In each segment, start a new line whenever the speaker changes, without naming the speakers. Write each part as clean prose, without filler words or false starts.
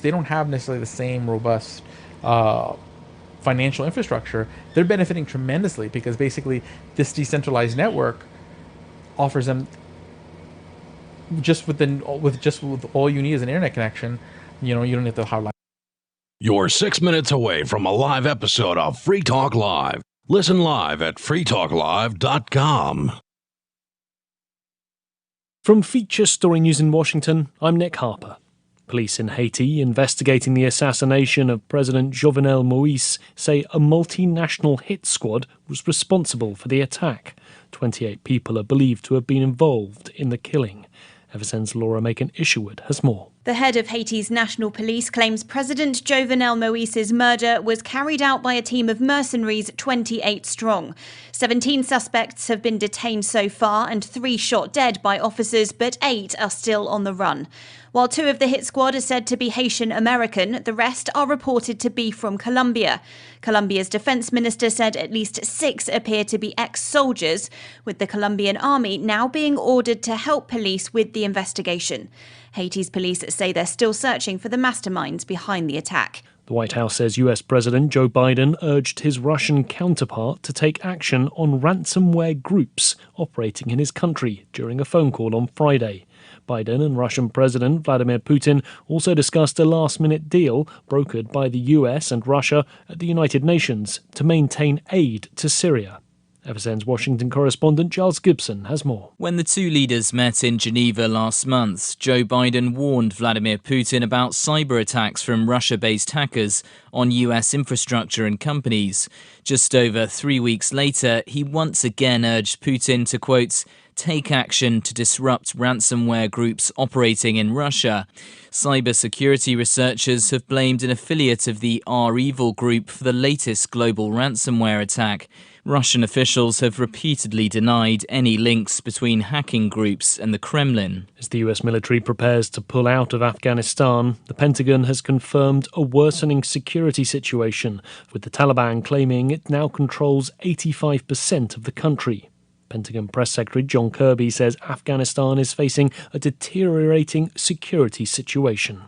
They don't have necessarily the same robust financial infrastructure. They're benefiting tremendously because basically this decentralized network offers them with all you need is an internet connection. You don't have to have.
You're 6 minutes away from a live episode of Free Talk Live. Listen live at freetalklive.com.
From Feature Story News in Washington, I'm Nick Harper. Police in Haiti investigating the assassination of President Jovenel Moïse say a multinational hit squad was responsible for the attack. 28 people are believed to have been involved in the killing. FSN's Laura Macon-Isherwood has more.
The head of Haiti's national police claims President Jovenel Moïse's murder was carried out by a team of mercenaries 28 strong. 17 suspects have been detained so far and 3 shot dead by officers, but 8 are still on the run. While 2 of the hit squad are said to be Haitian American, the rest are reported to be from Colombia. Colombia's defense minister said at least 6 appear to be ex-soldiers, with the Colombian army now being ordered to help police with the investigation. Haiti's police say they're still searching for the masterminds behind the attack.
The White House says US President Joe Biden urged his Russian counterpart to take action on ransomware groups operating in his country during a phone call on Friday. Biden and Russian President Vladimir Putin also discussed a last-minute deal brokered by the US and Russia at the United Nations to maintain aid to Syria. FSN's Washington correspondent Giles Gibson has more.
When the two leaders met in Geneva last month, Joe Biden warned Vladimir Putin about cyber attacks from Russia-based hackers on US infrastructure and companies. Just over 3 weeks later, he once again urged Putin to, quote, take action to disrupt ransomware groups operating in Russia. Cybersecurity researchers have blamed an affiliate of the REvil group for the latest global ransomware attack. Russian officials have repeatedly denied any links between hacking groups and the Kremlin.
As the US military prepares to pull out of Afghanistan, the Pentagon has confirmed a worsening security situation, with the Taliban claiming it now controls 85% of the country. Pentagon Press Secretary John Kirby says Afghanistan is facing a deteriorating security situation.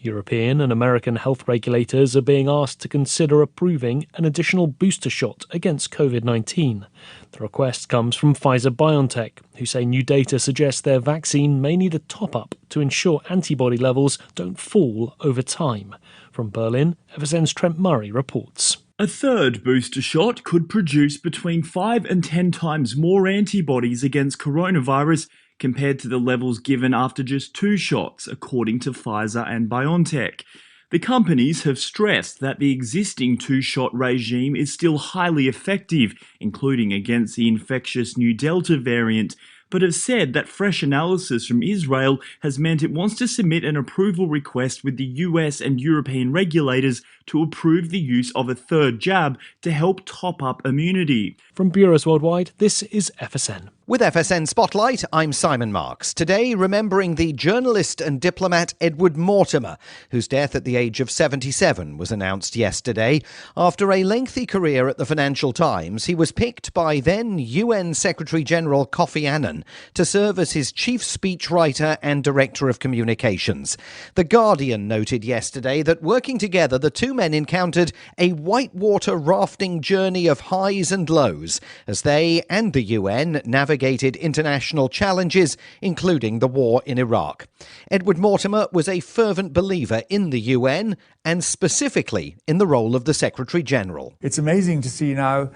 European and American health regulators are being asked to consider approving an additional booster shot against COVID-19. The request comes from Pfizer-BioNTech, who say new data suggests their vaccine may need a top-up to ensure antibody levels don't fall over time. From Berlin, FSN's Trent Murray reports.
A third booster shot could produce between 5 and 10 times more antibodies against coronavirus compared to the levels given after just 2 shots, according to Pfizer and BioNTech. The companies have stressed that the existing 2-shot regime is still highly effective, including against the infectious new Delta variant, but have said that fresh analysis from Israel has meant it wants to submit an approval request with the US and European regulators to approve the use of a third jab to help top up immunity.
From Bureaus Worldwide, this is FSN.
With FSN Spotlight, I'm Simon Marks. Today, remembering the journalist and diplomat Edward Mortimer, whose death at the age of 77 was announced yesterday. After a lengthy career at the Financial Times, he was picked by then UN Secretary-General Kofi Annan to serve as his chief speechwriter and director of communications. The Guardian noted yesterday that working together, the two men encountered a whitewater rafting journey of highs and lows as they and the UN navigated international challenges, including the war in Iraq. Edward Mortimer was a fervent believer in the UN and specifically in the role of the Secretary-General.
It's amazing to see now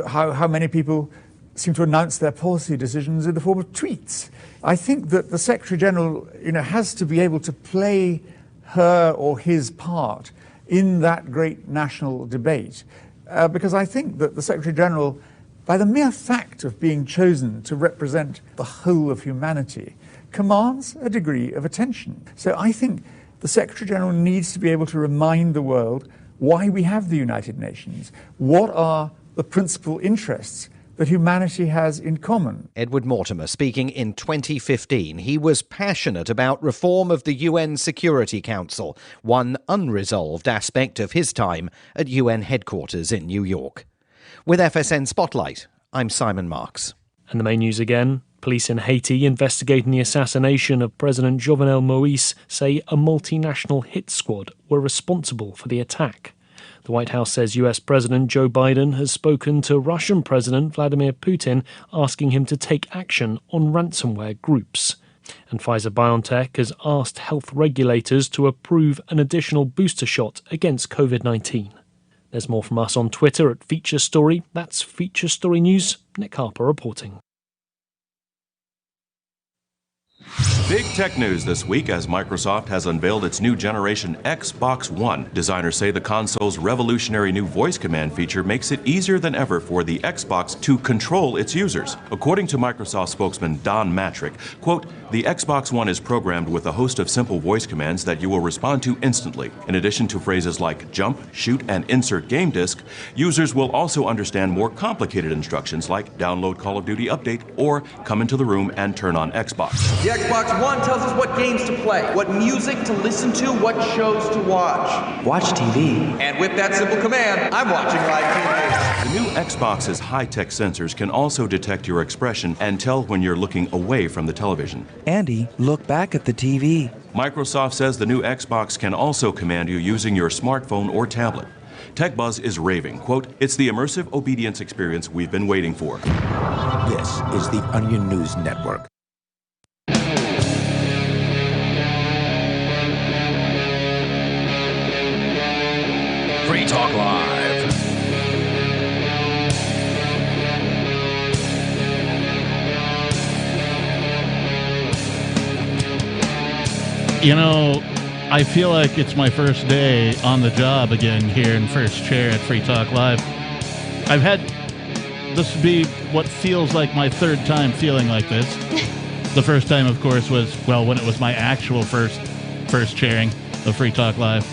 how many people seem to announce their policy decisions in the form of tweets. I think that the Secretary-General, has to be able to play her or his part in that great national debate, because I think that the Secretary-General, by the mere fact of being chosen to represent the whole of humanity, commands a degree of attention. So I think the Secretary-General needs to be able to remind the world why we have the United Nations, what are the principal interests that humanity has in common.
Edward Mortimer speaking in 2015. He was passionate about reform of the UN Security Council, one unresolved aspect of his time at UN headquarters in New York. With FSN Spotlight, I'm Simon Marks.
And the main news again. Police in Haiti investigating the assassination of President Jovenel Moïse say a multinational hit squad were responsible for the attack. The White House says US President Joe Biden has spoken to Russian President Vladimir Putin asking him to take action on ransomware groups. And Pfizer-BioNTech has asked health regulators to approve an additional booster shot against COVID-19. There's more from us on Twitter at Feature Story. That's Feature Story News. Nick Harper reporting.
Big tech news this week as Microsoft has unveiled its new generation Xbox One. Designers say the console's revolutionary new voice command feature makes it easier than ever for the Xbox to control its users. According to Microsoft spokesman Don Matrick, quote, the Xbox One is programmed with a host of simple voice commands that you will respond to instantly. In addition to phrases like jump, shoot, and insert game disc, users will also understand more complicated instructions like download Call of Duty Update or come into the room and turn on Xbox.
The Xbox One tells us what games to play, what music to listen to, what shows to watch.
Watch TV.
And with that simple command, I'm watching live TV.
The new Xbox's high-tech sensors can also detect your expression and tell when you're looking away from the television.
Andy, look back at the TV.
Microsoft says the new Xbox can also command you using your smartphone or tablet. TechBuzz is raving, quote, it's the immersive obedience experience we've been waiting for.
This is the Onion News Network.
Free Talk Live.
You know, I feel like it's my first day on the job again here in first chair at Free Talk Live. I've had this be what feels like my third time feeling like this. The first time, of course, was, well, when it was my actual first chairing of Free Talk Live.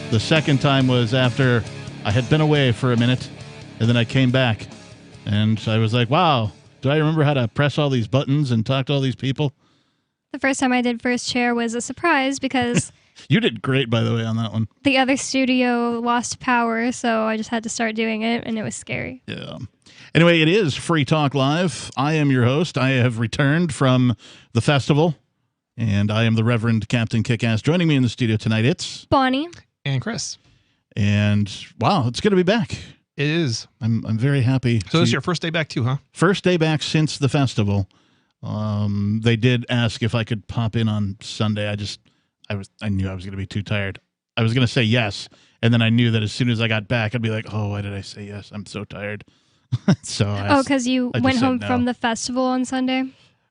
The second time was after I had been away for a minute, and then I came back, and I was like, wow, do I remember how to press all these buttons and talk to all these people?
The first time I did first chair was a surprise because...
You did great, by the way, on that one.
The other studio lost power, so I just had to start doing it, and it was scary.
Yeah. Anyway, it is Free Talk Live. I am your host. I have returned from the festival, and I am the Reverend Captain Kickass. Joining me in the studio tonight, it's...
Bonnie.
And Chris.
And, wow, it's good to be back.
It is.
I'm very happy.
So this is your first day back too, huh?
First day back since the festival. They did ask if I could pop in on Sunday. I knew I was going to be too tired. I was going to say yes, and then I knew that as soon as I got back, I'd be like, oh, why did I say yes? I'm so tired.
Because you went home from the festival on Sunday?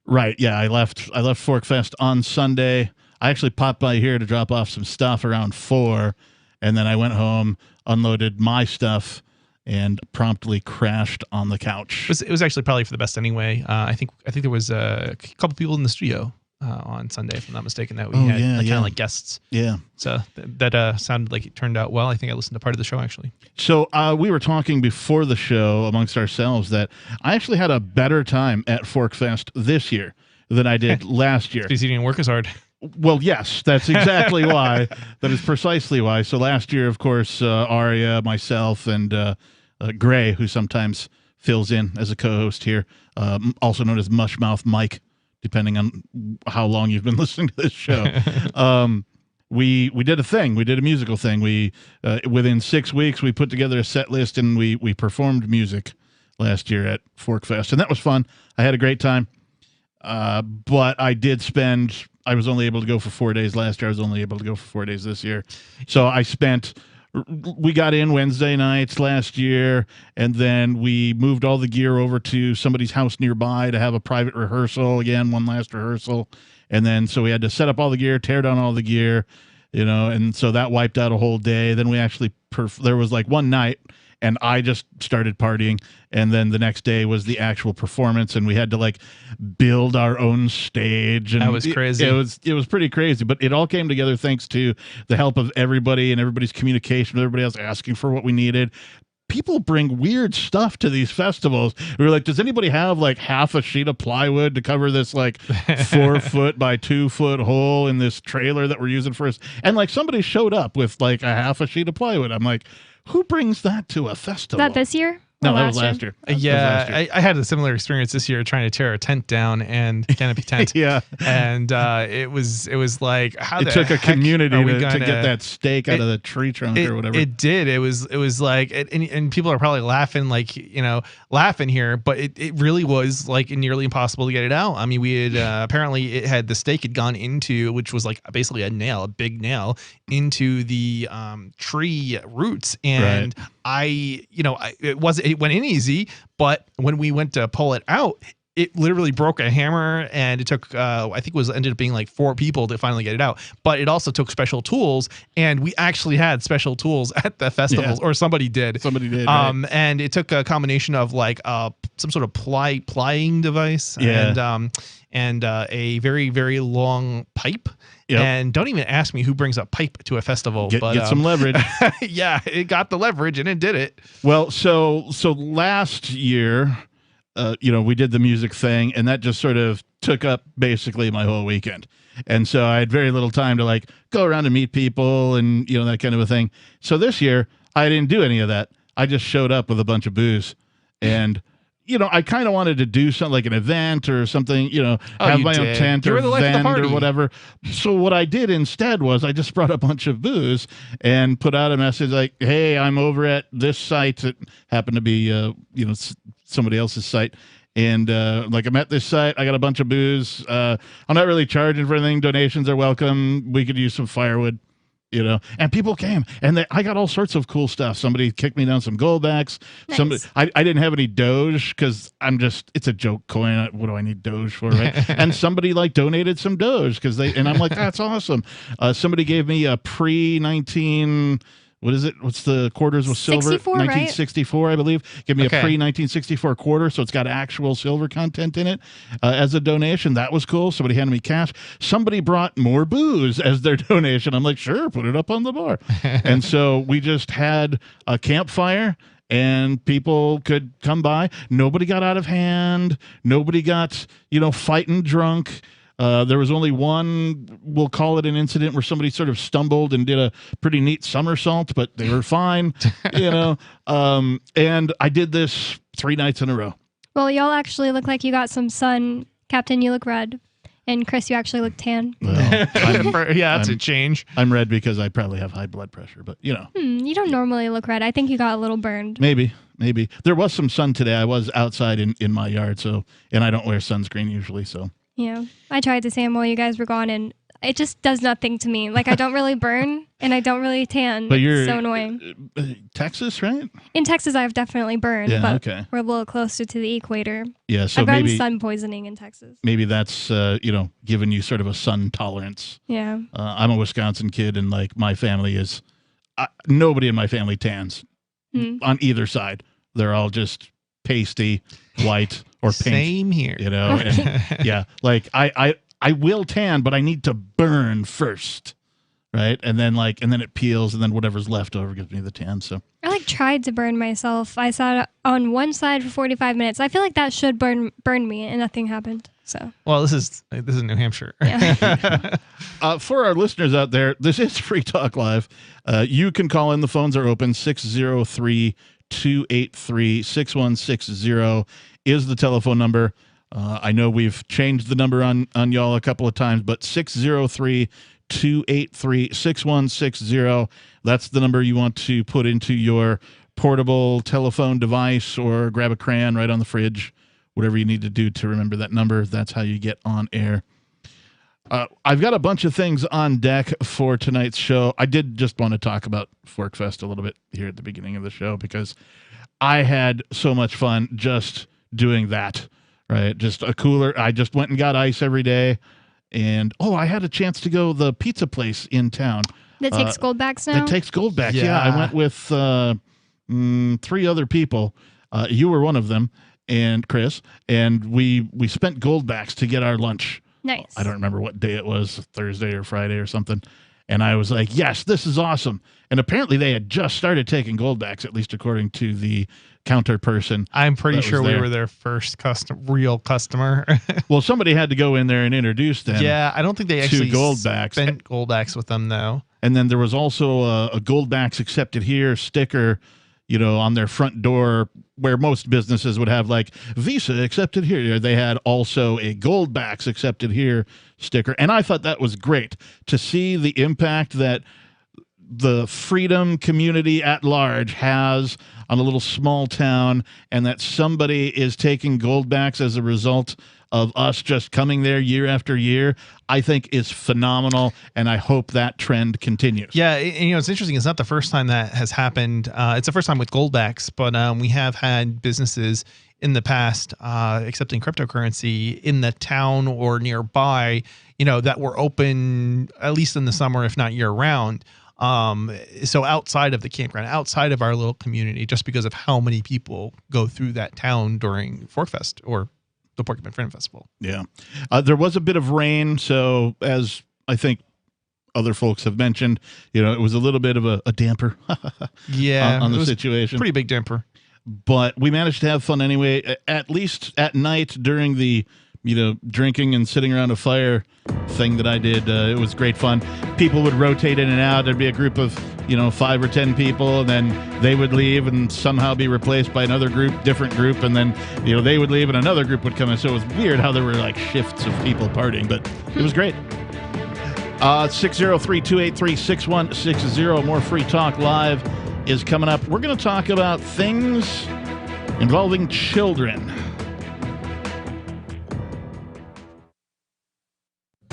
Right, yeah. I left Forkfest on Sunday. I actually popped by here to drop off some stuff around 4, and then I went home, unloaded my stuff, and promptly crashed on the couch.
It was actually probably for the best anyway. I think there was a couple people in the studio on Sunday, if I'm not mistaken, that we had kind of like guests.
Yeah.
So that sounded like it turned out well. I think I listened to part of the show, actually.
So we were talking before the show amongst ourselves that I actually had a better time at Forkfest this year than I did last year.
Because you didn't work as hard.
Well, yes, that's exactly why. That is precisely why. So last year, of course, Aria, myself, and Gray, who sometimes fills in as a co-host here, also known as Mushmouth Mike, depending on how long you've been listening to this show. We did a thing. We did a musical thing. We within 6 weeks, we put together a set list and we performed music last year at Forkfest, and that was fun. I had a great time. But I was only able to go for 4 days last year. I was only able to go for 4 days this year. So we got in Wednesday nights last year, and then we moved all the gear over to somebody's house nearby to have a private rehearsal again, one last rehearsal. And then, so we had to set up all the gear, tear down all the gear, and so that wiped out a whole day. Then we actually, there was like one night, and I just started partying, and then the next day was the actual performance, and we had to like build our own stage. And
that was crazy.
It was pretty crazy, but it all came together thanks to the help of everybody and everybody's communication with everybody else asking for what we needed. People bring weird stuff to these festivals. We were like, does anybody have like half a sheet of plywood to cover this like 4 foot by 2 foot hole in this trailer that we're using for us? And like somebody showed up with like a half a sheet of plywood. I'm like, who brings that to a festival?
That this year?
No, that was last year.
Yeah, I had a similar experience this year trying to tear a tent down and canopy tent.
Yeah,
and it was like how
it
the
took a
heck
community
are we
to
gonna-
get that stake out of the tree trunk or whatever.
It did. It was like, and people are probably laughing, like, laughing here, but it really was like nearly impossible to get it out. I mean, we had apparently the stake had gone into, which was like basically a big nail into the tree roots, and it went in easy, but when we went to pull it out, it literally broke a hammer, and it took I think ended up being like 4 people to finally get it out. But it also took special tools, and we actually had special tools at the festivals, or somebody did.
Right.
And it took a combination of like some sort of plying device, and a very, very long pipe.
Yep.
And don't even ask me who brings a pipe to a festival.
Get
but
some leverage.
Yeah, it got the leverage and it did it.
Well, so last year, we did the music thing, and that just sort of took up basically my whole weekend. And so I had very little time to like go around and meet people and, that kind of a thing. So this year I didn't do any of that. I just showed up with a bunch of booze, and I kind of wanted to do something like an event or something, have my own tent or event or whatever. So what I did instead was I just brought a bunch of booze and put out a message like, hey, I'm over at this site. It happened to be, somebody else's site. And like, I'm at this site. I got a bunch of booze. I'm not really charging for anything. Donations are welcome. We could use some firewood. And people came, and I got all sorts of cool stuff. Somebody kicked me down some goldbacks.
Nice.
I didn't have any Doge because it's a joke coin. What do I need Doge for, right? And somebody like donated some Doge and I'm like, that's awesome. Somebody gave me a pre-19. What is it? What's the quarters with silver? 1964, right? I believe. Give me a pre-1964 quarter, so it's got actual silver content in it as a donation. That was cool. Somebody handed me cash. Somebody brought more booze as their donation. I'm like, sure, put it up on the bar. And so we just had a campfire, and people could come by. Nobody got out of hand. Nobody got, fighting drunk. There was only one, we'll call it an incident, where somebody sort of stumbled and did a pretty neat somersault, but they were fine, and I did this 3 nights in a row.
Well, y'all actually look like you got some sun. Captain, you look red. And Chris, you actually look tan.
Well,
that's a change.
I'm red because I probably have high blood pressure, but
you don't normally look red. I think you got a little burned.
Maybe. There was some sun today. I was outside in my yard, and I don't wear sunscreen usually, so.
Yeah, I tried the same while you guys were gone, and it just does nothing to me. Like, I don't really burn, and I don't really tan.
But
it's so annoying.
Texas, right?
In Texas, I've definitely burned, but we're a little closer to the equator.
Yeah, so
I've gotten sun poisoning in Texas.
Maybe that's, giving you sort of a sun tolerance.
Yeah.
I'm a Wisconsin kid, and, like, my family is, nobody in my family tans on either side. They're all just pasty, white, or pink.
Same here.
And, yeah, like I will tan, but I need to burn first, right? And then it peels, and then whatever's left over gives me the tan. So
I tried to burn myself. I sat on one side for 45 minutes. I feel like that should burn me, and nothing happened. So
this is New Hampshire.
Yeah.
For our listeners out there, this is Free Talk Live. You can call in. The phones are open. 603-283-6160 is the telephone number. I know we've changed the number on y'all a couple of times, but 603-283-6160. That's the number you want to put into your portable telephone device, or grab a crayon right on the fridge, whatever you need to do to remember that number. That's how you get on air. I've got a bunch of things on deck for tonight's show. I did just want to talk about ForkFest a little bit here at the beginning of the show, because I had so much fun just doing that, right? Just a cooler. I just went and got ice every day. And, I had a chance to go the pizza place in town.
That takes Goldbacks now?
That takes Goldbacks, yeah. I went with 3 other people. You were one of them, and Chris. And we spent Goldbacks to get our lunch.
Nice.
I don't remember what day it was, Thursday or Friday or something. And I was like, yes, this is awesome. And apparently they had just started taking Goldbacks, at least according to the counter person.
I'm pretty sure we were their first real customer.
Well, somebody had to go in there and introduce them.
Yeah, I don't think they actually
Goldbacks.
spent Goldbacks with them, though.
And then there was also a Goldbacks accepted here sticker, on their front door, where most businesses would have like Visa accepted here, they had also a Goldbacks accepted here sticker. And I thought that was great to see the impact that the Freedom community at large has on a little small town, and that somebody is taking Goldbacks as a result of us just coming there year after year, I think is phenomenal, and I hope that trend continues.
Yeah, and it's interesting. It's not the first time that has happened. It's the first time with Goldbacks, but we have had businesses in the past accepting cryptocurrency in the town or nearby, that were open at least in the summer, if not year round. So outside of the campground, outside of our little community, just because of how many people go through that town during Forkfest or the Porcupine Freedom Festival.
Yeah. There was a bit of rain, so as I think other folks have mentioned, it was a little bit of a damper on the situation.
Pretty big damper.
But we managed to have fun anyway, at least at night during the drinking and sitting around a fire thing that I did. It was great fun. People would rotate in and out. There'd be a group of 5 or 10 people, and then they would leave and somehow be replaced by another group, different group, and then they would leave and another group would come in. So it was weird how there were like shifts of people partying, but it was great. 603-283-6160. More Free Talk Live is coming up. We're going to talk about things involving children.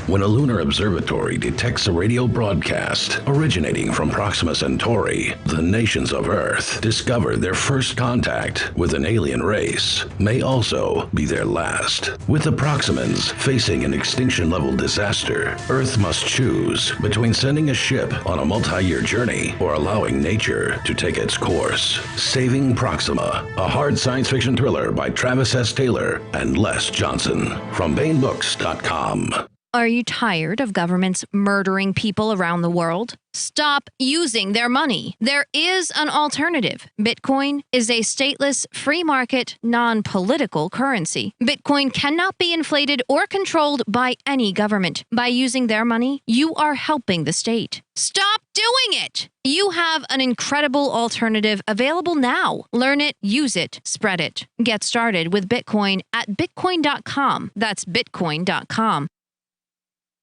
When a lunar observatory detects a radio broadcast originating from Proxima Centauri, the nations of Earth discover their first contact with an alien race may also be their last. With the Proximans facing an extinction-level disaster, Earth must choose between sending a ship on a multi-year journey or allowing nature to take its course. Saving Proxima, a hard science fiction thriller by Travis S. Taylor and Les Johnson from BaneBooks.com.
Are you tired of governments murdering people around the world? Stop using their money. There is an alternative. Bitcoin is a stateless, free market, non-political currency. Bitcoin cannot be inflated or controlled by any government. By using their money, you are helping the state. Stop doing it! You have an incredible alternative available now. Learn it, use it, spread it. Get started with Bitcoin at Bitcoin.com. That's Bitcoin.com.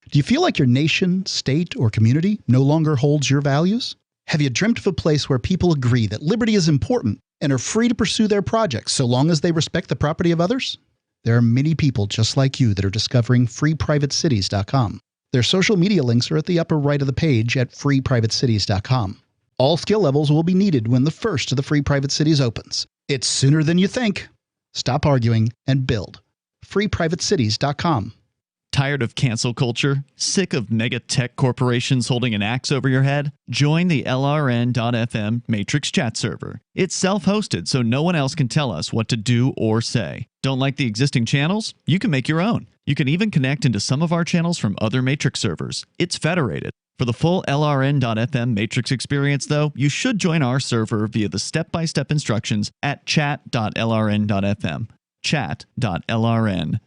Do you feel like your nation, state, or community no longer holds your values? Have you dreamt of a place where people agree that liberty is important and are free to pursue their projects so long as they respect the property of others? There are many people just like you that are discovering freeprivatecities.com. Their social media links are at the upper right of the page at freeprivatecities.com. All skill levels will be needed when the first of the Free Private Cities opens. It's sooner than you think. Stop arguing and build. freeprivatecities.com.
Tired of cancel culture? Sick of mega tech corporations holding an axe over your head? Join the LRN.FM Matrix chat server. It's self-hosted, so no one else can tell us what to do or say. Don't like the existing channels? You can make your own. You can even connect into some of our channels from other Matrix servers. It's federated. For the full LRN.FM Matrix experience, though, you should join our server via the step-by-step instructions at chat.lrn.fm. chat.lrn.fm.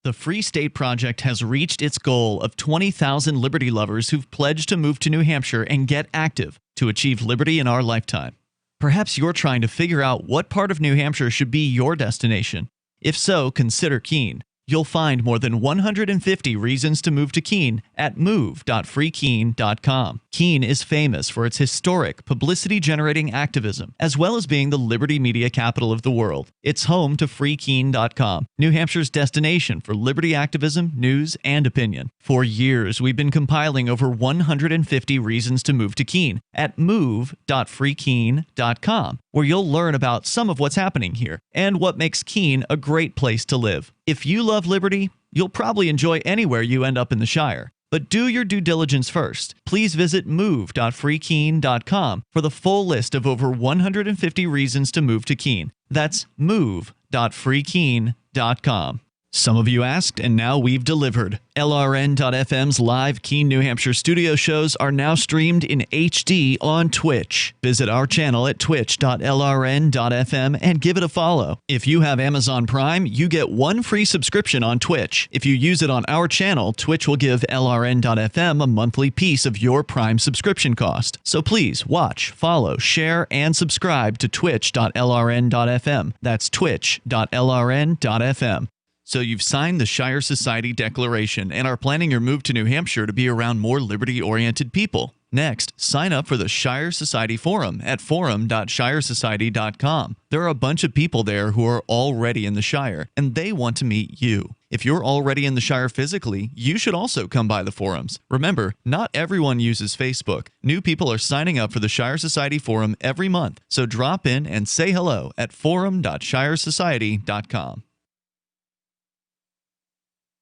The Free State Project has reached its goal of 20,000 liberty lovers who've pledged to move to New Hampshire and get active to achieve liberty in our lifetime. Perhaps you're trying to figure out what part of New Hampshire should be your destination. If so, consider Keene. You'll find more than 150 reasons to move to Keene at move.freekeene.com. Keene is famous for its historic, publicity-generating activism, as well as being the liberty media capital of the world. It's home to freekeene.com, New Hampshire's destination for liberty activism, news, and opinion. For years, we've been compiling over 150 reasons to move to Keene at move.freekeene.com, where you'll learn about some of what's happening here and what makes Keene a great place to live. If you love liberty, you'll probably enjoy anywhere you end up in the Shire. But do your due diligence first. Please visit move.freekeene.com for the full list of over 150 reasons to move to Keene. That's move.freekeene.com. Some of you asked, and now we've delivered. LRN.FM's live Keene, New Hampshire studio shows are now streamed in HD on Twitch. Visit our channel at twitch.lrn.fm and give it a follow. If you have Amazon Prime, you get 1 free subscription on Twitch. If you use it on our channel, Twitch will give LRN.FM a monthly piece of your Prime subscription cost. So please watch, follow, share, and subscribe to twitch.lrn.fm. That's twitch.lrn.fm. So you've signed the Shire Society Declaration and are planning your move to New Hampshire to be around more liberty-oriented people. Next, sign up for the Shire Society Forum at forum.shiresociety.com. There are a bunch of people there who are already in the Shire, and they want to meet you. If you're already in the Shire physically, you should also come by the forums. Remember, not everyone uses Facebook. New people are signing up for the Shire Society Forum every month, so drop in and say hello at forum.shiresociety.com.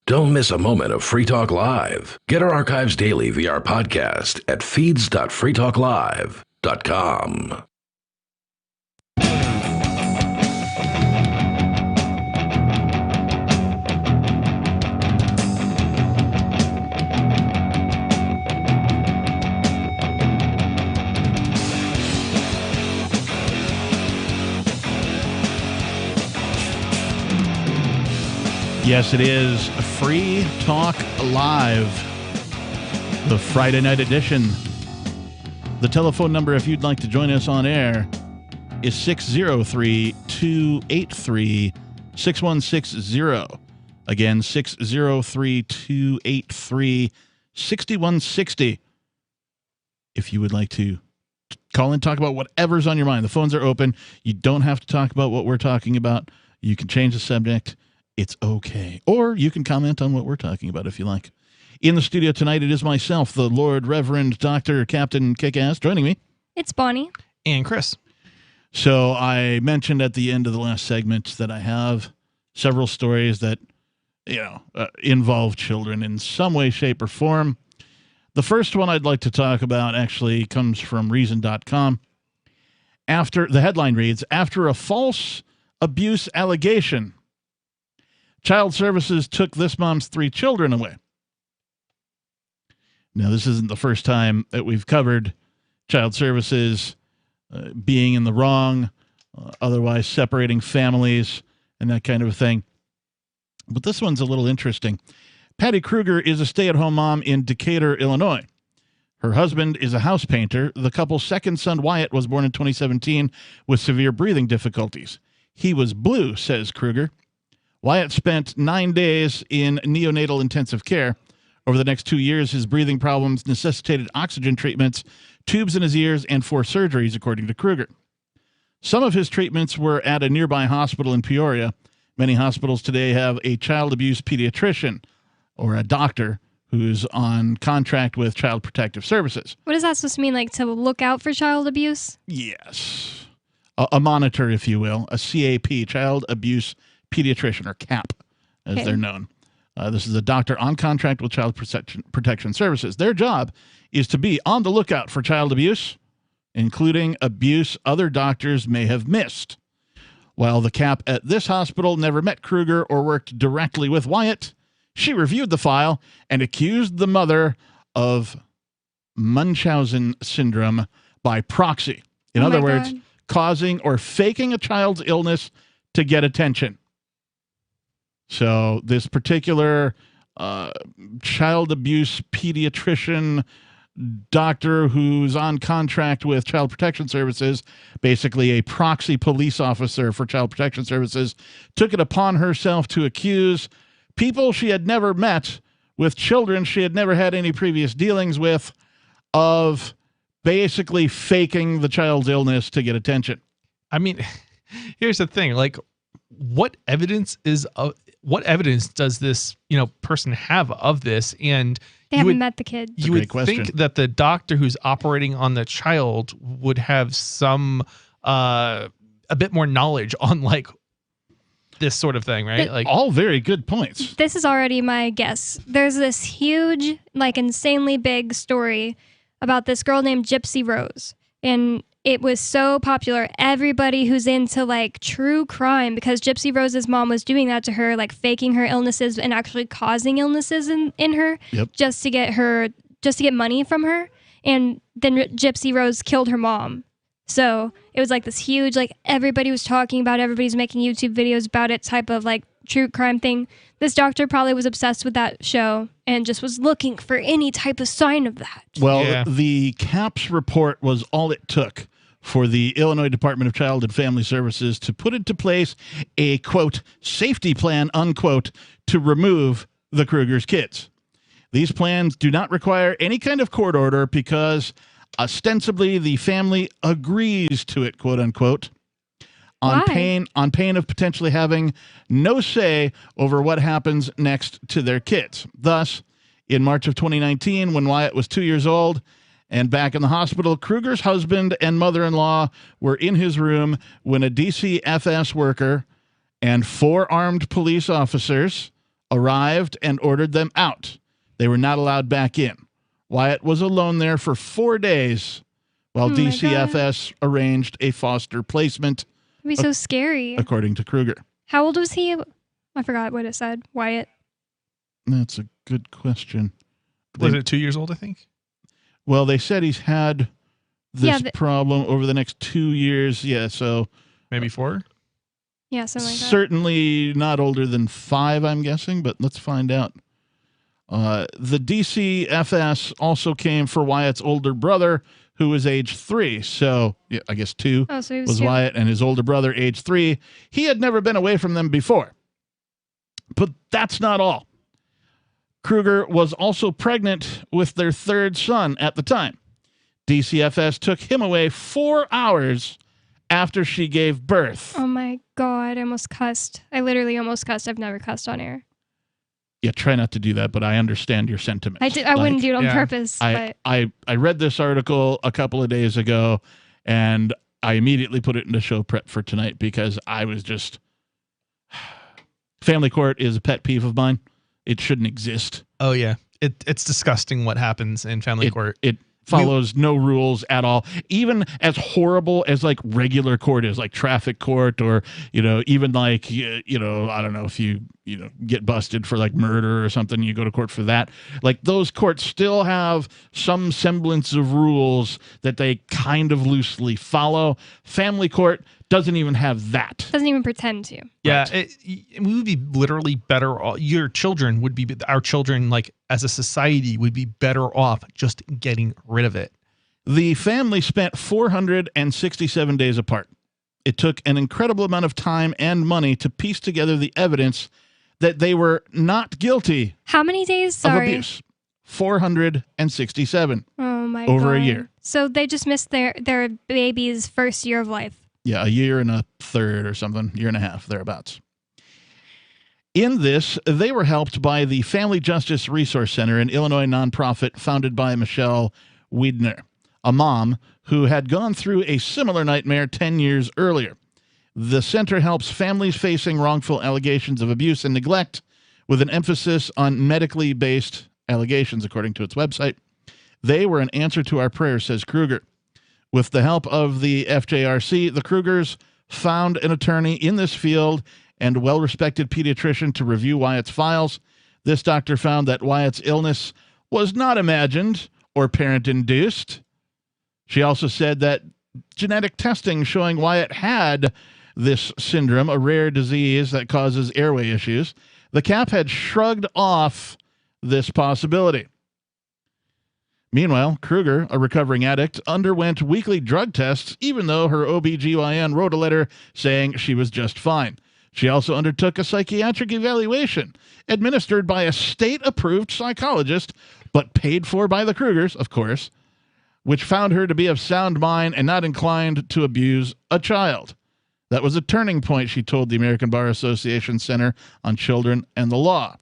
Don't miss a moment of Free Talk Live. Get our archives daily via our podcast at feeds.freetalklive.com.
Yes, it is Free Talk Live, the Friday night edition. The telephone number, if you'd like to join us on air, is 603-283-6160. Again, 603-283-6160. If you would like to call and talk about whatever's on your mind. The phones are open. You don't have to talk about what we're talking about. You can change the subject. It's okay. Or you can comment on what we're talking about if you like. In the studio tonight, it is myself, the Lord Reverend Dr. Captain Kickass, joining me.
It's Bonnie.
And Chris.
So I mentioned at the end of the last segment that I have several stories that, involve children in some way, shape, or form. The first one I'd like to talk about actually comes from Reason.com. The headline reads, after a false abuse allegation, Child Services took this mom's 3 children away. Now, this isn't the first time that we've covered Child Services being in the wrong, otherwise separating families and that kind of thing. But this one's a little interesting. Patty Kruger is a stay-at-home mom in Decatur, Illinois. Her husband is a house painter. The couple's second son, Wyatt, was born in 2017 with severe breathing difficulties. He was blue, says Kruger. Wyatt spent 9 days in neonatal intensive care. Over the next 2 years, his breathing problems necessitated oxygen treatments, tubes in his ears, and 4 surgeries, according to Kruger. Some of his treatments were at a nearby hospital in Peoria. Many hospitals today have a child abuse pediatrician or a doctor who's on contract with Child Protective Services.
What is that supposed to mean, like to look out for child abuse?
Yes. A monitor, if you will, a CAP, Child Abuse Pediatrician, or CAP, as they're known. This is a doctor on contract with Child Protection Services. Their job is to be on the lookout for child abuse, including abuse other doctors may have missed. While the CAP at this hospital never met Kruger or worked directly with Wyatt, she reviewed the file and accused the mother of Munchausen syndrome by proxy. In other words, causing or faking a child's illness to get attention. So this particular child abuse pediatrician doctor who's on contract with Child Protection Services, basically a proxy police officer for Child Protection Services, took it upon herself to accuse people she had never met with children she had never had any previous dealings with of basically faking the child's illness to get attention.
I mean, here's the thing, like, what evidence does this, person have of this? And
they haven't met the kid.
You would think that the doctor who's operating on the child would have some, a bit more knowledge on like this sort of thing, right? Like
all very good points.
This is already my guess. There's this huge, like insanely big story about this girl named Gypsy Rose. And it was so popular. Everybody who's into like true crime, because Gypsy Rose's mom was doing that to her, like faking her illnesses and actually causing illnesses in her, just to get money from her. And then Gypsy Rose killed her mom. So it was like this huge, like everybody was talking about it, everybody's making YouTube videos about it type of like true crime thing. This doctor probably was obsessed with that show and just was looking for any type of sign of that.
Well, the CAPS report was all it took for the Illinois Department of Child and Family Services to put into place a, quote, safety plan, unquote, to remove the Kruger's kids. These plans do not require any kind of court order because ostensibly the family agrees to it, quote unquote, on pain of potentially having no say over what happens next to their kids. Thus, in March of 2019, when Wyatt was 2 years old and back in the hospital, Kruger's husband and mother-in-law were in his room when a DCFS worker and 4 armed police officers arrived and ordered them out. They were not allowed back in. Wyatt was alone there for 4 days while DCFS arranged a foster placement.
It'd be so scary.
According to Kruger.
How old was he? I forgot what it said. Wyatt.
That's a good question.
Was it 2 years old, I think?
Well, they said he's had this problem over the next 2 years. Yeah, so.
Maybe 4?
Yeah, something like that.
Certainly not older than 5, I'm guessing, but let's find out. The DCFS also came for Wyatt's older brother, who was age 3. So, yeah, I guess 2
so he
was
2.
Wyatt, and his older brother, age 3. He had never been away from them before. But that's not all. Kruger was also pregnant with their 3rd son at the time. DCFS took him away 4 hours after she gave birth.
Oh my God, I almost cussed. I literally almost cussed. I've never cussed on air.
Yeah, try not to do that, but I understand your sentiment.
I wouldn't do it on purpose.
I read this article a couple of days ago, and I immediately put it into show prep for tonight because I was just... Family court is a pet peeve of mine. It shouldn't exist.
Oh, yeah. It's disgusting what happens in family court.
It follows no rules at all. Even as horrible as like regular court is, like traffic court, or, even like, I don't know, if you get busted for like murder or something, you go to court for that. Like those courts still have some semblance of rules that they kind of loosely follow. Family court doesn't even have that.
Doesn't even pretend to.
Yeah, we would be literally better off. Our children, like as a society, would be better off just getting rid of it.
The family spent 467 days apart. It took an incredible amount of time and money to piece together the evidence that they were not guilty.
How many days?
Of abuse. 467.
Oh my God.
Over a year.
So they just missed their baby's first year of life.
Yeah, a year and a third or something, year and a half, thereabouts. In this, they were helped by the Family Justice Resource Center, an Illinois nonprofit founded by Michelle Wiedner, a mom who had gone through a similar nightmare 10 years earlier. The center helps families facing wrongful allegations of abuse and neglect with an emphasis on medically based allegations, according to its website. They were an answer to our prayers, says Kruger. With the help of the FJRC, the Krugers found an attorney in this field and a well-respected pediatrician to review Wyatt's files. This doctor found that Wyatt's illness was not imagined or parent-induced. She also said that genetic testing showing Wyatt had this syndrome, a rare disease that causes airway issues, the CAP had shrugged off this possibility. Meanwhile, Kruger, a recovering addict, underwent weekly drug tests, even though her OBGYN wrote a letter saying she was just fine. She also undertook a psychiatric evaluation administered by a state-approved psychologist, but paid for by the Krugers, of course, which found her to be of sound mind and not inclined to abuse a child. That was a turning point, she told the American Bar Association Center on Children and the Law.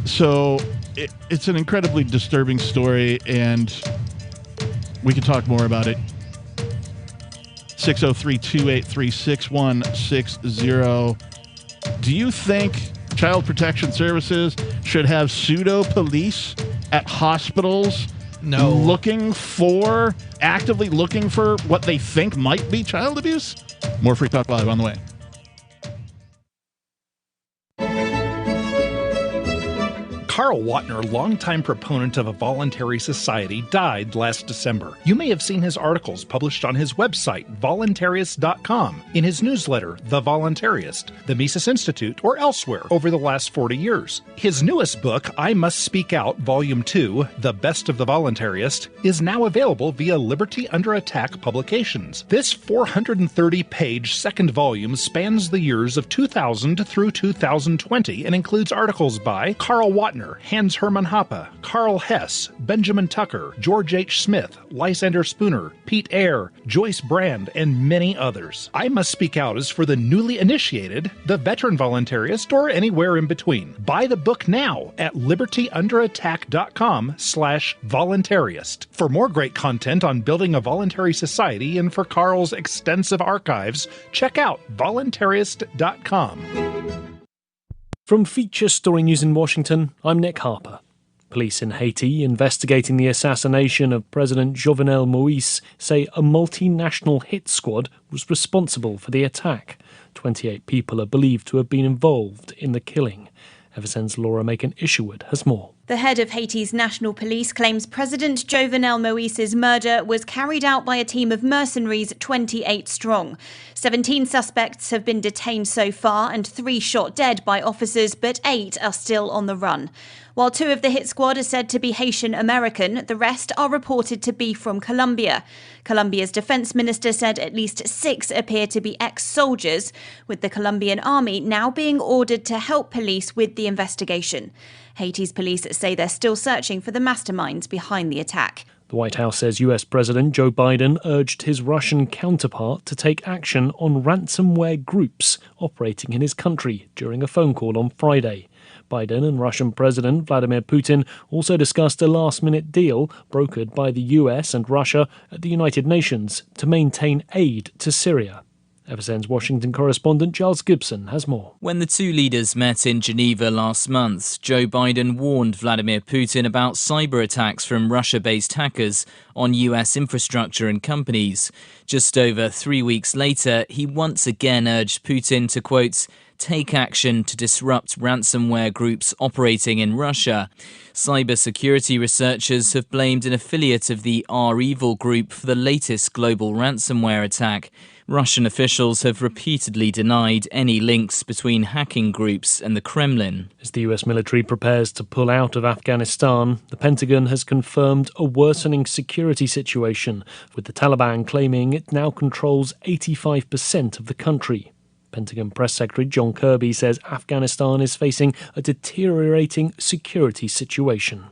So it's an incredibly disturbing story, and we can talk more about it. 603-283-6160. Do you think Child Protection Services should have pseudo police at hospitals actively looking for what they think might be child abuse? More Free Talk Live on the way.
Carl Watner, longtime proponent of a voluntary society, died last December. You may have seen his articles published on his website, voluntarist.com, in his newsletter, The Voluntarist, the Mises Institute, or elsewhere over the last 40 years. His newest book, I Must Speak Out, Volume 2, The Best of the Voluntarist, is now available via Liberty Under Attack Publications. This 430-page second volume spans the years of 2000 through 2020 and includes articles by Carl Watner, Hans Hermann Hoppe, Carl Hess, Benjamin Tucker, George H. Smith, Lysander Spooner, Pete Eyre, Joyce Brand, and many others. I Must Speak Out is for the newly initiated, the veteran voluntarist, or anywhere in between. Buy the book now at libertyunderattack.com/voluntarist. For more great content on building a voluntary society and for Carl's extensive archives, check out voluntarist.com.
From Feature Story News in Washington, I'm Nick Harper. Police in Haiti investigating the assassination of President Jovenel Moïse say a multinational hit squad was responsible for the attack. 28 people are believed to have been involved in the killing. FSN's Laura Macon-Isherwood has more.
The head of Haiti's national police claims President Jovenel Moïse's murder was carried out by a team of mercenaries 28 strong. 17 suspects have been detained so far and 3 shot dead by officers, but 8 are still on the run. While 2 of the hit squad are said to be Haitian American, the rest are reported to be from Colombia. Colombia's defense minister said at least 6 appear to be ex-soldiers, with the Colombian army now being ordered to help police with the investigation. Haiti's police say they're still searching for the masterminds behind the attack.
The White House says US President Joe Biden urged his Russian counterpart to take action on ransomware groups operating in his country during a phone call on Friday. Biden and Russian President Vladimir Putin also discussed a last-minute deal brokered by the US and Russia at the United Nations to maintain aid to Syria. FSN's Washington correspondent Giles Gibson has more.
When the two leaders met in Geneva last month, Joe Biden warned Vladimir Putin about cyber attacks from Russia-based hackers on US infrastructure and companies. Just over 3 weeks later, he once again urged Putin to, quote, take action to disrupt ransomware groups operating in Russia. Cybersecurity researchers have blamed an affiliate of the REvil group for the latest global ransomware attack. Russian officials have repeatedly denied any links between hacking groups and the Kremlin.
As the US military prepares to pull out of Afghanistan, the Pentagon has confirmed a worsening security situation, with the Taliban claiming it now controls 85% of the country. Pentagon Press Secretary John Kirby says Afghanistan is facing a deteriorating security situation.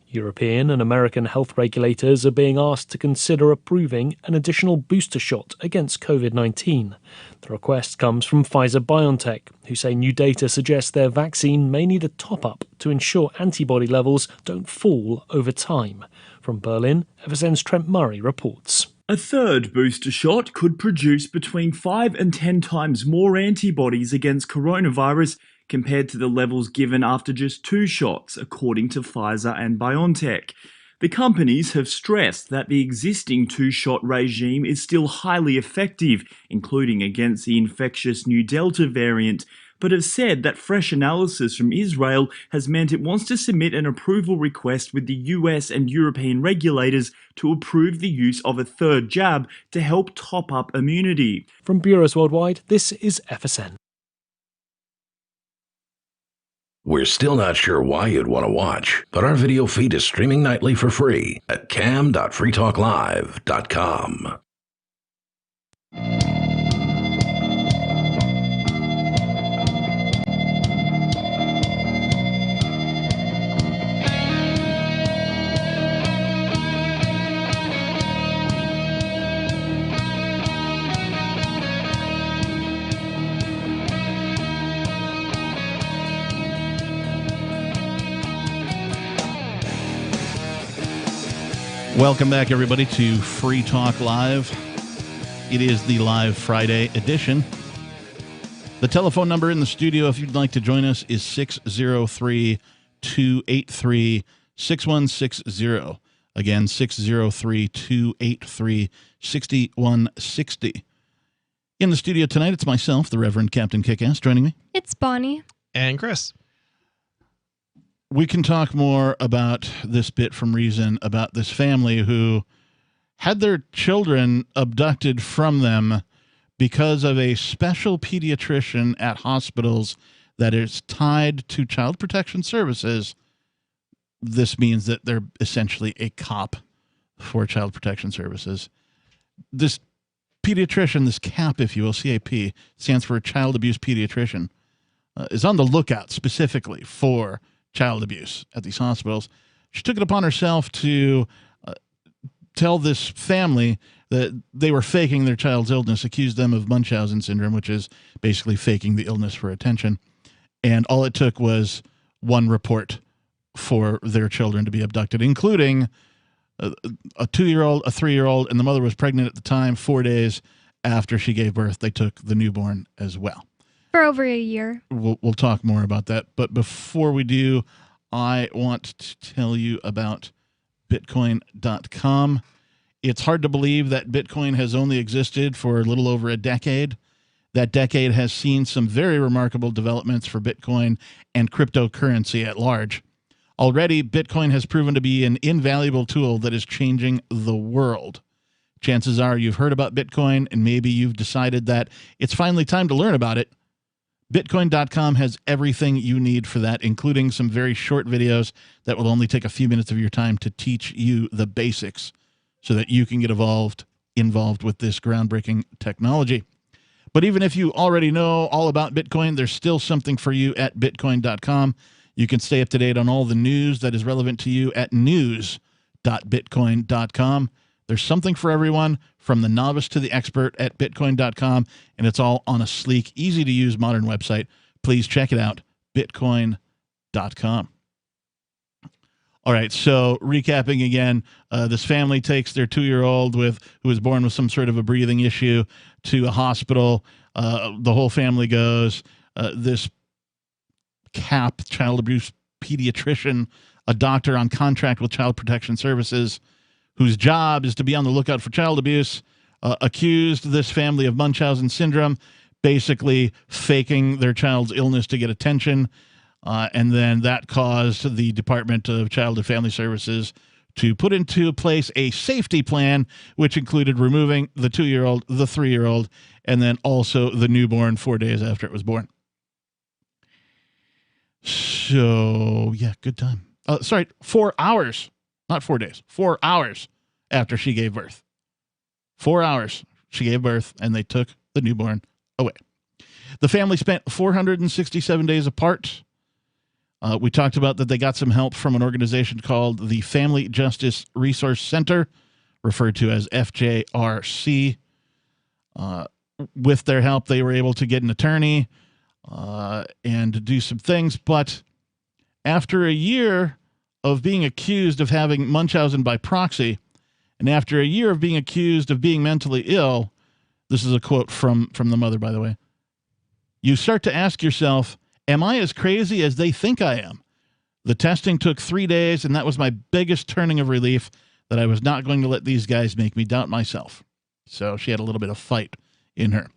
European and American health regulators are being asked to consider approving an additional booster shot against COVID-19. The request comes from Pfizer-BioNTech, who say new data suggests their vaccine may need a top-up to ensure antibody levels don't fall over time. From Berlin, FSN's Trent Murray reports.
A third booster shot could produce between 5 and 10 times more antibodies against coronavirus compared to the levels given after just 2 shots, according to Pfizer and BioNTech. The companies have stressed that the existing 2-shot regime is still highly effective, including against the infectious new Delta variant, but have said that fresh analysis from Israel has meant it wants to submit an approval request with the US and European regulators to approve the use of a third jab to help top up immunity.
From Bureaus Worldwide, this is FSN.
We're still not sure why you'd want to watch, but our video feed is streaming nightly for free at cam.freetalklive.com.
Welcome back, everybody, to Free Talk Live. It is the Live Friday edition. The telephone number in the studio, if you'd like to join us, is 603-283-6160. Again, 603-283-6160. In the studio tonight, it's myself, the Reverend Captain Kickass, joining me.
It's Bonnie.
And Chris.
We can talk more about this bit from Reason, about this family who had their children abducted from them because of a special pediatrician at hospitals that is tied to Child Protection Services. This means that they're essentially a cop for Child Protection Services. This pediatrician, this CAP, if you will, CAP, stands for Child Abuse Pediatrician, is on the lookout specifically for child abuse at these hospitals. She took it upon herself to tell this family that they were faking their child's illness, accused them of Munchausen syndrome, which is basically faking the illness for attention. And all it took was one report for their children to be abducted, including a 2-year-old, a 3-year-old, and the mother was pregnant at the time. 4 days after she gave birth, they took the newborn as well.
For over a year.
We'll talk more about that. But before we do, I want to tell you about Bitcoin.com. It's hard to believe that Bitcoin has only existed for a little over a decade. That decade has seen some very remarkable developments for Bitcoin and cryptocurrency at large. Already, Bitcoin has proven to be an invaluable tool that is changing the world. Chances are you've heard about Bitcoin, and maybe you've decided that it's finally time to learn about it. Bitcoin.com has everything you need for that, including some very short videos that will only take a few minutes of your time to teach you the basics so that you can get involved with this groundbreaking technology. But even if you already know all about Bitcoin, there's still something for you at Bitcoin.com. You can stay up to date on all the news that is relevant to you at news.bitcoin.com. There's something for everyone, from the novice to the expert at Bitcoin.com, and it's all on a sleek, easy-to-use modern website. Please check it out, Bitcoin.com. All right, so recapping again, this family takes their 2-year-old who was born with some sort of a breathing issue to a hospital. The whole family goes. This CAP, child abuse pediatrician, a doctor on contract with Child Protection Services, whose job is to be on the lookout for child abuse, accused this family of Munchausen syndrome, basically faking their child's illness to get attention. And then that caused the Department of Child and Family Services to put into place a safety plan, which included removing the 2-year-old, the 3-year-old, and then also the newborn 4 days after it was born. So, yeah, good time. 4 hours, not 4 days, 4 hours after she gave birth. 4 hours she gave birth, and they took the newborn away. The family spent 467 days apart. We talked about that they got some help from an organization called the Family Justice Resource Center, referred to as FJRC. With their help, they were able to get an attorney and do some things. But after a year of being accused of having Munchausen by proxy, and after a year of being accused of being mentally ill, this is a quote from the mother, by the way, you start to ask yourself, am I as crazy as they think I am? The testing took 3 days, and that was my biggest turning of relief, that I was not going to let these guys make me doubt myself. So she had a little bit of fight in her.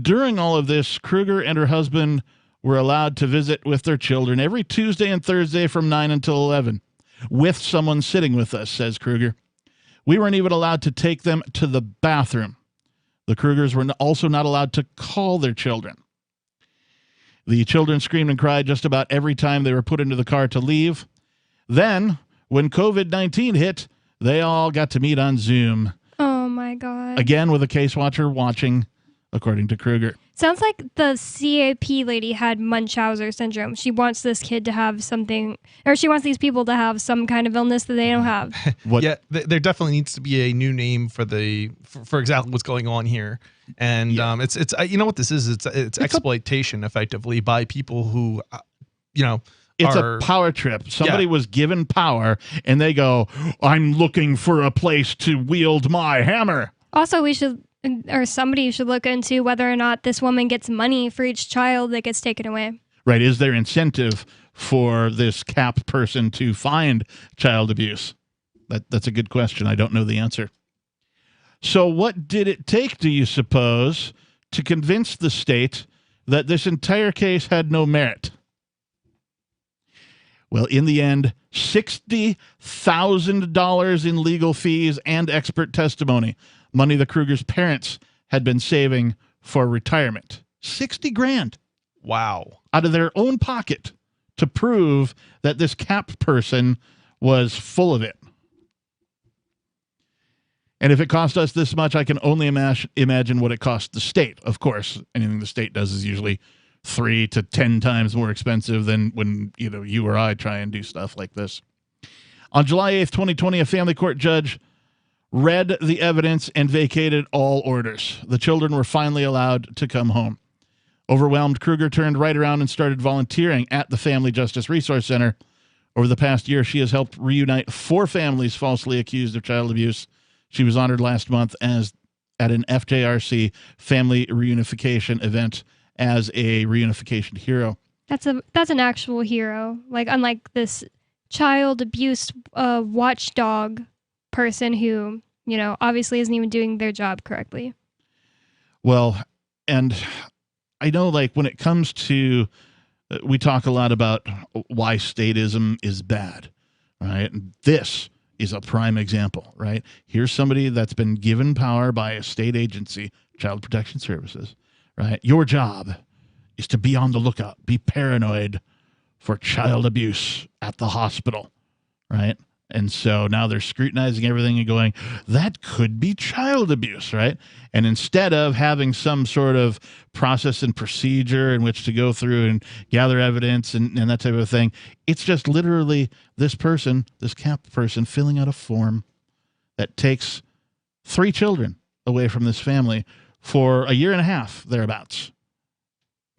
During all of this, Kruger and her husband were allowed to visit with their children every Tuesday and Thursday from 9 until 11, with someone sitting with us, says Kruger. We weren't even allowed to take them to the bathroom. The Krugers were also not allowed to call their children. The children screamed and cried just about every time they were put into the car to leave. Then, when COVID-19 hit, they all got to meet on Zoom.
Oh, my God.
Again, with a case watcher watching, according to Kruger.
Sounds like the CAP lady had Munchausen syndrome. She wants this kid to have something, or she wants these people to have some kind of illness that they don't have.
Yeah, there definitely needs to be a new name for for exactly what's going on here. And it's you know what this is? It's exploitation, effectively, by people who,
It's a power trip. Somebody was given power, and they go, I'm looking for a place to wield my hammer.
Also, somebody should look into whether or not this woman gets money for each child that gets taken away.
Right. Is there incentive for this CAP person to find child abuse? That's a good question. I don't know the answer. So what did it take, do you suppose, to convince the state that this entire case had no merit? Well, in the end, $60,000 in legal fees and expert testimony, money the Krugers' parents had been saving for retirement. $60,000.
Wow.
Out of their own pocket to prove that this Cap person was full of it. And if it cost us this much, I can only imagine what it cost the state. Of course, anything the state does is usually 3 to 10 times more expensive than when you or I try and do stuff like this. On July 8th, 2020, a family court judge read the evidence and vacated all orders. The children were finally allowed to come home. Overwhelmed, Kruger turned right around and started volunteering at the Family Justice Resource Center. Over the past year, she has helped reunite 4 families falsely accused of child abuse. She was honored last month at an FJRC family reunification event as a reunification hero.
That's an actual hero. Like, unlike this child abuse watchdog person who, obviously isn't even doing their job correctly.
Well, and I know, like, when it comes to, we talk a lot about why statism is bad, right? And this is a prime example, right? Here's somebody that's been given power by a state agency, Child Protection Services, right? Your job is to be on the lookout, be paranoid for child abuse at the hospital, right? And so now they're scrutinizing everything and going, that could be child abuse, right? And instead of having some sort of process and procedure in which to go through and gather evidence and that type of thing, it's just literally this person, this Cap person, filling out a form that takes 3 children away from this family for a year and a half, thereabouts.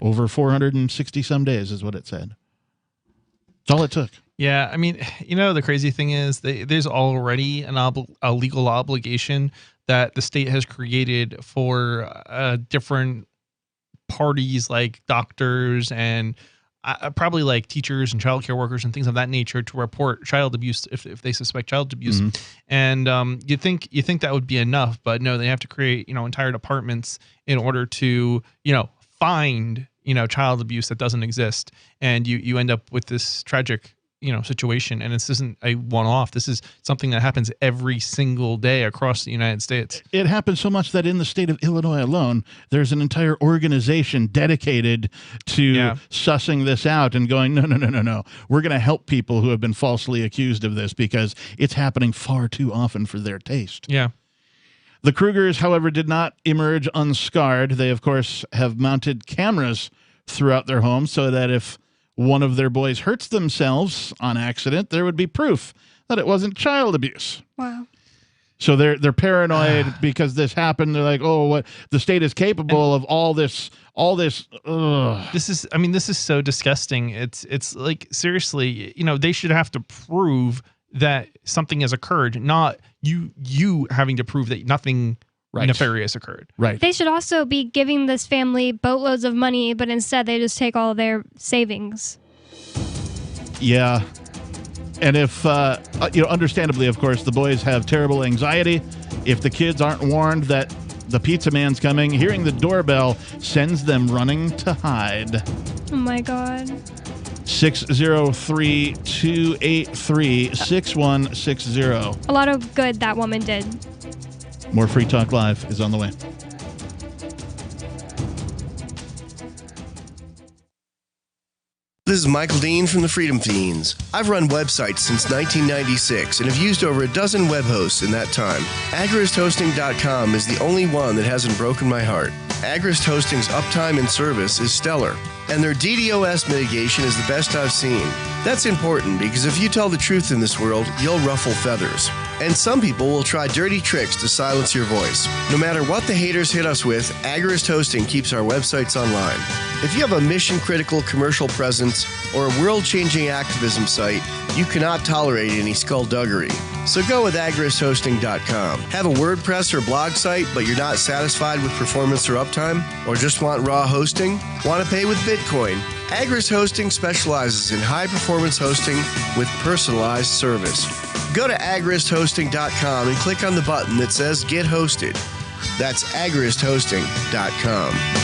Over 460 some days is what it said. That's all it took.
Yeah, I mean, the crazy thing is there's already a legal obligation that the state has created for different parties like doctors and probably like teachers and childcare workers and things of that nature to report child abuse if they suspect child abuse. Mm-hmm. And you think that would be enough, but no, they have to create entire departments in order to find child abuse that doesn't exist, and you end up with this tragic situation. And this isn't a one-off. This is something that happens every single day across the United States.
It happens so much that in the state of Illinois alone, there's an entire organization dedicated to sussing this out and going, no. We're going to help people who have been falsely accused of this because it's happening far too often for their taste.
Yeah.
The Krugers, however, did not emerge unscarred. They, of course, have mounted cameras throughout their home so that if one of their boys hurts themselves on accident, there would be proof that it wasn't child abuse.
Wow.
So they're paranoid because this happened. They're like, oh, what the state is capable of all this.
This is so disgusting. It's like, seriously, they should have to prove that something has occurred, not you having to prove that nothing nefarious occurred.
Right.
They should also be giving this family boatloads of money, but instead they just take all of their savings.
Yeah. And if, understandably, of course, the boys have terrible anxiety. If the kids aren't warned that the pizza man's coming, hearing the doorbell sends them running to hide.
Oh, my God.
603-283-6160.
A lot of good that woman did.
More Free Talk Live is on the way.
This is Michael Dean from the Freedom Fiends. I've run websites since 1996 and have used over a dozen web hosts in that time. AgristHosting.com is the only one that hasn't broken my heart. Agrist Hosting's uptime and service is stellar, and their DDoS mitigation is the best I've seen. That's important because if you tell the truth in this world, you'll ruffle feathers. And some people will try dirty tricks to silence your voice. No matter what the haters hit us with, Agrist Hosting keeps our websites online. If you have a mission-critical commercial presence or a world-changing activism site, you cannot tolerate any skullduggery. So go with AgristHosting.com. Have a WordPress or blog site, but you're not satisfied with performance or uptime? Or just want raw hosting? Want to pay with Bitcoin? Agrist Hosting specializes in high-performance hosting with personalized service. Go to agristhosting.com and click on the button that says Get Hosted. That's agristhosting.com.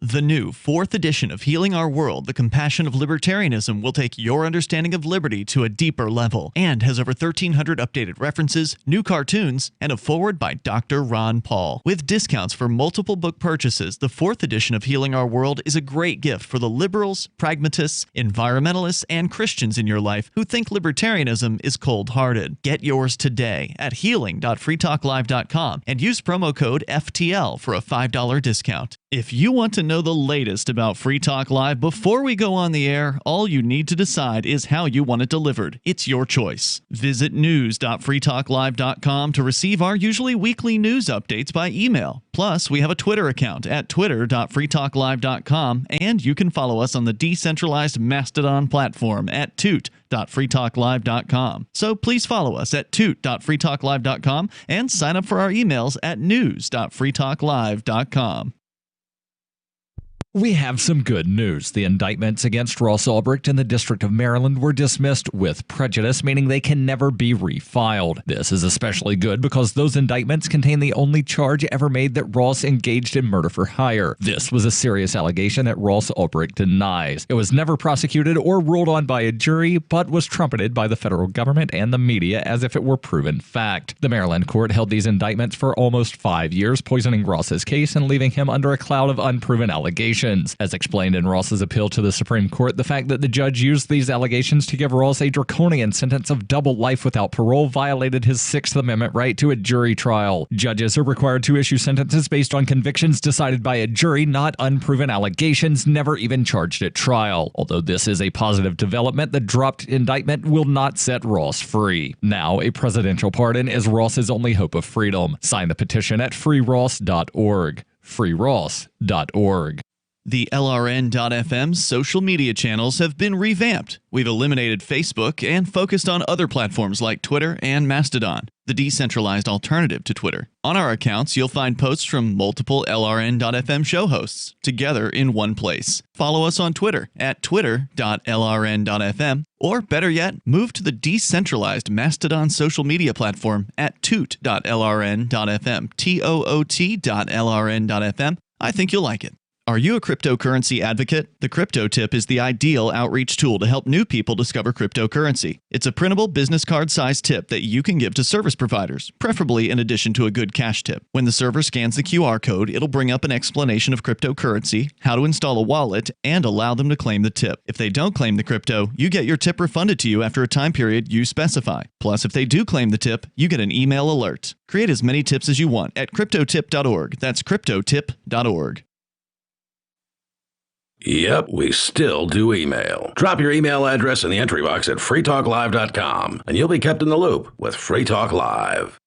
The new 4th edition of Healing Our World, The Compassion of Libertarianism will take your understanding of liberty to a deeper level and has over 1,300 updated references, new cartoons, and a foreword by Dr. Ron Paul. With discounts for multiple book purchases, the 4th edition of Healing Our World is a great gift for the liberals, pragmatists, environmentalists, and Christians in your life who think libertarianism is cold-hearted. Get yours today at healing.freetalklive.com and use promo code FTL for a $5 discount. If you want to know the latest about Free Talk Live before we go on the air, all you need to decide is how you want it delivered. It's your choice. Visit news.freetalklive.com to receive our usually weekly news updates by email. Plus, we have a Twitter account at twitter.freetalklive.com, and you can follow us on the decentralized Mastodon platform at toot.freetalklive.com. So please follow us at toot.freetalklive.com and sign up for our emails at news.freetalklive.com.
We have some good news. The indictments against Ross Ulbricht in the District of Maryland were dismissed with prejudice, meaning they can never be refiled. This is especially good because those indictments contain the only charge ever made that Ross engaged in murder for hire. This was a serious allegation that Ross Ulbricht denies. It was never prosecuted or ruled on by a jury, but was trumpeted by the federal government and the media as if it were proven fact. The Maryland court held these indictments for almost 5 years, poisoning Ross's case and leaving him under a cloud of unproven allegations. As explained in Ross's appeal to the Supreme Court, the fact that the judge used these allegations to give Ross a draconian sentence of double life without parole violated his Sixth Amendment right to a jury trial. Judges are required to issue sentences based on convictions decided by a jury, not unproven allegations never even charged at trial. Although this is a positive development, the dropped indictment will not set Ross free. Now, a presidential pardon is Ross's only hope of freedom. Sign the petition at freeross.org. freeross.org.
The LRN.FM social media channels have been revamped. We've eliminated Facebook and focused on other platforms like Twitter and Mastodon, the decentralized alternative to Twitter. On our accounts, you'll find posts from multiple LRN.FM show hosts together in one place. Follow us on Twitter at twitter.lrn.fm, or better yet, move to the decentralized Mastodon social media platform at toot.lrn.fm, toot.lrn.fm. I think you'll like it. Are you a cryptocurrency advocate? The Crypto Tip is the ideal outreach tool to help new people discover cryptocurrency. It's a printable business card-sized tip that you can give to service providers, preferably in addition to a good cash tip. When the server scans the QR code, it'll bring up an explanation of cryptocurrency, how to install a wallet, and allow them to claim the tip. If they don't claim the crypto, you get your tip refunded to you after a time period you specify. Plus, if they do claim the tip, you get an email alert. Create as many tips as you want at cryptotip.org. That's cryptotip.org.
Yep, we still do email. Drop your email address in the entry box at freetalklive.com, and you'll be kept in the loop with Free Talk Live.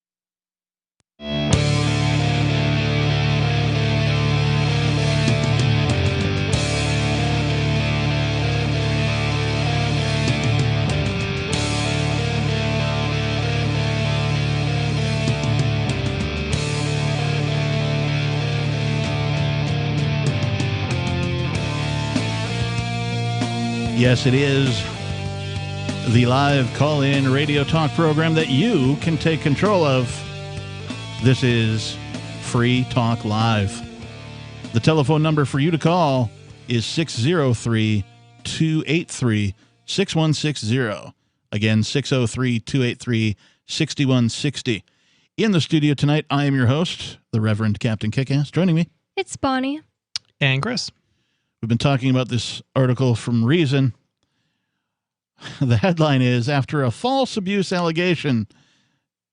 Yes, it is the live call-in radio talk program that you can take control of. This is Free Talk Live. The telephone number for you to call is 603-283-6160. Again, 603-283-6160. In the studio tonight, I am your host, the Reverend Captain Kickass. Joining me,
it's Bonnie.
And Chris.
We've been talking about this article from Reason. The headline is, after a false abuse allegation,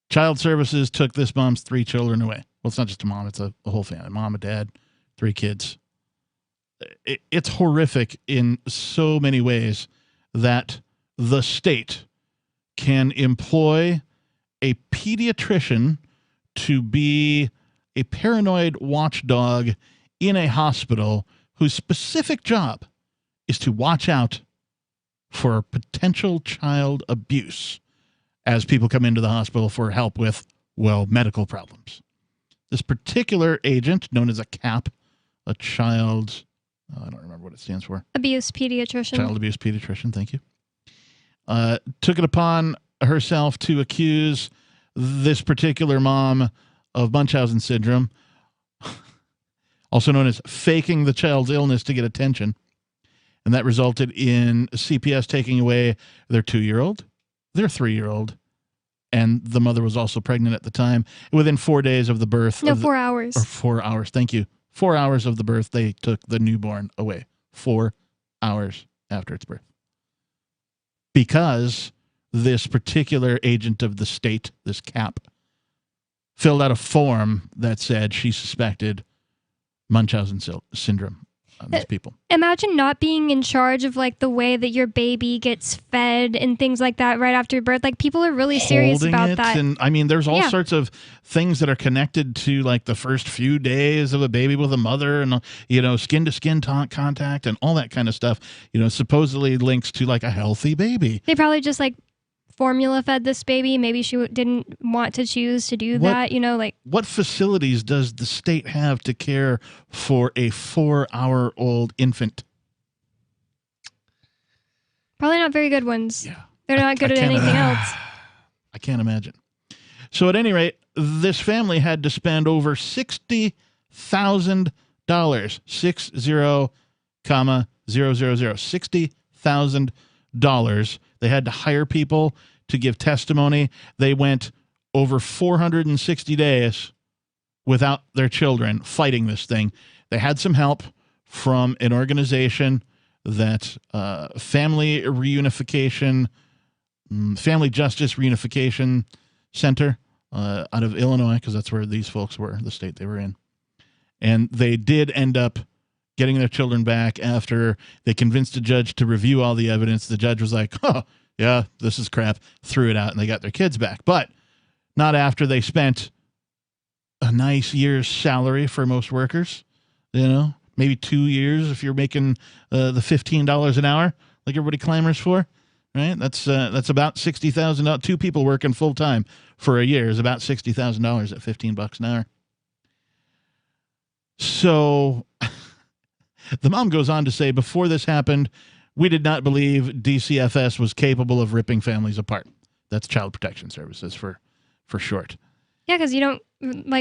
Child Services took this mom's 3 children away. Well, it's not just a mom, it's a whole family. Mom, a dad, 3 kids. It's horrific in so many ways that the state can employ a pediatrician to be a paranoid watchdog in a hospital whose specific job is to watch out for potential child abuse as people come into the hospital for help with, well, medical problems. This particular agent, known as a CAP, a child, I don't remember what it stands for.
Abuse pediatrician.
Child abuse pediatrician, thank you. took it upon herself to accuse this particular mom of Munchausen syndrome, also known as faking the child's illness to get attention. And that resulted in CPS taking away their 2-year-old, their 3-year-old, and the mother was also pregnant at the time. Within 4 days of the birth.
No, 4 hours.
Or 4 hours. Thank you. 4 hours of the birth, they took the newborn away. 4 hours after its birth. Because this particular agent of the state, this CAP, filled out a form that said she suspected Munchausen syndrome on these people.
Imagine not being in charge of like the way that your baby gets fed and things like that right after birth. Like people are really serious about that.
And I mean, there's all sorts of things that are connected to like the first few days of a baby with a mother and, skin to skin contact and all that kind of stuff, supposedly links to like a healthy baby.
They probably just like formula fed this baby. Maybe she didn't want to choose to do that, What
facilities does the state have to care for a 4-hour-old infant?
Probably not very good ones. Yeah. They're not good at anything else.
I can't imagine. So at any rate, this family had to spend over $60,000, 60,000. They had to hire people to give testimony. They went over 460 days without their children fighting this thing. They had some help from an organization that Family Justice Reunification Center out of Illinois, because that's where these folks were, the state they were in. And they did end up getting their children back after they convinced a judge to review all the evidence. The judge was like, oh, yeah, this is crap, threw it out, and they got their kids back. But not after they spent a nice year's salary for most workers, maybe 2 years if you're making the $15 an hour like everybody clamors for, right? That's about $60,000. 2 people working full time for a year is about $60,000 at $15 an hour. So the mom goes on to say, before this happened, we did not believe DCFS was capable of ripping families apart. That's Child Protection Services for short.
Yeah, because you don't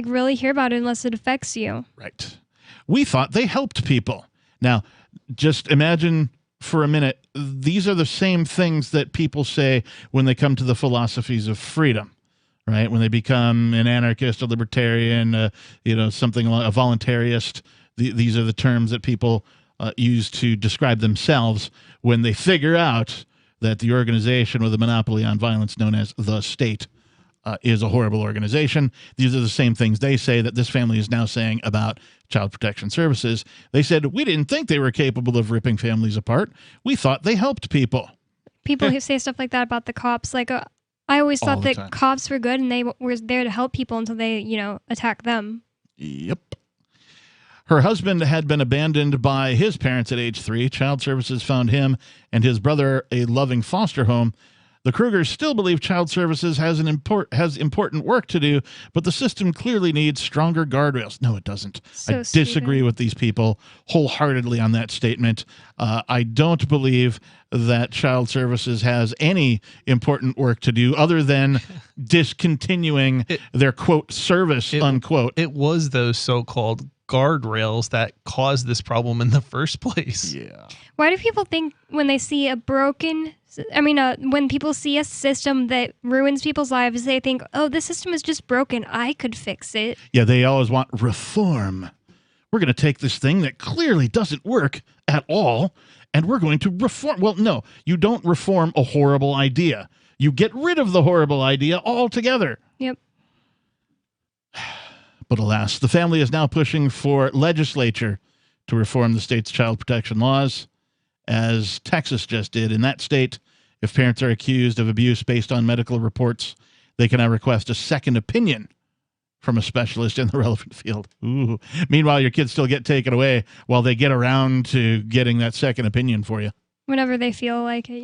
really hear about it unless it affects you.
Right. We thought they helped people. Now, just imagine for a minute, these are the same things that people say when they come to the philosophies of freedom, right? When they become an anarchist, a libertarian, something like a voluntarist. These are the terms that people use to describe themselves when they figure out that the organization with a monopoly on violence known as the state is a horrible organization. These are the same things they say that this family is now saying about Child Protection Services. They said, we didn't think they were capable of ripping families apart. We thought they helped people.
People who say stuff like that about the cops, I always thought that cops were good and they were there to help people until they, attack them.
Yep. Her husband had been abandoned by his parents at age 3. Child Services found him and his brother a loving foster home. The Krugers still believe Child Services has important work to do, but the system clearly needs stronger guardrails. No, it doesn't. I disagree with these people wholeheartedly on that statement. I don't believe that Child Services has any important work to do other than discontinuing their, quote, service, unquote.
It was those so-called guardrails that caused this problem in the first place.
Yeah.
Why do people think when they see when people see a system that ruins people's lives, they think, oh, this system is just broken. I could fix it.
Yeah, they always want reform. We're going to take this thing that clearly doesn't work at all, and we're going to reform. Well, no, you don't reform a horrible idea. You get rid of the horrible idea altogether.
Yep.
But alas, the family is now pushing for legislature to reform the state's child protection laws, as Texas just did. In that state, if parents are accused of abuse based on medical reports, they can now request a second opinion from a specialist in the relevant field. Ooh. Meanwhile, your kids still get taken away while they get around to getting that second opinion for you.
Whenever they feel like it,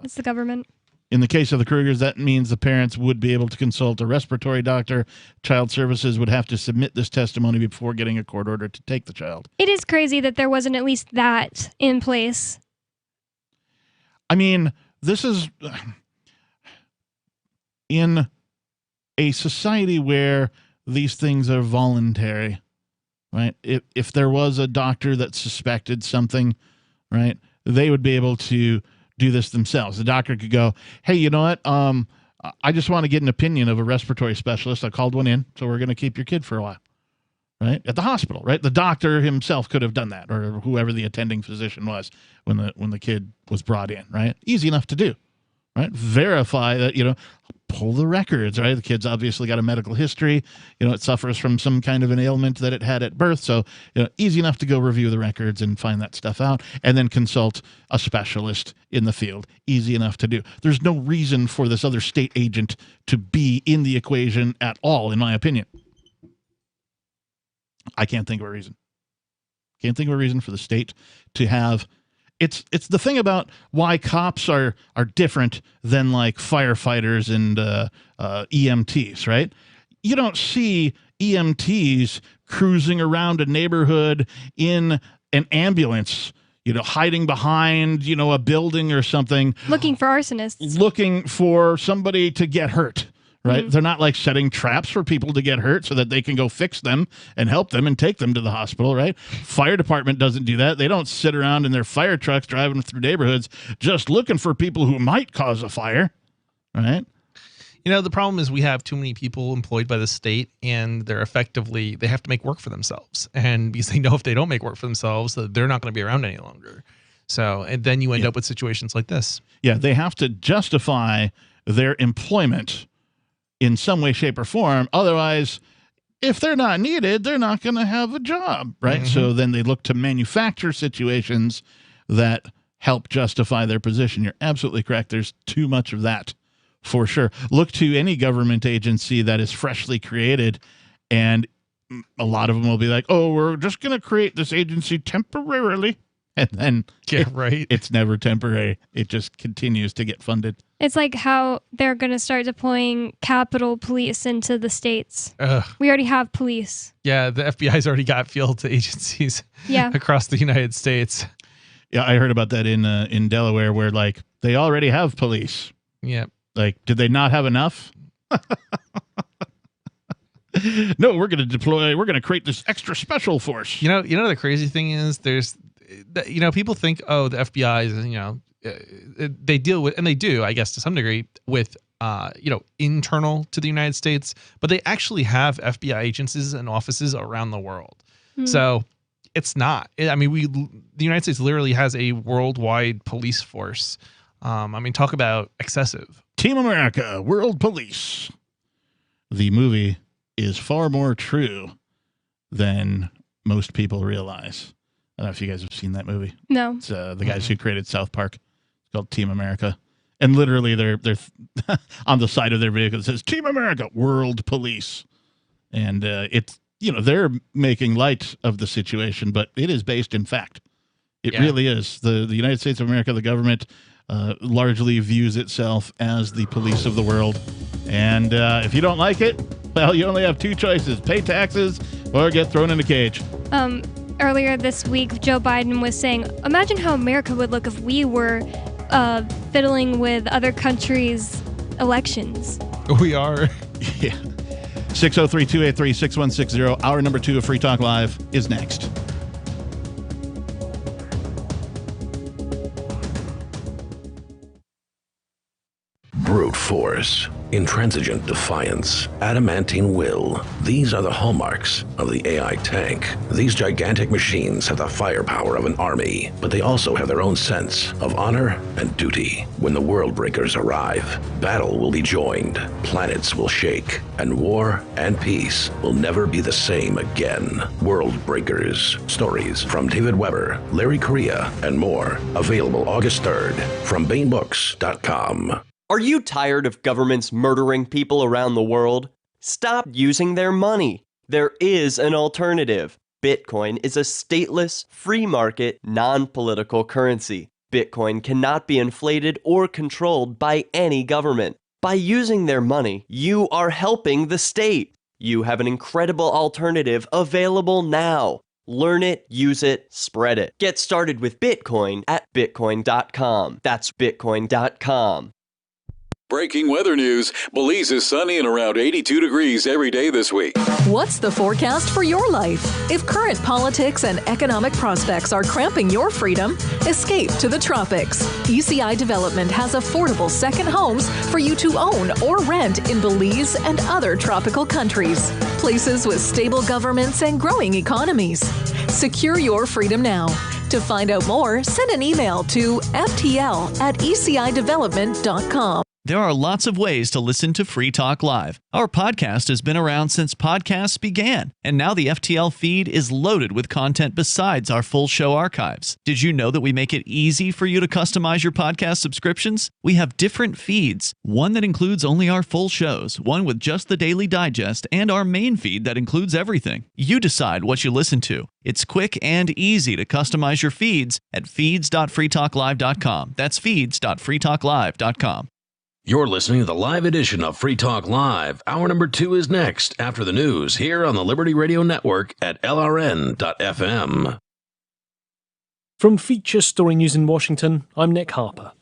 It's the government.
In the case of the Krugers, that means the parents would be able to consult a respiratory doctor. Child Services would have to submit this testimony before getting a court order to take the child.
It is crazy that there wasn't at least that in place.
I mean, this is in a society where these things are voluntary, right? If there was a doctor that suspected something, right, they would be able to do this themselves. The doctor could go, hey, you know what? I just want to get an opinion of a respiratory specialist. I called one in, so we're going to keep your kid for a while, right? At the hospital, right? The doctor himself could have done that, or whoever the attending physician was when the kid was brought in, right? Easy enough to do, right? Verify that, pull the records, right? The kid's obviously got a medical history. It suffers from some kind of an ailment that it had at birth. So, easy enough to go review the records and find that stuff out, and then consult a specialist in the field. Easy enough to do. There's no reason for this other state agent to be in the equation at all, in my opinion. I can't think of a reason. Can't think of a reason for the state to have. It's the thing about why cops are different than like firefighters and EMTs, right? You don't see EMTs cruising around a neighborhood in an ambulance, hiding behind, a building or something.
Looking for arsonists.
Looking for somebody to get hurt. Right? Mm-hmm. They're not like setting traps for people to get hurt so that they can go fix them and help them and take them to the hospital, right? Fire department doesn't do that. They don't sit around in their fire trucks driving through neighborhoods just looking for people who might cause a fire, right?
The problem is we have too many people employed by the state, and they have to make work for themselves. And because they know if they don't make work for themselves, they're not going to be around any longer. So, and then you end up with situations like this.
Yeah, they have to justify their employment in some way, shape, or form. Otherwise, if they're not needed, they're not going to have a job, right? Mm-hmm. So then they look to manufacture situations that help justify their position. You're absolutely correct. There's too much of that, for sure. Look to any government agency that is freshly created, and a lot of them will be like, oh, we're just going to create this agency temporarily. And then it's never temporary. It just continues to get funded.
It's like how they're going to start deploying Capitol Police into the states. We already have police.
Yeah, the FBI's already got field agencies across the United States.
Yeah, I heard about that in Delaware, where like they already have police.
Yeah.
Like, did they not have enough? No, we're going to create this extra special force.
The crazy thing is people think, oh, the FBI is, they deal with, and they do, I guess, to some degree with, internal to the United States, but they actually have FBI agencies and offices around the world. Mm. So it's not, the United States literally has a worldwide police force. Talk about excessive.
Team America, World Police. The movie is far more true than most people realize. I don't know if you guys have seen that movie.
No.
It's the guys who created South Park. It's called Team America. And literally they're on the side of their vehicle it says Team America, World Police. And it's, they're making light of the situation, but it is based in fact. It really is. The United States of America, the government, largely views itself as the police of the world. And if you don't like it, well, you only have two choices: pay taxes or get thrown in a cage.
Earlier this week, Joe Biden was saying, imagine how America would look if we were fiddling with other countries' elections.
We are.
Yeah. 603-283-6160. Hour number 2 of Free Talk Live is next.
Brute force, intransigent defiance, adamantine will. These are the hallmarks of the AI tank. These gigantic machines have the firepower of an army, but they also have their own sense of honor and duty. When the world breakers arrive, battle will be joined, planets will shake, and war and peace will never be the same again. World Breakers. Stories from David Weber, Larry Correia, and more. Available August 3rd from BaneBooks.com.
Are you tired of governments murdering people around the world? Stop using their money. There is an alternative. Bitcoin is a stateless, free market, non-political currency. Bitcoin cannot be inflated or controlled by any government. By using their money, you are helping the state. You have an incredible alternative available now. Learn it, use it, spread it. Get started with Bitcoin at Bitcoin.com. That's Bitcoin.com.
Breaking weather news. Belize is sunny and around 82 degrees every day this week.
What's the forecast for your life? If current politics and economic prospects are cramping your freedom, escape to the tropics. ECI Development has affordable second homes for you to own or rent in Belize and other tropical countries. Places with stable governments and growing economies. Secure your freedom now. To find out more, send an email to ftl@ecidevelopment.com.
There are lots of ways to listen to Free Talk Live. Our podcast has been around since podcasts began, and now the FTL feed is loaded with content besides our full show archives. Did you know that we make it easy for you to customize your podcast subscriptions? We have different feeds, one that includes only our full shows, one with just the Daily Digest, and our main feed that includes everything. You decide what you listen to. It's quick and easy to customize your feeds at feeds.freetalklive.com. That's feeds.freetalklive.com.
You're listening to the live edition of Free Talk Live. Hour number 2 is next after the news here on the Liberty Radio Network at LRN.FM.
From Feature Story News in Washington, I'm Nick Harper.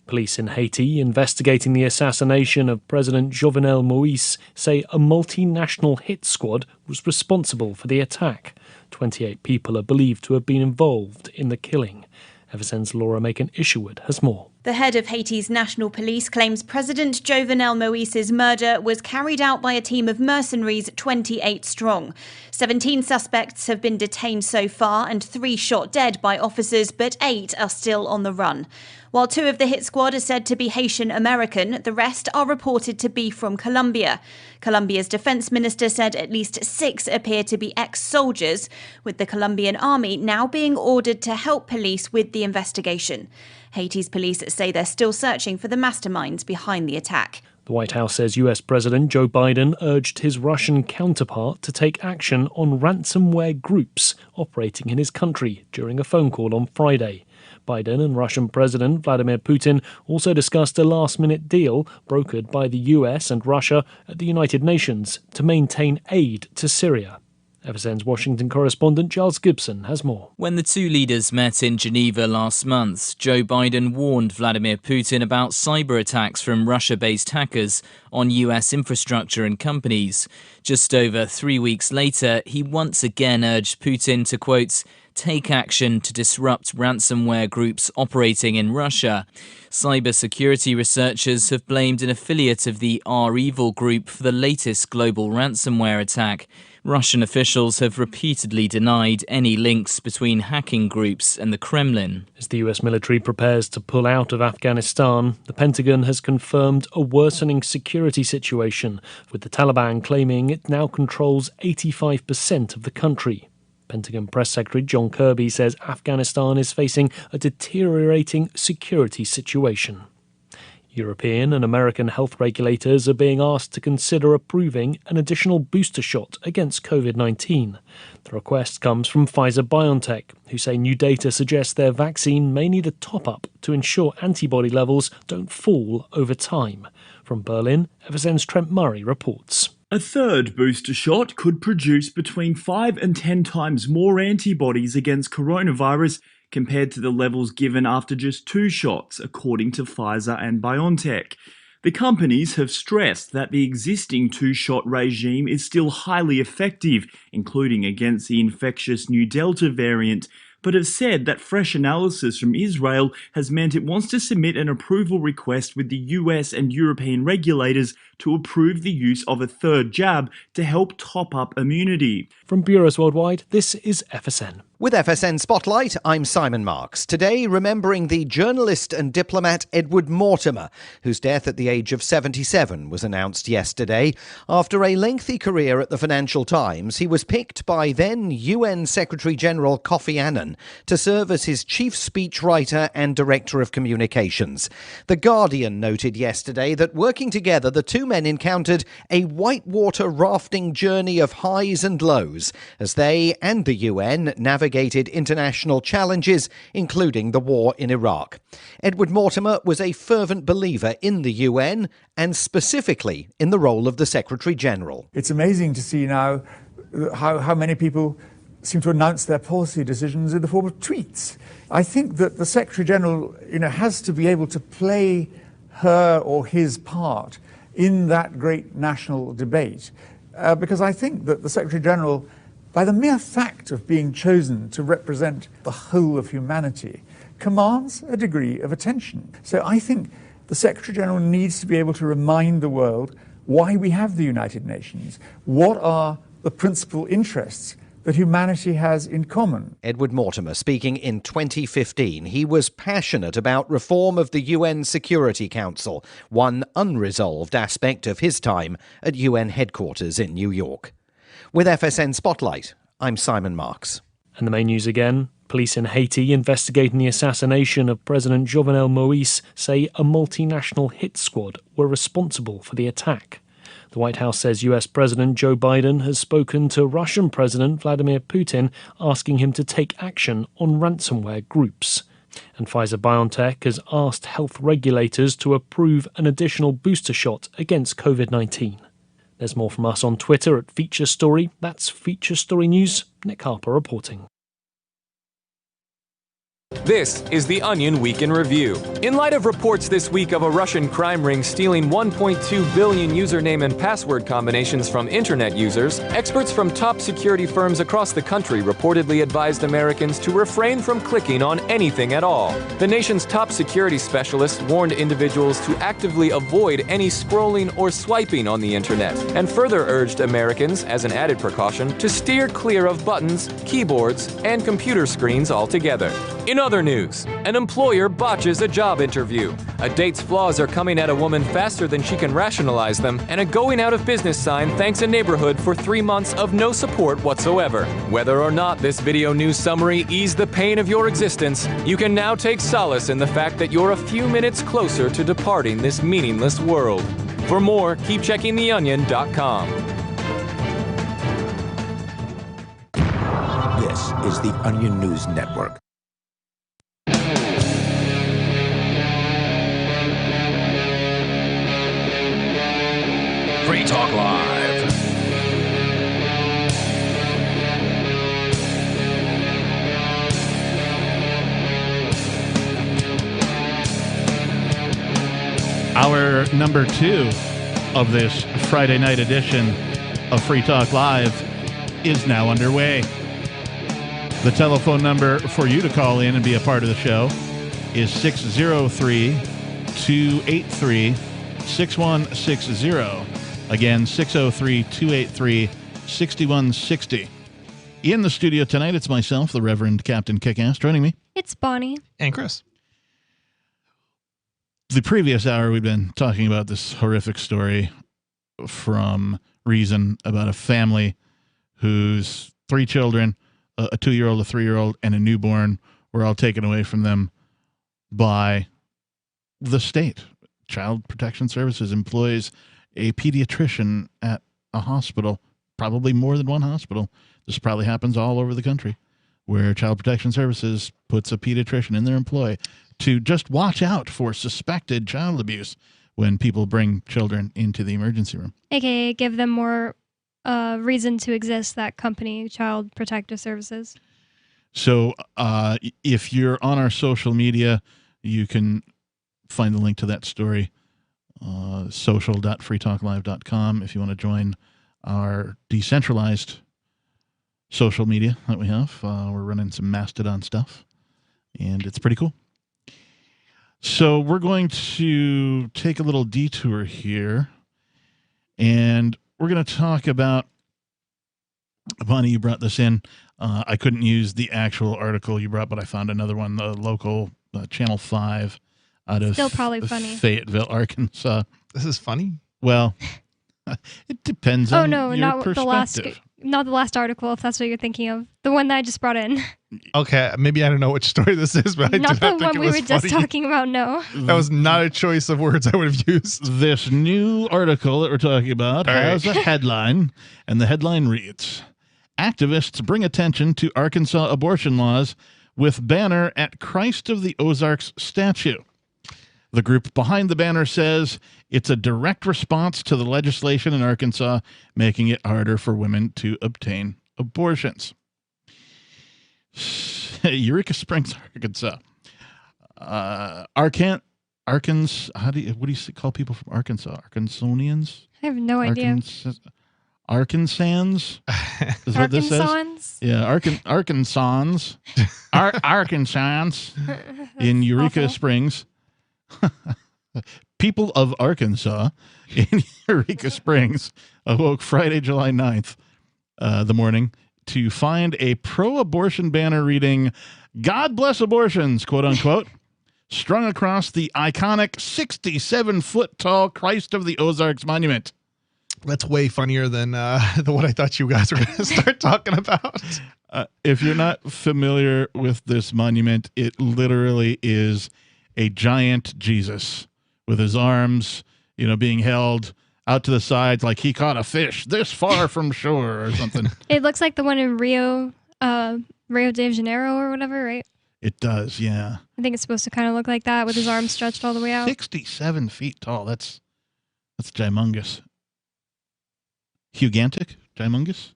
Police in Haiti investigating the assassination of President Jovenel Moïse say a multinational hit squad was responsible for the attack. 28 people are believed to have been involved in the killing. FSN's Laura Macon-Isherwood has more.
The head of Haiti's national police claims President Jovenel Moïse's murder was carried out by a team of mercenaries 28 strong. 17 suspects have been detained so far and 3 shot dead by officers, but 8 are still on the run. While 2 of the hit squad are said to be Haitian American, the rest are reported to be from Colombia. Colombia's defense minister said at least 6 appear to be ex-soldiers, with the Colombian army now being ordered to help police with the investigation. Haiti's police say they're still searching for the masterminds behind the attack.
The White House says US President Joe Biden urged his Russian counterpart to take action on ransomware groups operating in his country during a phone call on Friday. Biden and Russian President Vladimir Putin also discussed a last-minute deal brokered by the US and Russia at the United Nations to maintain aid to Syria. FSN's Washington correspondent Giles Gibson has more.
When the two leaders met in Geneva last month, Joe Biden warned Vladimir Putin about cyber attacks from Russia-based hackers on US infrastructure and companies. Just over 3 weeks later, he once again urged Putin to, quote, take action to disrupt ransomware groups operating in Russia. Cybersecurity researchers have blamed an affiliate of the REvil group for the latest global ransomware attack. Russian officials have repeatedly denied any links between hacking groups and the Kremlin.
As the US military prepares to pull out of Afghanistan, the Pentagon has confirmed a worsening security situation, with the Taliban claiming it now controls 85% of the country. Pentagon Press Secretary John Kirby says Afghanistan is facing a deteriorating security situation. European and American health regulators are being asked to consider approving an additional booster shot against COVID-19. The request comes from Pfizer-BioNTech, who say new data suggests their vaccine may need a top-up to ensure antibody levels don't fall over time. From Berlin, FSN's Trent Murray reports.
A third booster shot could produce between 5 and 10 times more antibodies against coronavirus compared to the levels given after just 2 shots, according to Pfizer and BioNTech. The companies have stressed that the existing 2-shot regime is still highly effective, including against the infectious new Delta variant, but have said that fresh analysis from Israel has meant it wants to submit an approval request with the US and European regulators to approve the use of a third jab to help top up immunity.
From Bureaus Worldwide, this is FSN.
With FSN Spotlight, I'm Simon Marks. Today, remembering the journalist and diplomat Edward Mortimer, whose death at the age of 77 was announced yesterday. After a lengthy career at the Financial Times, he was picked by then UN Secretary-General Kofi Annan to serve as his chief speechwriter and director of communications. The Guardian noted yesterday that working together, the two men encountered a whitewater rafting journey of highs and lows as they and the UN navigated international challenges, including the war in Iraq. Edward Mortimer was a fervent believer in the UN and specifically in the role of the Secretary-General.
It's amazing to see now how many people
seem to announce their policy decisions in the form of tweets. I think that the Secretary-General, has to be able to play her or his part in that great national debate, because I think that the Secretary-General, by the mere fact of being chosen to represent the whole of humanity, commands a degree of attention. So I think the Secretary-General needs to be able to remind the world why we have the United Nations, what are the principal interests that humanity has in common.
Edward Mortimer speaking in 2015. He was passionate about reform of the UN Security Council, one unresolved aspect of his time at UN headquarters in New York. With FSN Spotlight, I'm Simon Marks.
And the main news again. Police in Haiti investigating the assassination of President Jovenel Moïse say a multinational hit squad were responsible for the attack. The White House says US President Joe Biden has spoken to Russian President Vladimir Putin, asking him to take action on ransomware groups. And Pfizer-BioNTech has asked health regulators to approve an additional booster shot against COVID-19. There's more from us on Twitter at Feature Story. That's Feature Story News. Nick Harper reporting.
This is The Onion Week in Review. In light of reports this week of a Russian crime ring stealing 1.2 billion username and password combinations from internet users, experts from top security firms across the country reportedly advised Americans to refrain from clicking on anything at all. The nation's top security specialists warned individuals to actively avoid any scrolling or swiping on the internet, and further urged Americans, as an added precaution, to steer clear of buttons, keyboards, and computer screens altogether. In other news, an employer botches a job interview. A date's flaws are coming at a woman faster than she can rationalize them, and a going out of business sign thanks a neighborhood for 3 months of no support whatsoever. Whether or not this video news summary eased the pain of your existence, you can now take solace in the fact that you're a few minutes closer to departing this meaningless world. For more, keep checking theonion.com.
This is the Onion News Network.
Free Talk Live.
Hour number 2 of this Friday night edition of Free Talk Live is now underway. The telephone number for you to call in and be a part of the show is 603-283-6160. Again, 603-283-6160. In the studio tonight, it's myself, the Reverend Captain Kickass. Joining me,
it's Bonnie.
And Chris.
The previous hour, we've been talking about this horrific story from Reason about a family whose 3 children, a 2-year-old, a 3-year-old, and a newborn, were all taken away from them by the state. Child Protection Services employs a pediatrician at a hospital, probably more than one hospital. This probably happens all over the country, where Child Protection Services puts a pediatrician in their employ to just watch out for suspected child abuse when people bring children into the emergency room.
AKA give them more reason to exist, that company, Child Protective Services.
So if you're on our social media, you can find the link to that story, social.freetalklive.com, if you want to join our decentralized social media that we have. We're running some Mastodon stuff, and it's pretty cool. So we're going to take a little detour here, and we're going to talk about, Bonnie, you brought this in. I couldn't use the actual article you brought, but I found another one, the local Channel 5 out of
Still probably funny.
Fayetteville, Arkansas.
This is funny?
Well, it depends on your perspective.
Not the last article, if that's what you're thinking of. The one that I just brought in.
Okay, maybe I don't know which story this is, but I
not
did
the
not think
one
it
we
was
were just
funny.
talking about, no.
That was not a choice of words I would have used.
This new article that we're talking about has a headline, and the headline reads, "Activists bring attention to Arkansas abortion laws with banner at Christ of the Ozarks statue." The group behind the banner says it's a direct response to the legislation in Arkansas making it harder for women to obtain abortions. Eureka Springs, Arkansas. Arkansas. What do you call people from Arkansas? Arkansonians?
I have no idea.
Arkansans? Is what this says? Yeah, Arkansans. Arkansans in Eureka Springs. People of Arkansas in Eureka Springs awoke Friday, July 9th, the morning, to find a pro-abortion banner reading, "God bless abortions," quote unquote, strung across the iconic 67-foot-tall Christ of the Ozarks monument.
That's way funnier than what I thought you guys were going to start talking about.
If you're not familiar with this monument, it literally is a giant Jesus with his arms, being held out to the sides like he caught a fish this far from shore or something.
It looks like the one in Rio de Janeiro or whatever, right?
It does, yeah.
I think it's supposed to kind of look like that with his arms stretched all the way out.
67 feet tall. That's gimongous. Hugantic? Gimongous?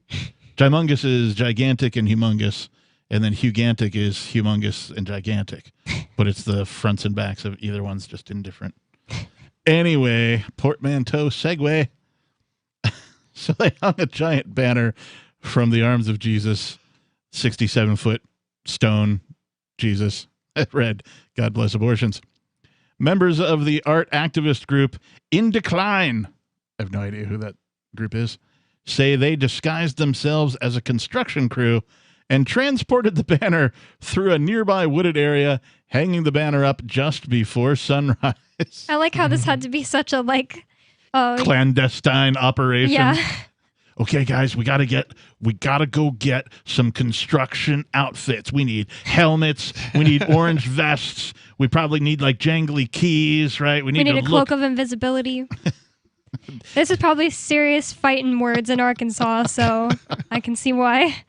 Gimongous is gigantic and humongous, and then hugantic is humongous and gigantic. But it's the fronts and backs of either one's just indifferent. Anyway, portmanteau segue. So they hung a giant banner from the arms of Jesus, 67-foot stone Jesus. It read, "God bless abortions." Members of the art activist group In Decline, I have no idea who that group is, say they disguised themselves as a construction crew and transported the banner through a nearby wooded area, hanging the banner up just before sunrise.
I like how this had to be such a
clandestine operation.
Yeah.
Okay, guys, we gotta go get some construction outfits. We need helmets. We need orange vests. We probably need jangly keys, right? We need
a cloak of invisibility. This is probably serious fighting words in Arkansas, so I can see why.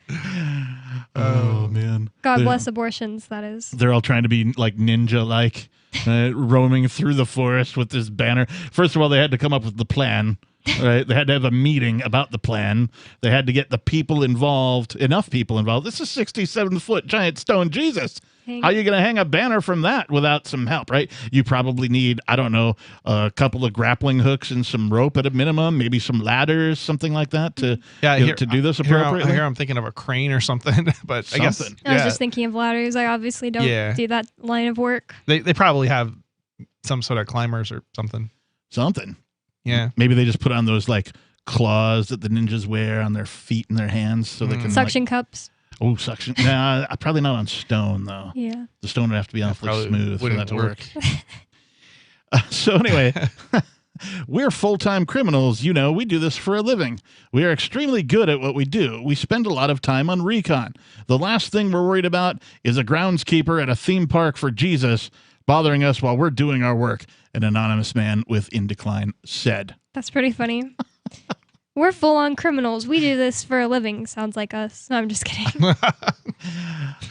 Oh, man.
God bless abortions, that is.
They're all trying to be ninja-like, roaming through the forest with this banner. First of all, they had to come up with the plan. Right, they had to have a meeting about the plan. They had to get the people involved, enough people involved. This is 67-foot giant stone Jesus. How are you going to hang a banner from that without some help, right? You probably need, I don't know, a couple of grappling hooks and some rope at a minimum, maybe some ladders, something like that to do this appropriately.
Here I'm thinking of a crane or something, but I guess
I was just thinking of ladders. I obviously don't do that line of work.
They probably have some sort of climbers or something. Yeah.
Maybe they just put on those claws that the ninjas wear on their feet and their hands so they can
suction cups.
Oh, suction. Nah, probably not on stone though.
Yeah.
The stone would have to be awfully smooth for that to work. So anyway, we're full-time criminals. We do this for a living. We are extremely good at what we do. We spend a lot of time on recon. The last thing we're worried about is a groundskeeper at a theme park for Jesus bothering us while we're doing our work, an anonymous man with In Decline said.
That's pretty funny. We're full-on criminals. We do this for a living. Sounds like us. No, I'm just kidding.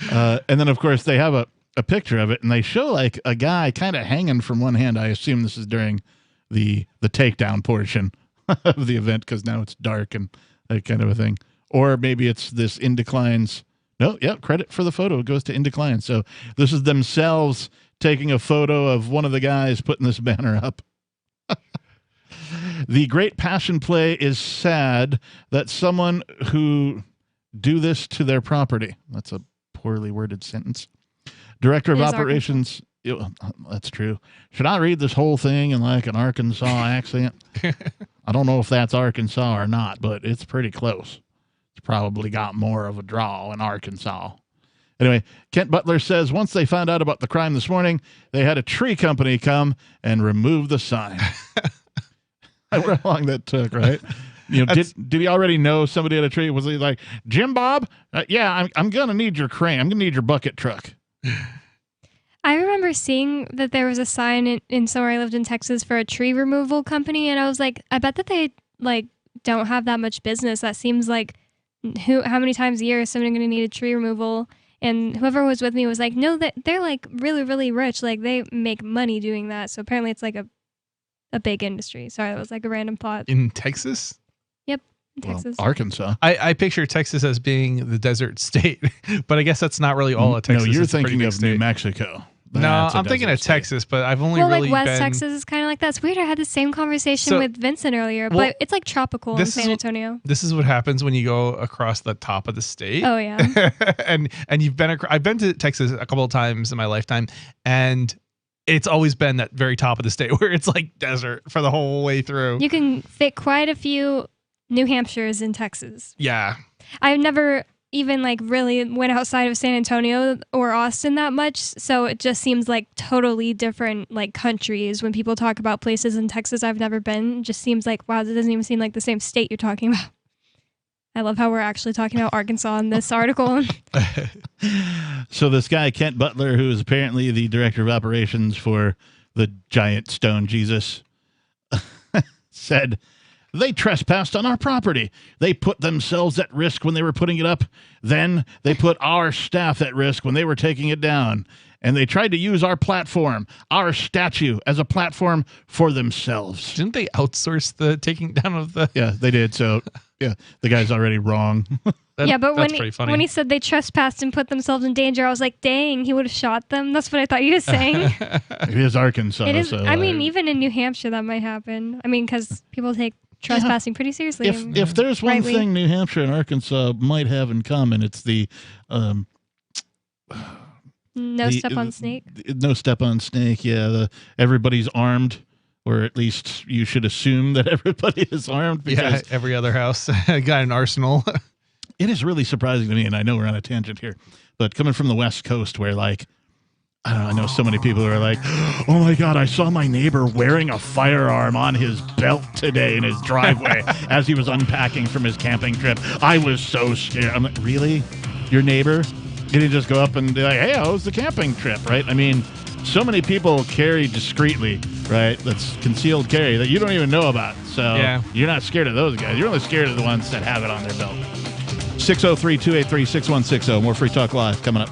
And then, of course, they have a picture of it, and they show a guy kind of hanging from one hand. I assume this is during the takedown portion of the event because now it's dark and that kind of a thing. Or maybe it's this In Decline's. No, yeah, credit for the photo goes to In Decline. So this is themselves taking a photo of one of the guys putting this banner up. The great passion play is sad that someone who do this to their property. That's a poorly worded sentence. Director of Operations. That's true. Should I read this whole thing in an Arkansas accent? I don't know if that's Arkansas or not, but it's pretty close. It's probably got more of a draw in Arkansas. Anyway, Kent Butler says once they found out about the crime this morning, they had a tree company come and remove the sign. I wonder how long that took, right? Did he already know somebody had a tree? Was he like, Jim Bob? Yeah, I'm going to need your crane. I'm going to need your bucket truck.
I remember seeing that there was a sign in somewhere I lived in Texas for a tree removal company, and I was like, I bet that they don't have that much business. That seems like how many times a year is someone going to need a tree removal? And whoever was with me was like, no, they're really, really rich. They make money doing that. So apparently it's a big industry. Sorry, that was a random thought.
In Texas?
Yep. Texas.
Well, Arkansas.
I picture Texas as being the desert state, but I guess that's not really all of Texas.
No, you're
It's a pretty
thinking
big
of
state.
New Mexico.
No, I'm thinking of Texas, but I've only really
West
been...
Texas is kind of like that. It's weird. I had the same conversation with Vincent earlier,
Well,
but it's like tropical in San Antonio.
This is what happens when you go across the top of the state.
Oh, yeah.
and you've been I've been to Texas a couple of times in my lifetime, and it's always been that very top of the state where it's like desert for the whole way through.
You can fit quite a few New Hampshires in Texas.
Yeah.
I've never even like really went outside of San Antonio or Austin that much, so it just seems like totally different like countries. When people talk about places in Texas I've never been, it just seems like, wow, this doesn't even seem like the same state you're talking about. I love how we're actually talking about Arkansas in this article.
So this guy, Kent Butler, who is apparently the director of operations for the giant stone Jesus, said, "They trespassed on our property. They put themselves at risk when they were putting it up. Then they put our staff at risk when they were taking it down. And they tried to use our platform, our statue, as a platform for themselves."
Didn't they outsource the taking down of the...
Yeah, they did. So, yeah, the guy's already wrong.
Yeah, but when he said they trespassed and put themselves in danger, I was like, dang, he would have shot them. That's what I thought he was saying.
It is Arkansas.
It is.
So,
I mean, even in New Hampshire, that might happen. I mean, because people take trespassing pretty seriously.
If there's one thing New Hampshire and Arkansas might have in common, it's the
no step on snake.
No step on snake. Yeah, everybody's armed, or at least you should assume that everybody is armed. Because
every other house got an arsenal.
It is really surprising to me, and I know we're on a tangent here, but coming from the West Coast, where like, I don't know, I know so many people who are like, "Oh my God, I saw my neighbor wearing a firearm on his belt today in his driveway as he was unpacking from his camping trip. I was so scared." I'm like, really? Your neighbor? You didn't just go up and be like, "Hey, how was the camping trip?" Right? I mean, so many people carry discreetly, right? That's concealed carry that you don't even know about. So you're not scared of those guys. You're only scared of the ones that have it on their belt. 603-283-6160. More Free Talk Live coming up.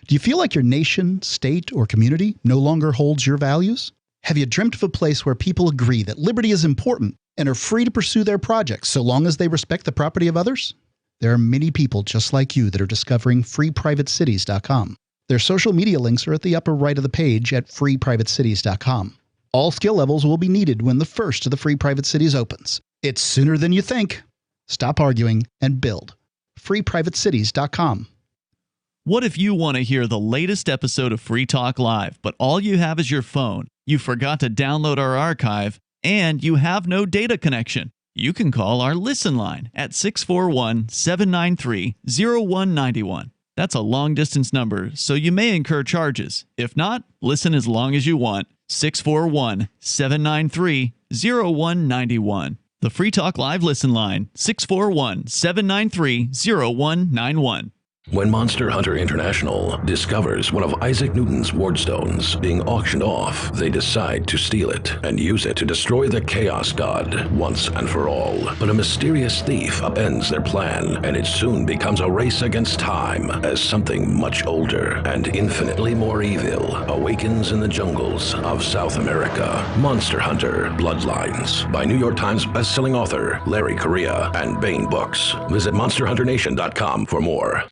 Do you feel like your nation, state, or community no longer holds your values? Have you dreamt of a place where people agree that liberty is important and are free to pursue their projects so long as they respect the property of others? There are many people just like you that are discovering freeprivatecities.com. Their social media links are at the upper right of the page at freeprivatecities.com. All skill levels will be needed when the first of the Free Private Cities opens. It's sooner than you think. Stop arguing and build. freeprivatecities.com.
What if you want to hear the latest episode of Free Talk Live, but all you have is your phone, you forgot to download our archive, and you have no data connection? You can call our Listen line at 641-793-0191. That's a long-distance number, so you may incur charges. If not, listen as long as you want. 641-793-0191. The Free Talk Live Listen line, 641-793-0191.
When Monster Hunter International discovers one of Isaac Newton's wardstones being auctioned off, they decide to steal it and use it to destroy the Chaos God once and for all. But a mysterious thief upends their plan, and it soon becomes a race against time as something much older and infinitely more evil awakens in the jungles of South America. Monster Hunter Bloodlines by New York Times bestselling author Larry Correia and Baen Books. Visit monsterhunternation.com for more.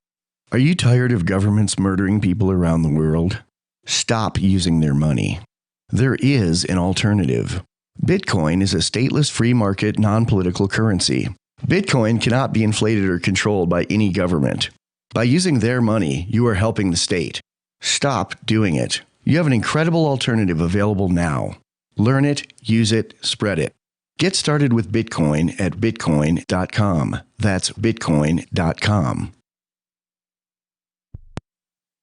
Are you tired of governments murdering people around the world? Stop using their money. There is an alternative. Bitcoin is a stateless free market non-political currency. Bitcoin cannot be inflated or controlled by any government. By using their money, you are helping the state. Stop doing it. You have an incredible alternative available now. Learn it, use it, spread it. Get started with Bitcoin at bitcoin.com. That's bitcoin.com.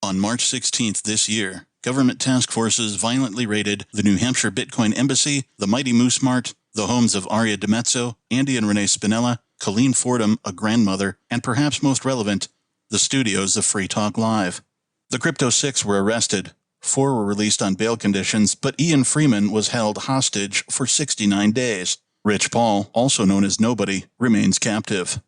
On March 16th this year, government task forces violently raided the New Hampshire Bitcoin Embassy, the Mighty Moose Mart, the homes of Aria DiMezzo, Andy and Renee Spinella, Colleen Fordham, a grandmother, and perhaps most relevant, the studios of Free Talk Live. The Crypto Six were arrested. 4 were released on bail conditions, but Ian Freeman was held hostage for 69 days. Rich Paul, also known as Nobody, remains captive.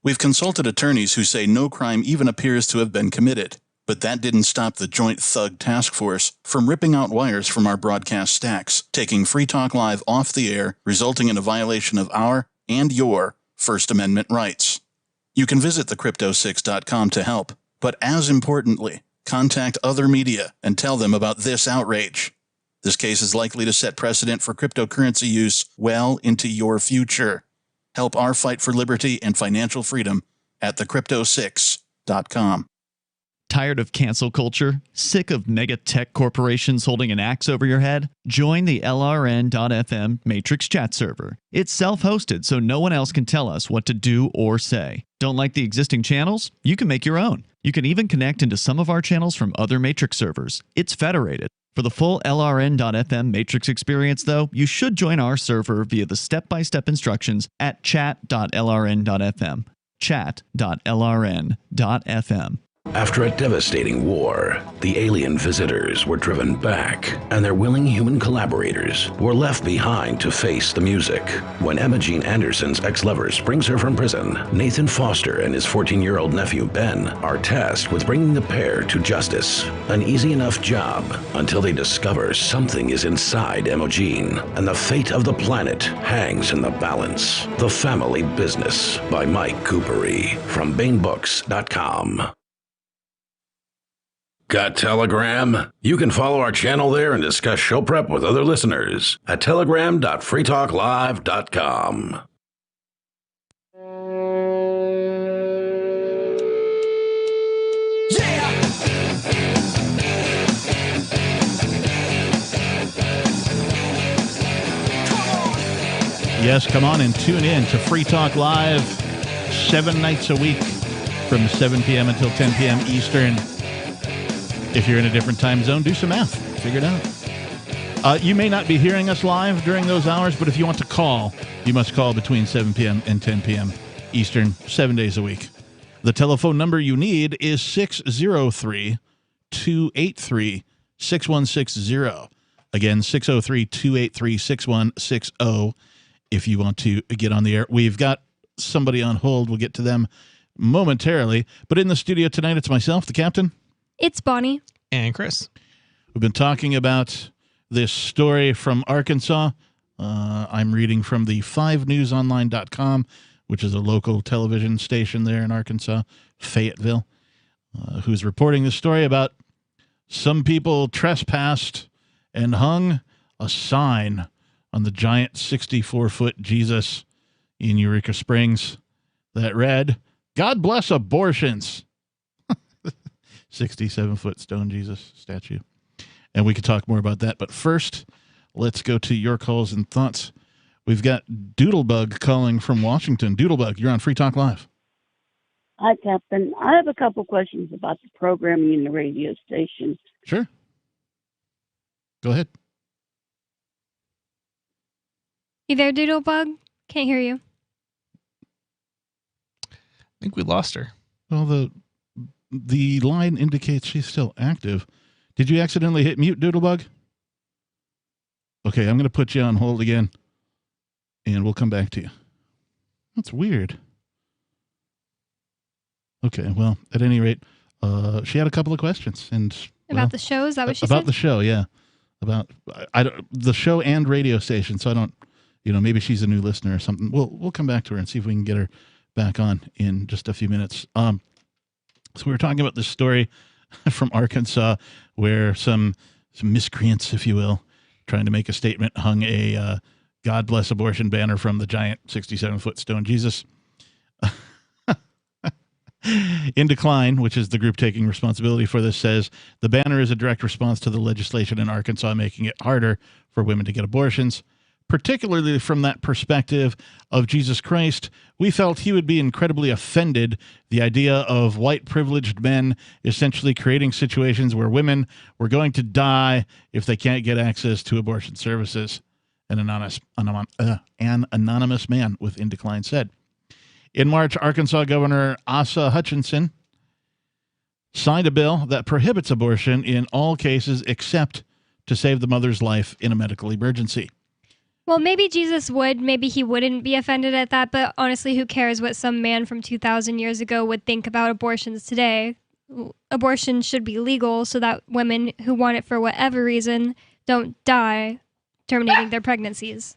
We've consulted attorneys who say no crime even appears to have been committed. But that didn't stop the Joint Thug Task Force from ripping out wires from our broadcast stacks, taking Free Talk Live off the air, resulting in a violation of our and your First Amendment rights. You can visit thecrypto6.com to help, but as importantly, contact other media and tell them about this outrage. This case is likely to set precedent for cryptocurrency use well into your future. Help our fight for liberty and financial freedom at thecrypto6.com.
Tired of cancel culture? Sick of mega tech corporations holding an axe over your head? Join the LRN.FM Matrix chat server. It's self-hosted, so no one else can tell us what to do or say. Don't like the existing channels? You can make your own. You can even connect into some of our channels from other Matrix servers. It's federated. For the full LRN.FM Matrix experience, though, you should join our server via the step-by-step instructions at chat.lrn.fm. Chat.lrn.fm.
After a devastating war, the alien visitors were driven back, and their willing human collaborators were left behind to face the music. When Emma Jean Anderson's ex-lover springs her from prison, Nathan Foster and his 14-year-old nephew Ben are tasked with bringing the pair to justice. An easy enough job until they discover something is inside Emma Jean, and the fate of the planet hangs in the balance. The Family Business by Mike Coopery from BaneBooks.com. Got Telegram? You can follow our channel there and discuss show prep with other listeners at telegram.freetalklive.com.
Yes, come on and tune in to Free Talk Live 7 nights a week from 7 p.m. until 10 p.m. Eastern. If you're in a different time zone, do some math. Figure it out. You may not be hearing us live during those hours, but if you want to call, you must call between 7 p.m. and 10 p.m. Eastern, 7 days a week. The telephone number you need is 603-283-6160. Again, 603-283-6160 if you want to get on the air. We've got somebody on hold. We'll get to them momentarily. But in the studio tonight, it's myself, the captain.
It's Bonnie.
And Chris.
We've been talking about this story from Arkansas. I'm reading from the 5newsonline.com, which is a local television station there in Arkansas, Fayetteville, who's reporting the story about some people trespassed and hung a sign on the giant 64-foot Jesus in Eureka Springs that read, "God bless abortions." 67-foot stone Jesus statue. And we could talk more about that. But first, let's go to your calls and thoughts. We've got Doodlebug calling from Washington. Doodlebug, you're on Free Talk Live.
Hi, Captain. I have a couple questions about the programming in the radio station.
Sure. Go ahead.
You there, Doodlebug? Can't hear you.
I think we lost her.
Well, the line indicates she's still active. Did you accidentally hit mute, Doodlebug? Okay, I'm going to put you on hold again, and we'll come back to you. That's weird. Okay, well, at any rate, she had a couple of questions. And
About the show? Is that what she said?
About the show, yeah. About the show and radio station, so I don't, maybe she's a new listener or something. We'll come back to her and see if we can get her back on in just a few minutes. So we were talking about this story from Arkansas where some miscreants, if you will, trying to make a statement, hung a God bless abortion banner from the giant 67-foot stone Jesus. In Decline, which is the group taking responsibility for this, says the banner is a direct response to the legislation in Arkansas making it harder for women to get abortions. Particularly from that perspective of Jesus Christ, we felt he would be incredibly offended, the idea of white privileged men essentially creating situations where women were going to die if they can't get access to abortion services, an anonymous man within Decline said. In March, Arkansas Governor Asa Hutchinson signed a bill that prohibits abortion in all cases except to save the mother's life in a medical emergency.
Well, maybe Jesus would. Maybe he wouldn't be offended at that. But honestly, who cares what some man from 2,000 years ago would think about abortions today? abortion should be legal so that women who want it for whatever reason don't die terminating their pregnancies.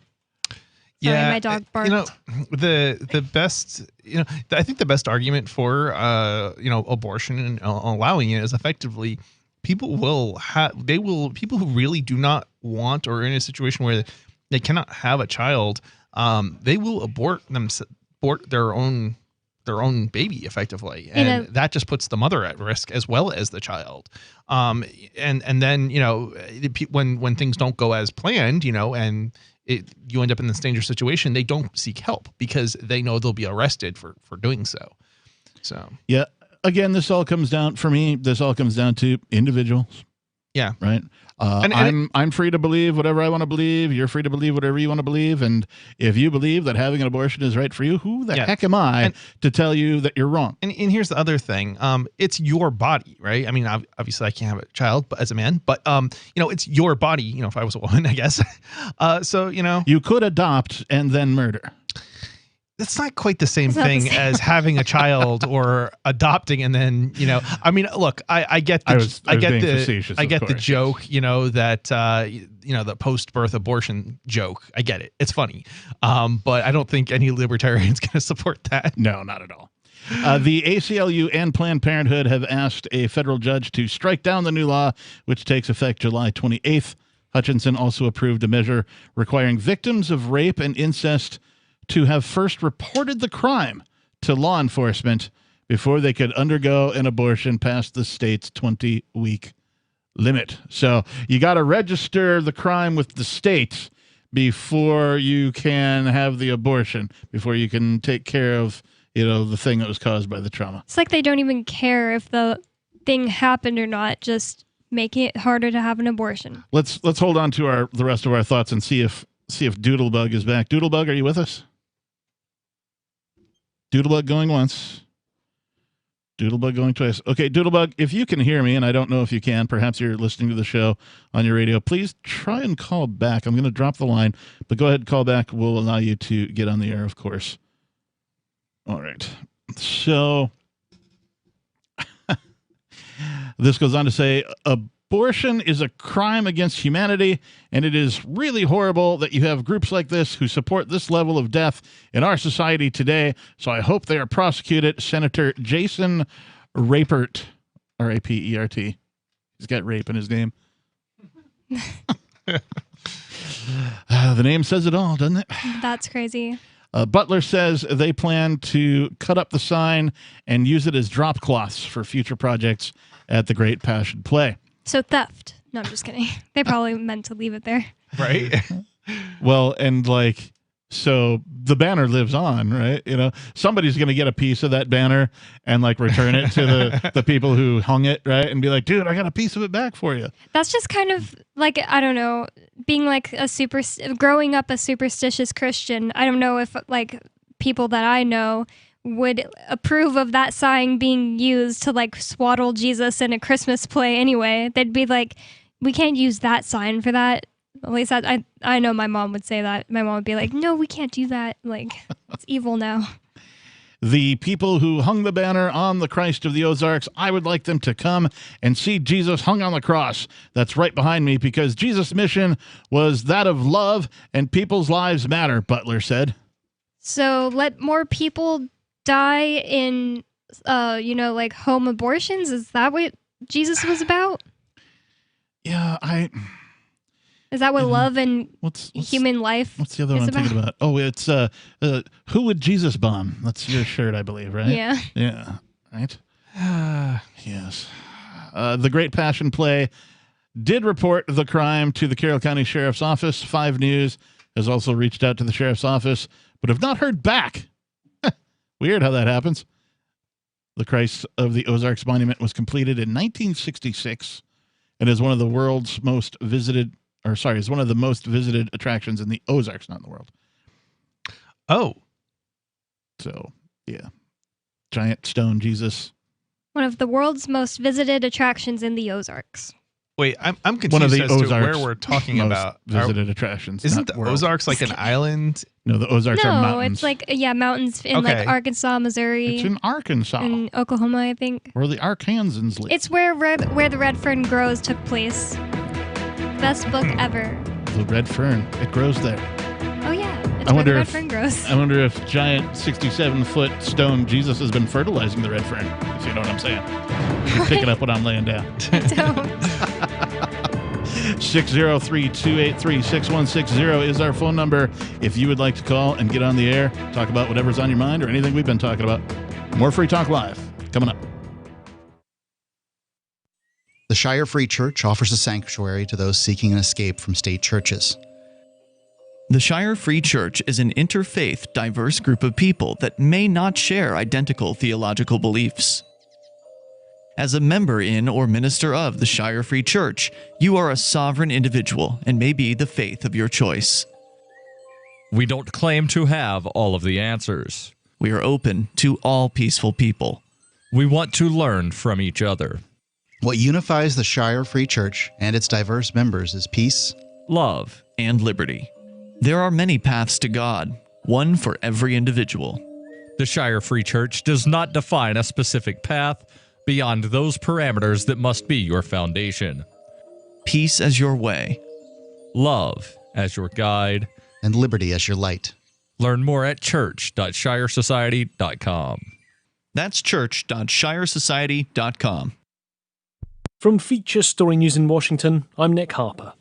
Sorry, my dog barked.
The best, I think the best argument for, abortion and allowing it is effectively people who really do not want or are in a situation where they cannot have a child, they will abort their own baby effectively, and that just puts the mother at risk as well as the child. And then when things don't go as planned, and you end up in this dangerous situation, they don't seek help because they know they'll be arrested for doing so. So
yeah, again, this all comes down to individuals.
Yeah.
Right. I'm free to believe whatever I want to believe. You're free to believe whatever you want to believe. And if you believe that having an abortion is right for you, who the heck am I to tell you that you're wrong?
And here's the other thing. It's your body, right? I mean, obviously I can't have a child, but as a man, but it's your body, if I was a woman, I guess. So,
you could adopt and then murder.
It's not quite the same thing as having a child or adopting and then, I mean, look, I get the joke, that, the post-birth abortion joke. I get it. It's funny. But I don't think any libertarian's going to support that.
No, not at all. The ACLU and Planned Parenthood have asked a federal judge to strike down the new law, which takes effect July 28th. Hutchinson also approved a measure requiring victims of rape and incest to have first reported the crime to law enforcement before they could undergo an abortion past the state's 20-week limit. So you got to register the crime with the state before you can have the abortion, before you can take care of, the thing that was caused by the trauma.
It's like they don't even care if the thing happened or not, just making it harder to have an abortion.
Let's hold on to the rest of our thoughts and see if Doodlebug is back. Doodlebug, are you with us? Doodlebug going once. Doodlebug going twice. Okay, Doodlebug, if you can hear me, and I don't know if you can, perhaps you're listening to the show on your radio, please try and call back. I'm going to drop the line, but go ahead and call back. We'll allow you to get on the air, of course. All right. So this goes on to say, abortion is a crime against humanity, and it is really horrible that you have groups like this who support this level of death in our society today. So I hope they are prosecuted. Senator Jason Rapert, R-A-P-E-R-T. He's got rape in his name. The name says it all, doesn't it?
That's crazy.
Butler says they plan to cut up the sign and use it as drop cloths for future projects at the Great Passion Play.
So theft. No, I'm just kidding. They probably meant to leave it there.
Right.
Well, and so the banner lives on, right? Somebody's going to get a piece of that banner and return it to the people who hung it, right? And be like, dude, I got a piece of it back for you.
That's just kind of I don't know, being growing up a superstitious Christian. I don't know if people that I know would approve of that sign being used to swaddle Jesus in a Christmas play anyway. They'd be like, we can't use that sign for that. At least I know my mom would say that. My mom would be like, no, we can't do that. It's evil now.
The people who hung the banner on the Christ of the Ozarks, I would like them to come and see Jesus hung on the cross. That's right behind me, because Jesus' mission was that of love and people's lives matter, Butler said.
So let more people die in, home abortions? Is that what Jesus was about?
Yeah,
Is that what love and human life?
What's the other one I'm thinking about? Oh, it's Who Would Jesus Bomb? That's your shirt, I believe, right?
Yeah.
Yeah. Right? Yes. The Great Passion Play did report the crime to the Carroll County Sheriff's Office. 5 News has also reached out to the Sheriff's Office, but have not heard back. Weird how that happens. The Christ of the Ozarks Monument was completed in 1966 and is one of the world's most visited, is one of the most visited attractions in the Ozarks, not in the world.
Oh.
So, yeah. Giant stone Jesus.
One of the world's most visited attractions in the Ozarks.
Wait, I'm confused
One of the
as
Ozarks
to where we're talking
most
about.
visited attractions.
Isn't the Ozarks like an island?
No, the Ozarks are
No,
mountains.
it's like mountains in like Arkansas, Missouri.
It's in Arkansas.
And Oklahoma, I think.
Where the Arkansans live.
It's where the Red Fern grows took place. Best book ever.
The Red Fern. It grows there.
Oh yeah, it's where the Red Fern grows.
I wonder if giant 67-foot stone Jesus has been fertilizing the Red Fern. If you know what I'm saying. You're picking up what I'm laying down.
I don't.
603-283-6160 is our phone number. If you would like to call and get on the air, talk about whatever's on your mind or anything we've been talking about. More Free Talk Live coming up.
The Shire Free Church offers a sanctuary to those seeking an escape from state churches.
The Shire Free Church is an interfaith, diverse group of people that may not share identical theological beliefs. As a member in or minister of the Shire Free Church, you are a sovereign individual and may be the faith of your choice.
We don't claim to have all of the answers.
We are open to all peaceful people.
We want to learn from each other.
What unifies the Shire Free Church and its diverse members is peace,
love, and liberty. There are many paths to God, one for every individual.
The Shire Free Church does not define a specific path beyond those parameters that must be your foundation.
Peace as your way.
Love as your guide.
And liberty as your light.
Learn more at church.shiresociety.com.
That's church.shiresociety.com.
From Feature Story News in Washington, I'm Nick Harper.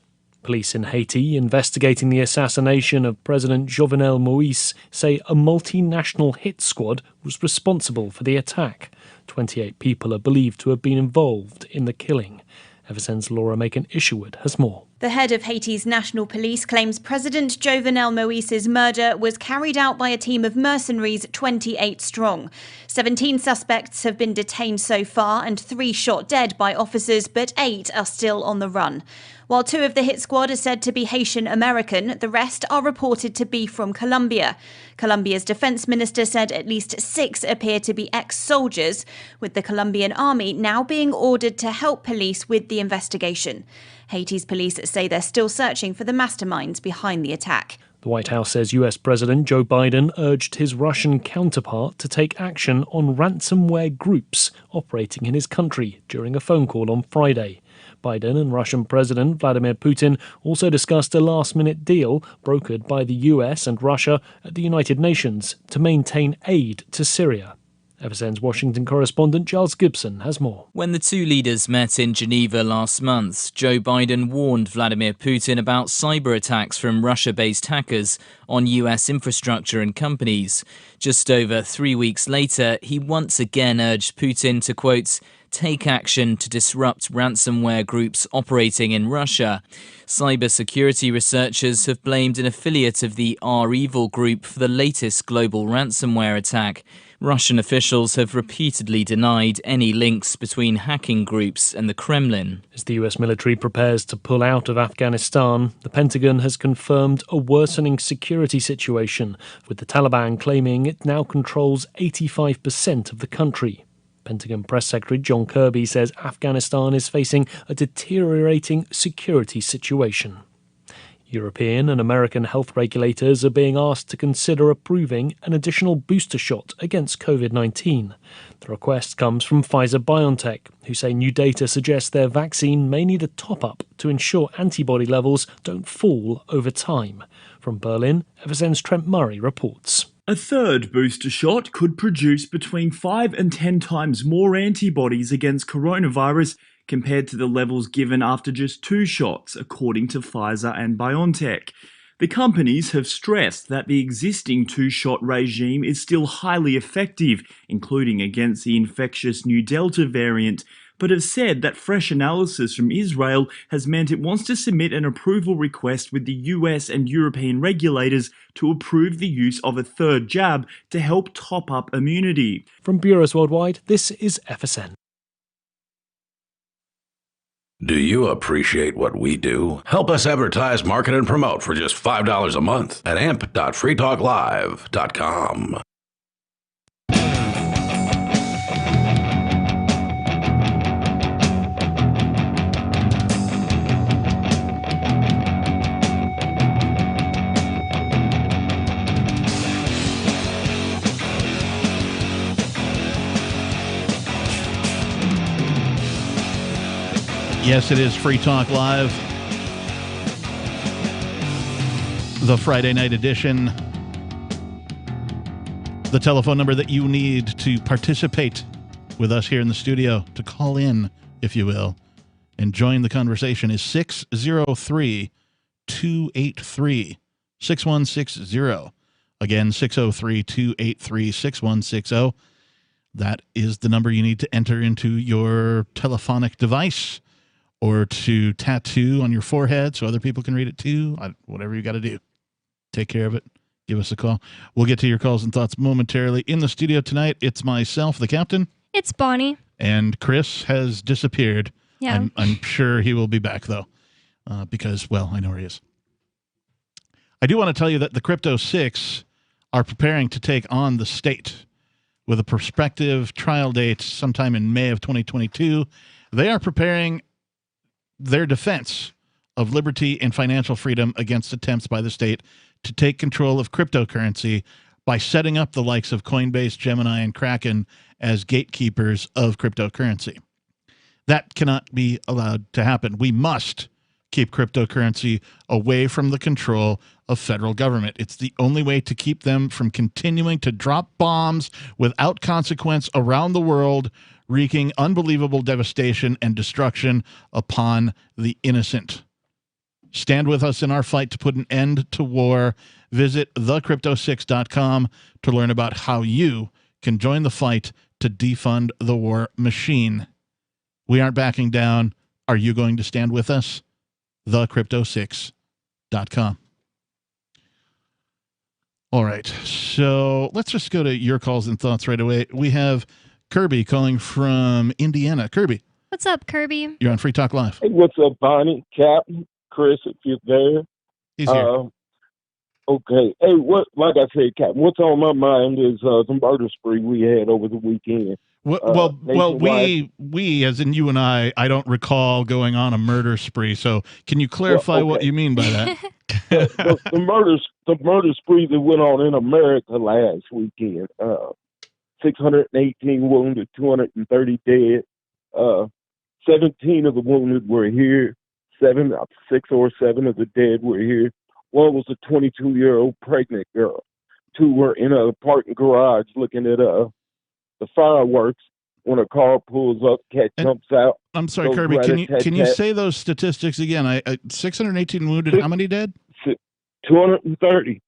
Police in Haiti investigating the assassination of President Jovenel Moïse say a multinational hit squad was responsible for the attack. 28 people are believed to have been involved in the killing. FSN's Laura Macon-Isherwood has more.
The head of Haiti's national police claims President Jovenel Moïse's murder was carried out by a team of mercenaries 28 strong. 17 suspects have been detained so far and 3 shot dead by officers, but 8 are still on the run. While 2 of the hit squad are said to be Haitian American, the rest are reported to be from Colombia. Colombia's defense minister said at least 6 appear to be ex-soldiers, with the Colombian army now being ordered to help police with the investigation. Haiti's police say they're still searching for the masterminds behind the attack.
The White House says US President Joe Biden urged his Russian counterpart to take action on ransomware groups operating in his country during a phone call on Friday. Biden and Russian President Vladimir Putin also discussed a last-minute deal brokered by the US and Russia at the United Nations to maintain aid to Syria. FSN's Washington correspondent Giles Gibson has more.
When the two leaders met in Geneva last month, Joe Biden warned Vladimir Putin about cyber attacks from Russia-based hackers on US infrastructure and companies. Just over 3 weeks later, he once again urged Putin to, quote, take action to disrupt ransomware groups operating in Russia. Cybersecurity researchers have blamed an affiliate of the REvil group for the latest global ransomware attack. Russian officials have repeatedly denied any links between hacking groups and the Kremlin.
As the US military prepares to pull out of Afghanistan, the Pentagon has confirmed a worsening security situation, with the Taliban claiming it now controls 85% of the country. Pentagon Press Secretary John Kirby says Afghanistan is facing a deteriorating security situation. European and American health regulators are being asked to consider approving an additional booster shot against COVID-19. The request comes from Pfizer-BioNTech, who say new data suggests their vaccine may need a top-up to ensure antibody levels don't fall over time. From Berlin, FSN's Trent Murray reports.
A third booster shot could produce between 5 and 10 times more antibodies against coronavirus compared to the levels given after just 2 shots, according to Pfizer and BioNTech. The companies have stressed that the existing 2-shot regime is still highly effective, including against the infectious new Delta variant, but have said that fresh analysis from Israel has meant it wants to submit an approval request with the US and European regulators to approve the use of a third jab to help top up immunity.
From Bureaus Worldwide, this is FSN.
Do you appreciate what we do? Help us advertise, market, and promote for just $5 a month at amp.freetalklive.com.
Yes, it is Free Talk Live, the Friday night edition. The telephone number that you need to participate with us here in the studio, to call in, if you will, and join the conversation, is 603-283-6160. Again, 603-283-6160. That is the number you need to enter into your telephonic device or to tattoo on your forehead so other people can read it too. Whatever you got to do. Take care of it. Give us a call. We'll get to your calls and thoughts momentarily. In the studio tonight, it's myself, the captain.
It's Bonnie.
And Chris has disappeared.
Yeah.
I'm sure he will be back, though, because, well, I know where he is. I do want to tell you that the Crypto Six are preparing to take on the state with a prospective trial date sometime in May of 2022. They are preparing their defense of liberty and financial freedom against attempts by the state to take control of cryptocurrency by setting up the likes of Coinbase, Gemini, and Kraken as gatekeepers of cryptocurrency. That cannot be allowed to happen. We must keep cryptocurrency away from the control of federal government. It's the only way to keep them from continuing to drop bombs without consequence around the world, wreaking unbelievable devastation and destruction upon the innocent. Stand with us in our fight to put an end to war. Visit thecrypto6.com to learn about how you can join the fight to defund the war machine. We aren't backing down. Are you going to stand with us? Thecrypto6.com. All right, so let's just go to your calls and thoughts right away. We have Kirby calling from Indiana. Kirby.
What's up, Kirby?
You're on Free Talk Live.
Hey, what's up, Bonnie, Captain, Chris, if you're there?
He's here.
Okay. Hey, like I said, Captain, what's on my mind is the murder spree we had over the weekend.
Well, we, as in you and I don't recall going on a murder spree. So can you clarify what you mean by that?
the murder spree that went on in America last weekend. 618 wounded, 230 dead. 17 of the wounded were here. 6 or 7 of the dead were here. One was a 22-year-old pregnant girl. 2 were in a parking garage looking at the fireworks. When a car pulls up, cat jumps out.
I'm sorry, Kirby. Can you say those statistics again? 618 wounded. How many dead?
230.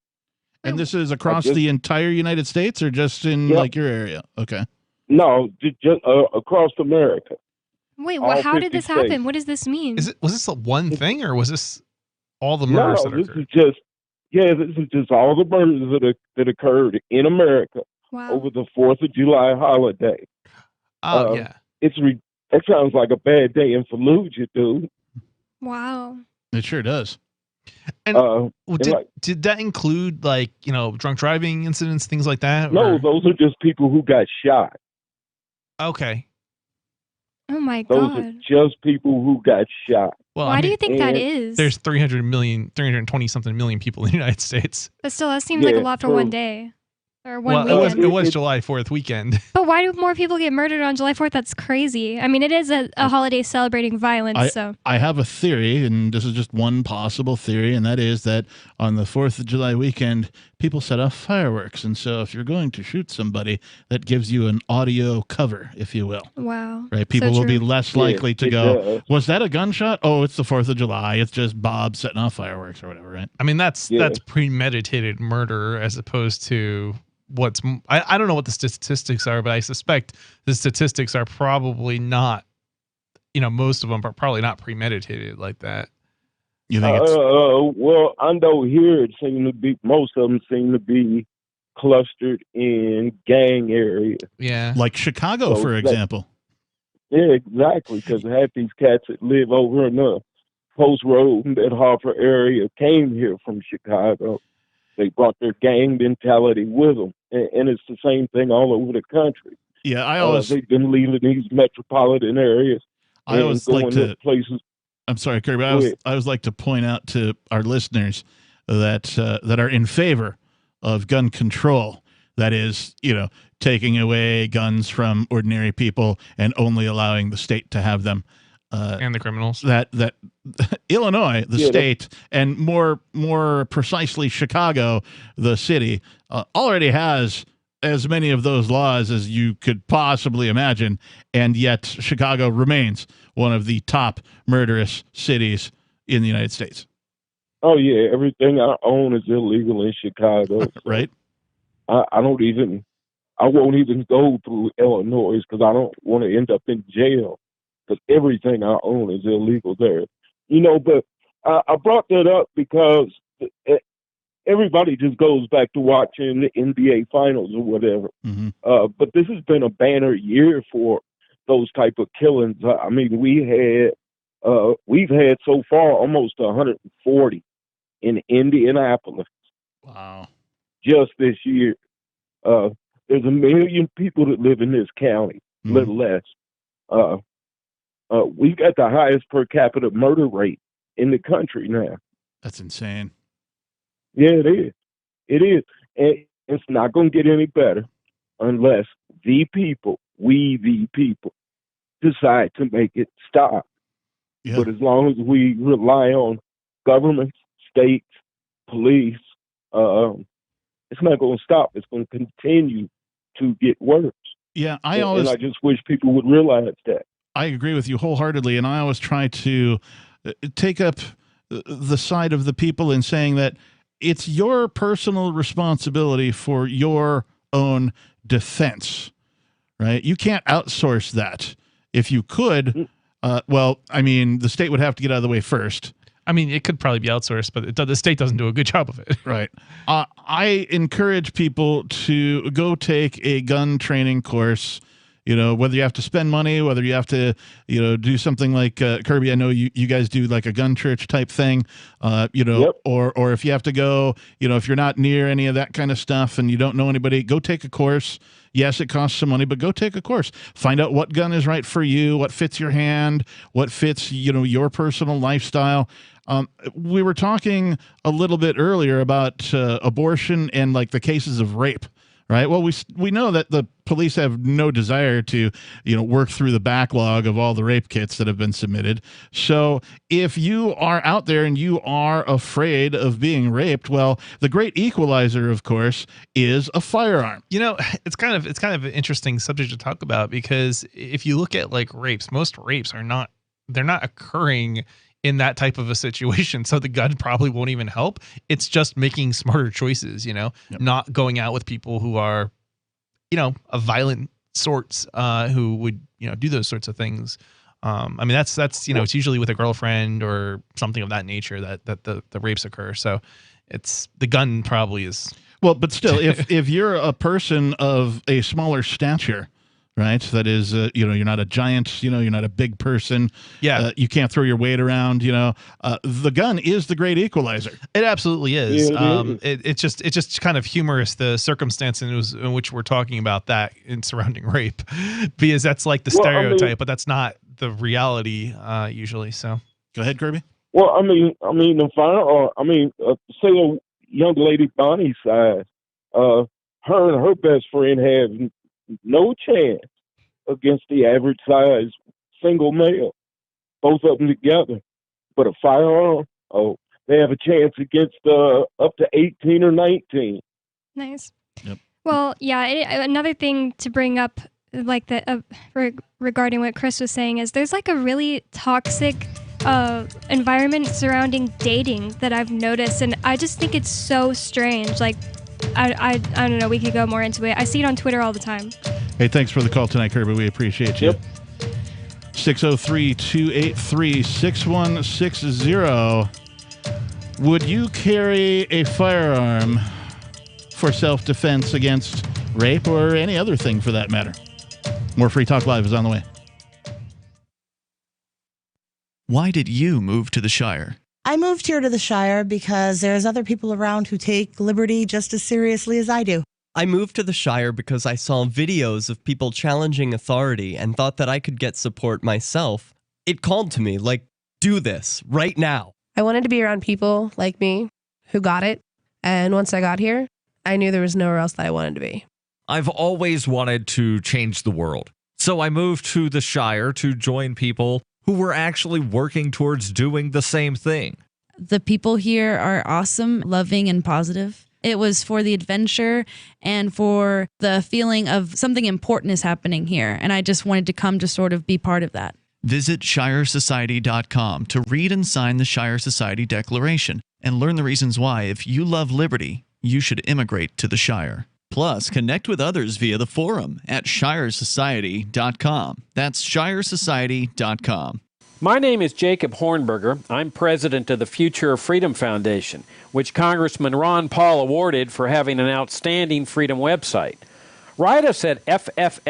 And this is across the entire United States, or just in like your area? Okay.
No, just across America.
Wait, how did this happen? What does this mean?
Was this a one thing, or was this all the murders that occurred?
This is just all the murders that occurred in America over the 4th of July holiday.
Oh, yeah.
That sounds like a bad day in Fallujah, dude.
Wow.
It sure does.
And did that include, drunk driving incidents, things like that?
No, those are just people who got shot.
Okay.
Oh, my
God.
God.
Those are just people who got shot.
Well,
Why do you think that is?
There's 320-something million people in the United States.
But still, that seems like a lot for one day. Or one weekend.
It was July 4th weekend.
But why do more people get murdered on July 4th? That's crazy. I mean, it is a holiday celebrating violence.
I have a theory, and this is just one possible theory, and that is that on the 4th of July weekend, people set off fireworks. And so if you're going to shoot somebody, that gives you an audio cover, if you will.
Wow.
Right? People will be less likely to go, was that a gunshot? Oh, it's the 4th of July. It's just Bob setting off fireworks or whatever, right?
I mean, that's premeditated murder as opposed to... I don't know what the statistics are, but I suspect the statistics are probably not, most of them are probably not premeditated like that.
You think it's...
well, I know here most of them seem to be clustered in gang areas.
Yeah.
Like Chicago, for example.
Yeah, exactly, because half these cats that live over in the Post Road, that Harper area, came here from Chicago. They brought their gang mentality with them, and it's the same thing all over the country.
Yeah,
they've been leaving these metropolitan areas.
I always like to
places.
I'm sorry, Kirby. I always like to point out to our listeners that are in favor of gun control. That is, taking away guns from ordinary people and only allowing the state to have them.
and the criminals.
That Illinois, the state, and more precisely Chicago, the city, already has as many of those laws as you could possibly imagine, and yet Chicago remains one of the top murderous cities in the United States.
Oh yeah, everything I own is illegal in Chicago. So
right.
I won't even go through Illinois because I don't want to end up in jail because everything I own is illegal there. But I brought that up because everybody just goes back to watching the NBA finals or whatever.
Mm-hmm.
But this has been a banner year for those type of killings. I mean, we've had so far almost 140 in Indianapolis.
Wow.
Just this year. There's 1 million people that live in this county, little less. We've got the highest per capita murder rate in the country now.
That's insane.
Yeah, it is. It is. And it's not going to get any better unless we the people, decide to make it stop.
Yeah.
But as long as we rely on governments, states, police, it's not going to stop. It's going to continue to get worse.
Yeah,
and I just wish people would realize that.
I agree with you wholeheartedly, and I always try to take up the side of the people in saying that it's your personal responsibility for your own defense, right? You can't outsource that. If you could, the state would have to get out of the way first.
I mean, it could probably be outsourced, but the state doesn't do a good job of it.
Right. I encourage people to go take a gun training course, whether you have to spend money, whether you have to, do something like Kirby. I know you guys do like a gun church type thing,
Yep.
or if you have to go, if you're not near any of that kind of stuff and you don't know anybody, go take a course. Yes, it costs some money, but go take a course. Find out what gun is right for you, what fits your hand, what fits, your personal lifestyle. We were talking a little bit earlier about abortion and like the cases of rape, right? Well, we know that the police have no desire to, work through the backlog of all the rape kits that have been submitted. So if you are out there and you are afraid of being raped, well, the great equalizer, of course, is a firearm.
It's kind of an interesting subject to talk about because if you look at like rapes, most rapes they're not occurring in that type of a situation. So the gun probably won't even help. It's just making smarter choices,
Yep.
not going out with people who are, of violent sorts, who would, do those sorts of things. That's, it's usually with a girlfriend or something of that nature that the rapes occur. So it's the gun probably is.
Well, but still, if you're a person of a smaller stature, right? That is, you're not a giant, you're not a big person.
Yeah.
You can't throw your weight around, the gun is the great equalizer.
It absolutely is.
Yeah,
It's just kind of humorous, the circumstance in which we're talking about that in surrounding rape, because that's like the stereotype, but that's not the reality, usually. So
go ahead, Kirby.
Well, the firearm, say a young lady Bonnie's size, her and her best friend have no chance against the average size single male, both of them together. But a firearm, they have a chance against up to 18 or 19.
Nice.
Yep.
Well, yeah, another thing to bring up, like regarding what Chris was saying, is there's like a really toxic environment surrounding dating that I've noticed, and I just think it's so strange. Like, I don't know, we could go more into it. I see it on Twitter all the time.
Hey, thanks for the call tonight, Kirby. We appreciate you.
Yep.
603-283-6160. Would you carry a firearm for self-defense against rape or any other thing for that matter? More Free Talk Live is on the way.
Why did you move to the Shire?
I moved here to the Shire because there's other people around who take liberty just as seriously as I do.
I moved to the Shire because I saw videos of people challenging authority and thought that I could get support myself. It called to me, like, do this, right now.
I wanted to be around people like me who got it, and once I got here, I knew there was nowhere else that I wanted to be.
I've always wanted to change the world, so I moved to the Shire to join people who were actually working towards doing the same thing.
The people here are awesome, loving, and positive. It was for the adventure and for the feeling of something important is happening here. And I just wanted to come to sort of be part of that.
Visit ShireSociety.com to read and sign the Shire Society Declaration and learn the reasons why, if you love liberty, you should immigrate to the Shire. Plus, connect with others via the forum at ShireSociety.com. That's ShireSociety.com.
My name is Jacob Hornberger. I'm president of the Future of Freedom Foundation, which Congressman Ron Paul awarded for having an outstanding freedom website. Write us at fff@fff.org,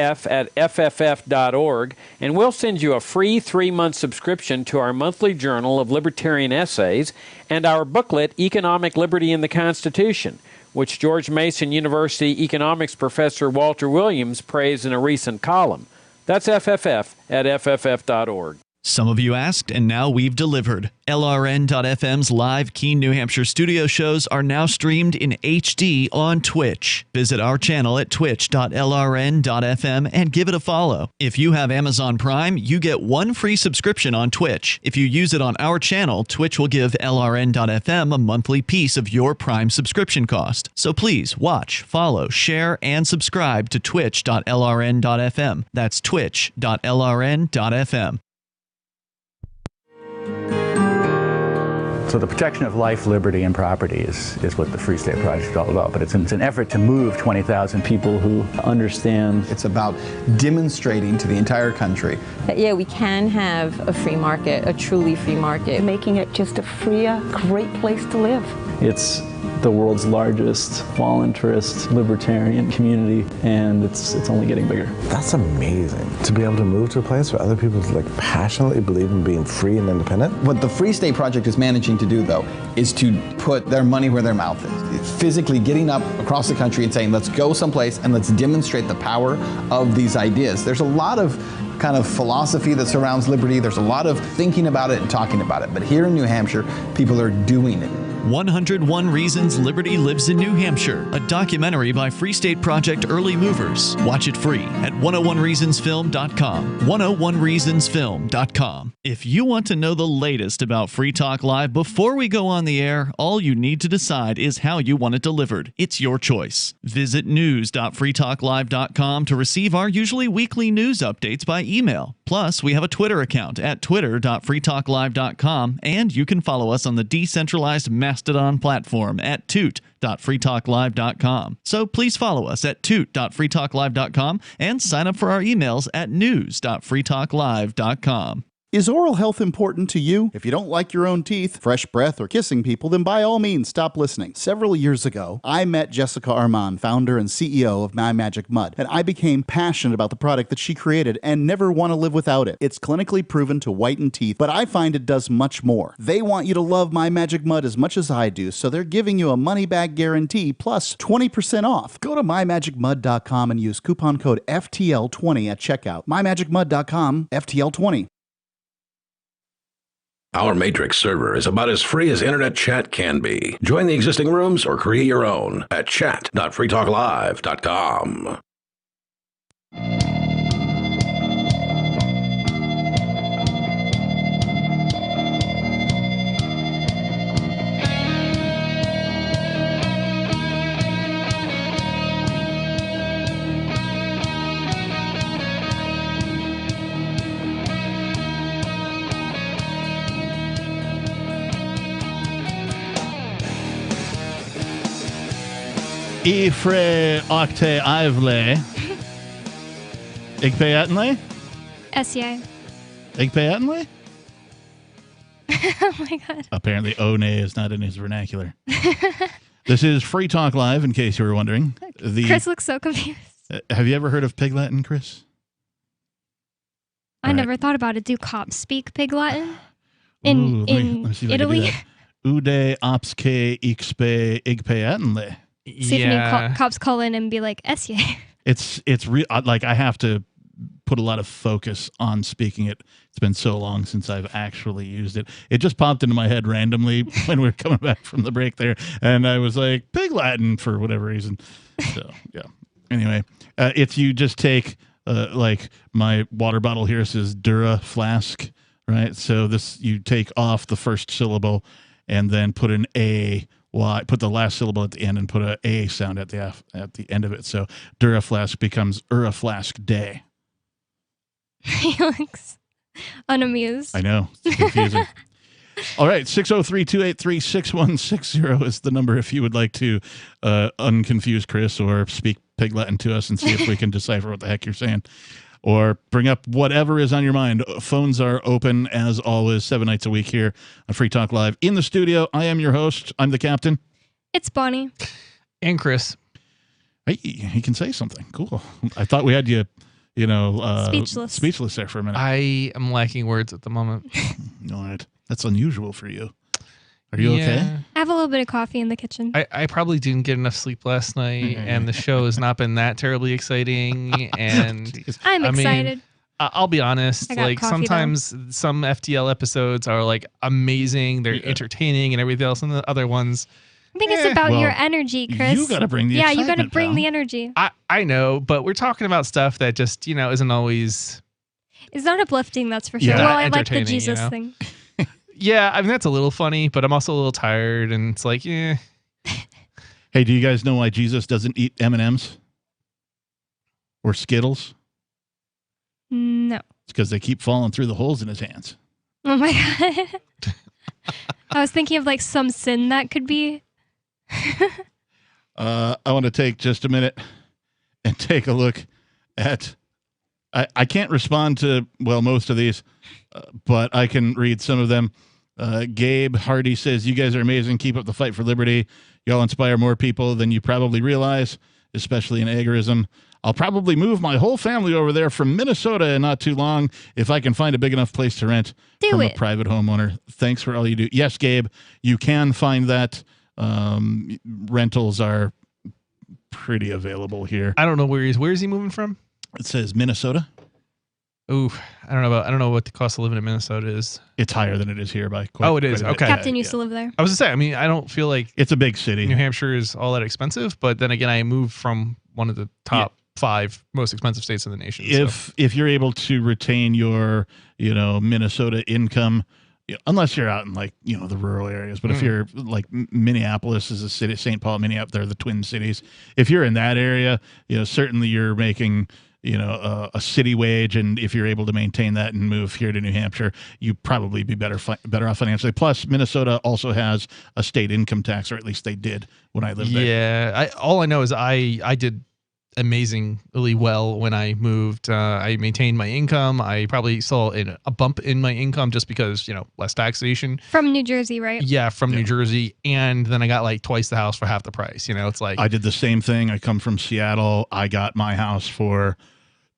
and we'll send you a free 3-month subscription to our monthly journal of libertarian essays and our booklet, Economic Liberty in the Constitution, which George Mason University economics professor Walter Williams praised in a recent column. That's fff@fff.org.
Some of you asked, and now we've delivered. LRN.FM's live Keene, New Hampshire studio shows are now streamed in HD on Twitch. Visit our channel at twitch.lrn.fm and give it a follow. If you have Amazon Prime, you get 1 free subscription on Twitch. If you use it on our channel, Twitch will give LRN.FM a monthly piece of your Prime subscription cost. So please watch, follow, share, and subscribe to twitch.lrn.fm. That's twitch.lrn.fm.
So the protection of life, liberty, and property is what the Free State Project is all about. But it's an effort to move 20,000 people who understand.
It's about demonstrating to the entire country
that, yeah, we can have a free market, a truly free market.
Making it just a freer, great place to live.
It's the world's largest voluntarist libertarian community, and it's only getting bigger.
That's amazing, to be able to move to a place where other people passionately believe in being free and independent.
What the Free State Project is managing to do, though, is to put their money where their mouth is. It's physically getting up across the country and saying, let's go someplace and let's demonstrate the power of these ideas. There's a lot of kind of philosophy that surrounds liberty. There's a lot of thinking about it and talking about it. But here in New Hampshire, people are doing it.
101 Reasons Liberty Lives in New Hampshire, a documentary by Free State Project Early Movers. Watch it free at 101reasonsfilm.com. 101reasonsfilm.com. If you want to know the latest about Free Talk Live before we go on the air, all you need to decide is how you want it delivered. It's your choice. Visit news.freetalklive.com to receive our usually weekly news updates by email. Plus, we have a Twitter account at twitter.freetalklive.com, and you can follow us on the decentralized Mastodon platform at toot.freetalklive.com. So please follow us at toot.freetalklive.com and sign up for our emails at news.freetalklive.com.
Is oral health important to you? If you don't like your own teeth, fresh breath, or kissing people, then by all means stop listening. Several years ago, I met Jessica Armand, founder and CEO of My Magic Mud, and I became passionate about the product that she created and never want to live without it. It's clinically proven to whiten teeth, but I find it does much more. They want you to love My Magic Mud as much as I do, so they're giving you a money-back guarantee plus 20% off. Go to mymagicmud.com and use coupon code FTL20 at checkout. mymagicmud.com, FTL20.
Our Matrix server is about as free as internet chat can be. Join the existing rooms or create your own at chat.freetalklive.com.
Ifre Octe Ivle. Igpe Atenle?
SCI.
Igpe Atenle?
Oh my God.
Apparently, One is not in his vernacular. This is Free Talk Live, in case you were wondering.
Chris looks so confused.
Have you ever heard of Pig Latin, Chris?
I never thought about it. Do cops speak Pig Latin? In Italy?
Ude opsque ixpe igpe atenle.
See if any cops call in and be like, SCA.
It's real. Like, I have to put a lot of focus on speaking it. It's been so long since I've actually used it. It just popped into my head randomly when we were coming back from the break there, and I was like, Pig Latin for whatever reason. So yeah. Anyway, if you just take like my water bottle here says Dura flask right? So this, you take off the first syllable and then put an A, put the last syllable at the end and put an A sound at the end of it. So Duraflask becomes Uraflask Day.
He looks unamused.
I know. It's confusing. All right. 603-283-6160 is the number if you would like to unconfuse Chris or speak Pig Latin to us and see if we can decipher what the heck you're saying. Or bring up whatever is on your mind. Phones are open, as always, 7 nights a week here on Free Talk Live. In the studio, I am your host. I'm the captain.
It's Bonnie.
And Chris.
Hey, he can say something. Cool. I thought we had you, speechless there for a minute.
I am lacking words at the moment.
All right. That's unusual for you. Are you okay?
I have a little bit of coffee in the kitchen.
I probably didn't get enough sleep last night, and the show has not been that terribly exciting. And
I'm excited.
I'll be honest. Like sometimes some FTL episodes are like amazing, they're entertaining, and everything else, and the other ones.
I think it's about your energy, Chris.
You got to bring the
you got to bring
pal.
the energy.
I know, but we're talking about stuff that just isn't always.
It's not uplifting, that's for sure.
Yeah,
well, I like the Jesus thing.
Yeah, I mean that's a little funny, but I'm also a little tired, and it's like, yeah.
Hey, do you guys know why Jesus doesn't eat M&Ms or Skittles?
No.
It's because they keep falling through the holes in his hands.
Oh my God. I was thinking of like some sin that could be.
I want to take just a minute and take a look at. I can't respond to most of these, but I can read some of them. Gabe Hardy says, "You guys are amazing. Keep up the fight for liberty. Y'all inspire more people than you probably realize, especially in agorism. I'll probably move my whole family over there from Minnesota in not too long if I can find a big enough place to rent from a private homeowner. Thanks for all you do." Yes, Gabe, you can find that. Rentals are pretty available here.
I don't know where is he moving from?
It says Minnesota.
Ooh, I don't know what the cost of living in Minnesota is.
It's higher than it is here by quite.
Oh, it is. Okay.
Captain used to live there.
I was gonna say, I mean, I don't feel like
it's a big city.
New Hampshire is all that expensive, but then again, I moved from one of the top 5 most expensive states in the nation.
If you're able to retain your, Minnesota income, unless you're out in the rural areas, but if you're like Minneapolis is a city, St. Paul, Minneapolis, they're the twin cities. If you're in that area, certainly you're making, a city wage. And if you're able to maintain that and move here to New Hampshire, you'd probably be better off financially. Plus Minnesota also has a state income tax, or at least they did when I lived there.
Yeah. All I know is I did amazingly well when I moved. I maintained my income. I probably saw a bump in my income just because, less taxation.
From New Jersey, right?
Yeah, from New Jersey. And then I got like twice the house for half the price. It's like
I did the same thing. I come from Seattle. I got my house for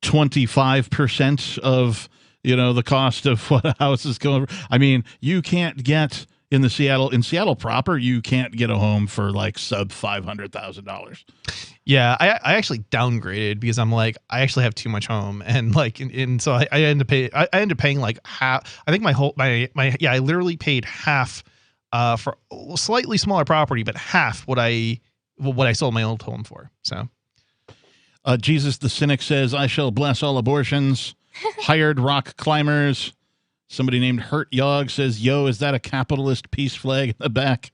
25% of, the cost of what a house is going for. I mean, you can't get in Seattle proper, you can't get a home for like sub $500,000.
Yeah, I actually downgraded because I'm like, I actually have too much home, and so I end up paying like half. I think I literally paid half for a slightly smaller property, but half what I sold my old home for. So,
Jesus the Cynic says, "I shall bless all abortions." Hired rock climbers. Somebody named Hurt Yog says, "Yo, is that a capitalist peace flag in the back?"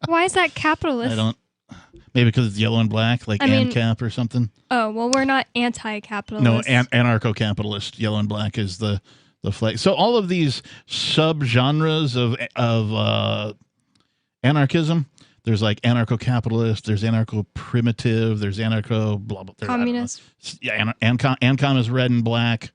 Why is that capitalist?
I don't. Maybe because it's yellow and black, like ANCAP or something.
Oh, well, we're not anti-capitalist.
No, anarcho-capitalist. Yellow and black is the flag. So all of these subgenres of anarchism, there's like anarcho-capitalist, there's anarcho-primitive, there's anarcho blah blah.
Communist.
Yeah, ANCOM is red and black.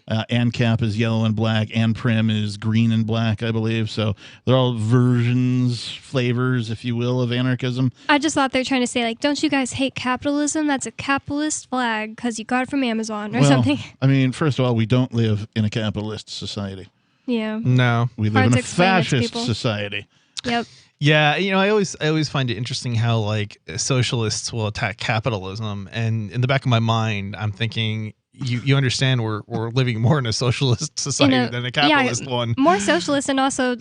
ANCAP is yellow and black. ANPRIM is green and black, I believe. So they're all versions, flavors, if you will, of anarchism.
I just thought they're trying to say, like, don't you guys hate capitalism? That's a capitalist flag because you got it from Amazon or something.
I mean, first of all, we don't live in a capitalist society.
Yeah.
No.
We live in a fascist society.
Yep.
Yeah, I always find it interesting how like socialists will attack capitalism, and in the back of my mind, I'm thinking, you understand we're living more in a socialist society than a capitalist one.
More socialist, and also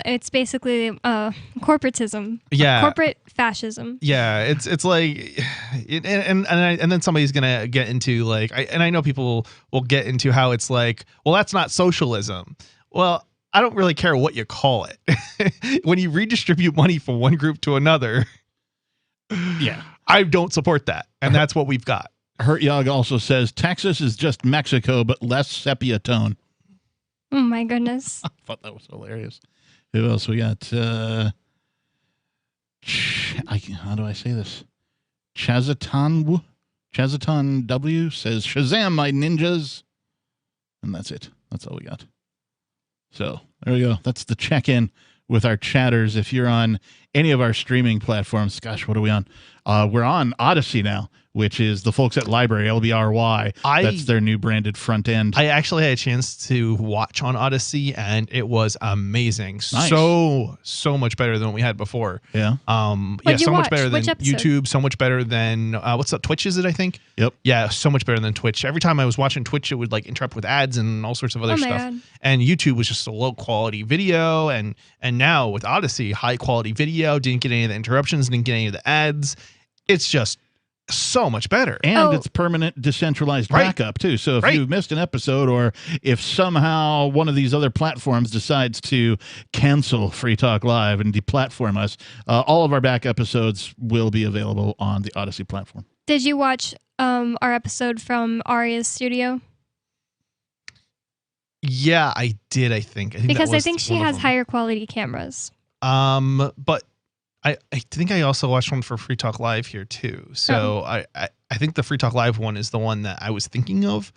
it's basically corporatism.
Yeah,
corporate fascism.
Yeah, it's like, and then somebody's gonna get into like, I know people will get into how it's like, well, that's not socialism. Well, I don't really care what you call it. When you redistribute money from one group to another,
yeah,
I don't support that. And that's what we've got.
Hurt Yog also says Texas is just Mexico, but less sepia tone.
Oh my goodness.
I thought that was hilarious. Who else we got? How do I say this? Chazatan W says, Shazam, my ninjas. And that's it. That's all we got. So there we go. That's the check-in with our chatters. If you're on any of our streaming platforms, gosh, what are we on? We're on Odyssey now, which is the folks at Library, LBRY. That's their new branded front end.
I actually had a chance to watch on Odyssey, and it was amazing.
Nice.
So much better than what we had before.
Yeah.
What'd you
so much
watch?
better than
Which episode?
YouTube, so much better than what's up? Twitch, is it, I think?
Yep.
Yeah, so much better than Twitch. Every time I was watching Twitch, it would like interrupt with ads and all sorts of other
Oh my
stuff.
God.
And YouTube was just a low quality video, and now with Odyssey, high quality video, didn't get any of the interruptions, didn't get any of the ads. It's just so much better.
And it's permanent decentralized backup too. So if you've missed an episode, or if somehow one of these other platforms decides to cancel Free Talk Live and deplatform us, all of our back episodes will be available on the Odyssey platform.
Did you watch our episode from Arya's studio?
Yeah, I did, I think.
Because I think she has higher quality cameras.
But I think I also watched one for Free Talk Live here too. So I think the Free Talk Live one is the one that I was thinking of.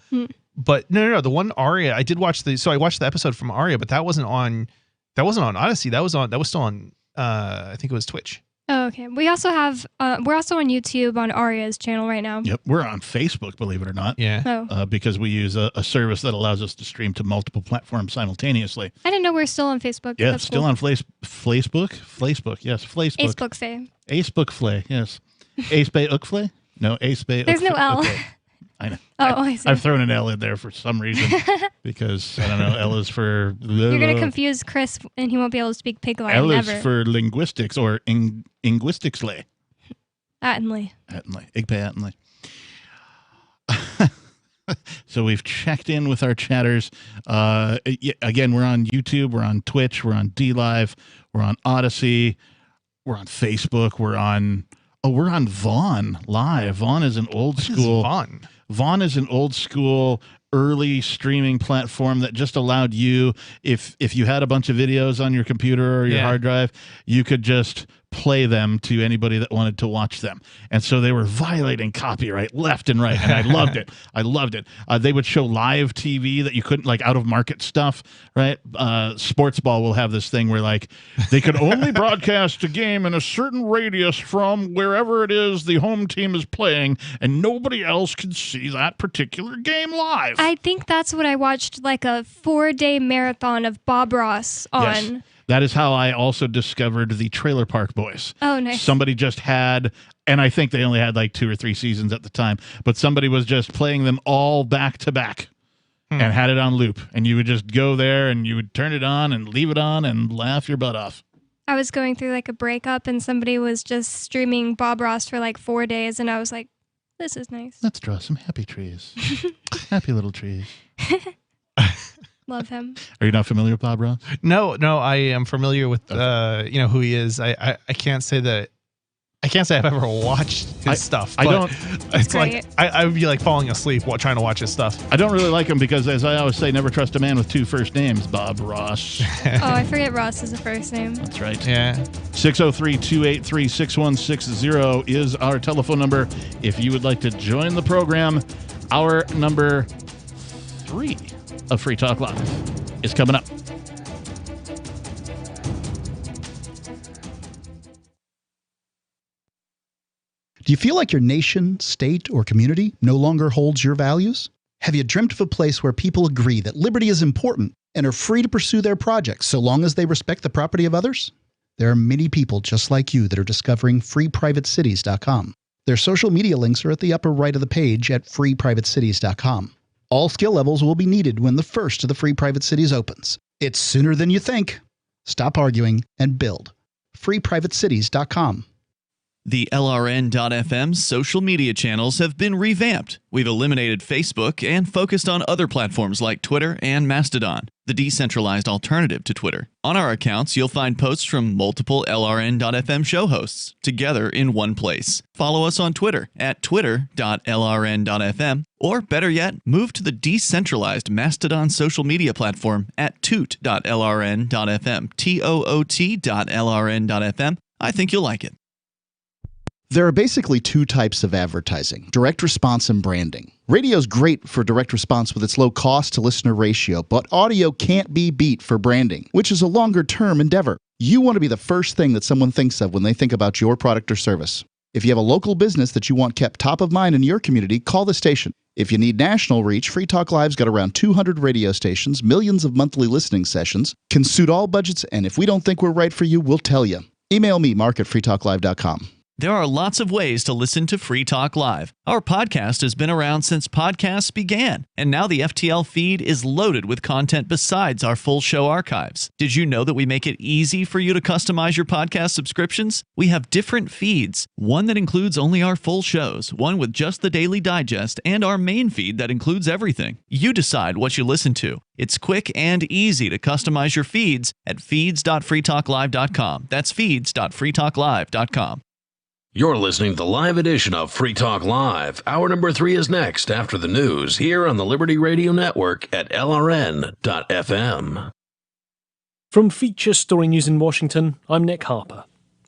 But no, the one Aria, I did watch I watched the episode from Aria, but that wasn't on Odyssey. That was still on I think it was Twitch.
Oh, okay. We also have we're also on YouTube on Arya's channel right now.
Yep, we're on Facebook, believe it or not.
Yeah.
Because we use a service that allows us to stream to multiple platforms simultaneously.
I didn't know we were still on Facebook.
Yeah,
That's
still
cool.
on Facebook, yes, Facebook.
Facebook Faye.
Acebook Flay, yes. Ace Bay Ookflay? No, Ace Bay
There's no L.
Okay. I know.
Oh, I see.
I've thrown an L in there for some reason because, I don't know, L is for...
You're going to confuse Chris and he won't be able to speak pig line
L
ever.
is for linguistics or linguisticsly.
Attenly.
Igpay Attenly. So we've checked in with our chatters. Again, we're on YouTube, we're on Twitch, we're on DLive, we're on Odyssey, we're on Facebook, we're on Vaughn Live. Vaughn is an old school. Vaughn is an old school early streaming platform that just allowed you, if you had a bunch of videos on your computer or your hard drive, you could just play them to anybody that wanted to watch them. And so they were violating copyright left and right, and I loved it. I loved it. They would show live TV that you couldn't, like out of market stuff, right? Sports Ball will have this thing where like they could only broadcast a game in a certain radius from wherever it is the home team is playing, and nobody else can see that particular game live.
I think that's what I watched, like a 4-day marathon of Bob Ross on.
Yes. That is how I also discovered the Trailer Park Boys.
Oh, nice.
Somebody just had, and I think they only had like 2 or 3 seasons at the time, but somebody was just playing them all back to back and had it on loop. And you would just go there and you would turn it on and leave it on and laugh your butt off.
I was going through like a breakup and somebody was just streaming Bob Ross for like 4 days and I was like, this is nice.
Let's draw some happy trees. Happy little trees.
Love him.
Are you not familiar with Bob Ross?
No, I am familiar with who he is. I can't say that. I can't say I've ever watched his stuff.
I
but
don't.
It's like I would be like falling asleep while trying to watch his stuff.
I don't really like him because, as I always say, never trust a man with 2 first names. Bob Ross.
Oh, I forget Ross is the first name.
That's right.
Yeah.
603-283-6160 is our telephone number. If you would like to join the program, our number 3 of Free Talk Live is coming up.
Do you feel like your nation, state, or community no longer holds your values? Have you dreamt of a place where people agree that liberty is important and are free to pursue their projects so long as they respect the property of others? There are many people just like you that are discovering freeprivatecities.com. Their social media links are at the upper right of the page at freeprivatecities.com. All skill levels will be needed when the first of the Free Private Cities opens. It's sooner than you think. Stop arguing and build. freeprivatecities.com.
The LRN.FM social media channels have been revamped. We've eliminated Facebook and focused on other platforms like Twitter and Mastodon, the decentralized alternative to Twitter. On our accounts, you'll find posts from multiple LRN.FM show hosts together in one place. Follow us on Twitter at twitter.lrn.fm, or better yet, move to the decentralized Mastodon social media platform at toot.lrn.fm, toot.lrn.fm. I think you'll like it.
There are basically two types of advertising: direct response and branding. Radio's great for direct response with its low cost to listener ratio, but audio can't be beat for branding, which is a longer term endeavor. You want to be the first thing that someone thinks of when they think about your product or service. If you have a local business that you want kept top of mind in your community, call the station. If you need national reach, Free Talk Live's got around 200 radio stations, millions of monthly listening sessions, can suit all budgets, and if we don't think we're right for you, we'll tell you. Email me, mark@freetalklive.com.
There are lots of ways to listen to Free Talk Live. Our podcast has been around since podcasts began, and now the FTL feed is loaded with content besides our full show archives. Did you know that we make it easy for you to customize your podcast subscriptions? We have different feeds, one that includes only our full shows, one with just the Daily Digest, and our main feed that includes everything. You decide what you listen to. It's quick and easy to customize your feeds at feeds.freetalklive.com. That's feeds.freetalklive.com.
You're listening to the live edition of Free Talk Live. Hour number 3 is next after the news here on the Liberty Radio Network at LRN.FM.
From Feature Story News in Washington, I'm Nick Harper.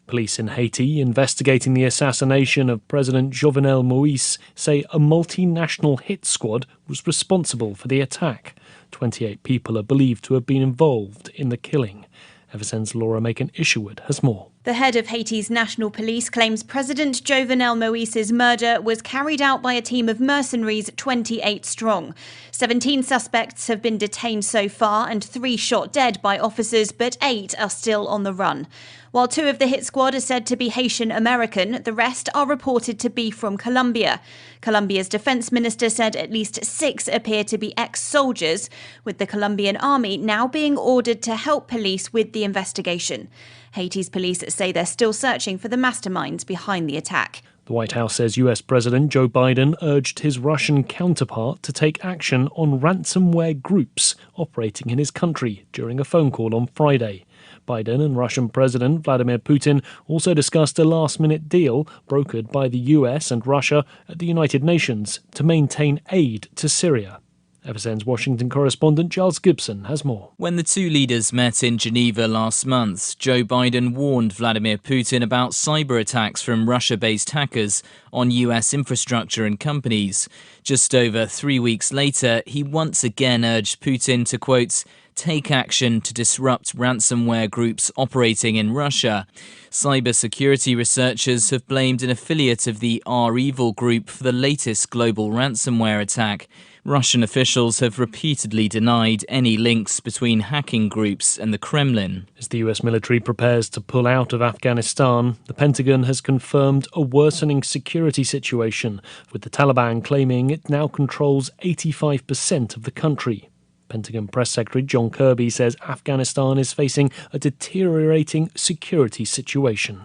Police in Haiti investigating the assassination of President Jovenel Moïse say a multinational hit squad was responsible for the attack. 28 people are believed to have been involved in the killing. FSN's Laura Macon-Isherwood has more.
The head of Haiti's national police claims President Jovenel Moïse's murder was carried out by a team of mercenaries 28 strong. 17 suspects have been detained so far and 3 shot dead by officers, but 8 are still on the run. While 2 of the hit squad are said to be Haitian American, the rest are reported to be from Colombia. Colombia's defense minister said at least 6 appear to be ex-soldiers, with the Colombian army now being ordered to help police with the investigation. Haiti's police say they're still searching for the masterminds behind the attack.
The White House says US President Joe Biden urged his Russian counterpart to take action on ransomware groups operating in his country during a phone call on Friday. Biden and Russian President Vladimir Putin also discussed a last-minute deal brokered by the US and Russia at the United Nations to maintain aid to Syria. FSN's Washington correspondent Giles Gibson has more.
When the two leaders met in Geneva last month, Joe Biden warned Vladimir Putin about cyber attacks from Russia-based hackers on US infrastructure and companies. Just over 3 weeks later, he once again urged Putin to, quote, take action to disrupt ransomware groups operating in Russia. Cybersecurity researchers have blamed an affiliate of the REvil group for the latest global ransomware attack. Russian officials have repeatedly denied any links between hacking groups and the Kremlin.
As the US military prepares to pull out of Afghanistan, the Pentagon has confirmed a worsening security situation, with the Taliban claiming it now controls 85% of the country. Pentagon Press Secretary John Kirby says Afghanistan is facing a deteriorating security situation.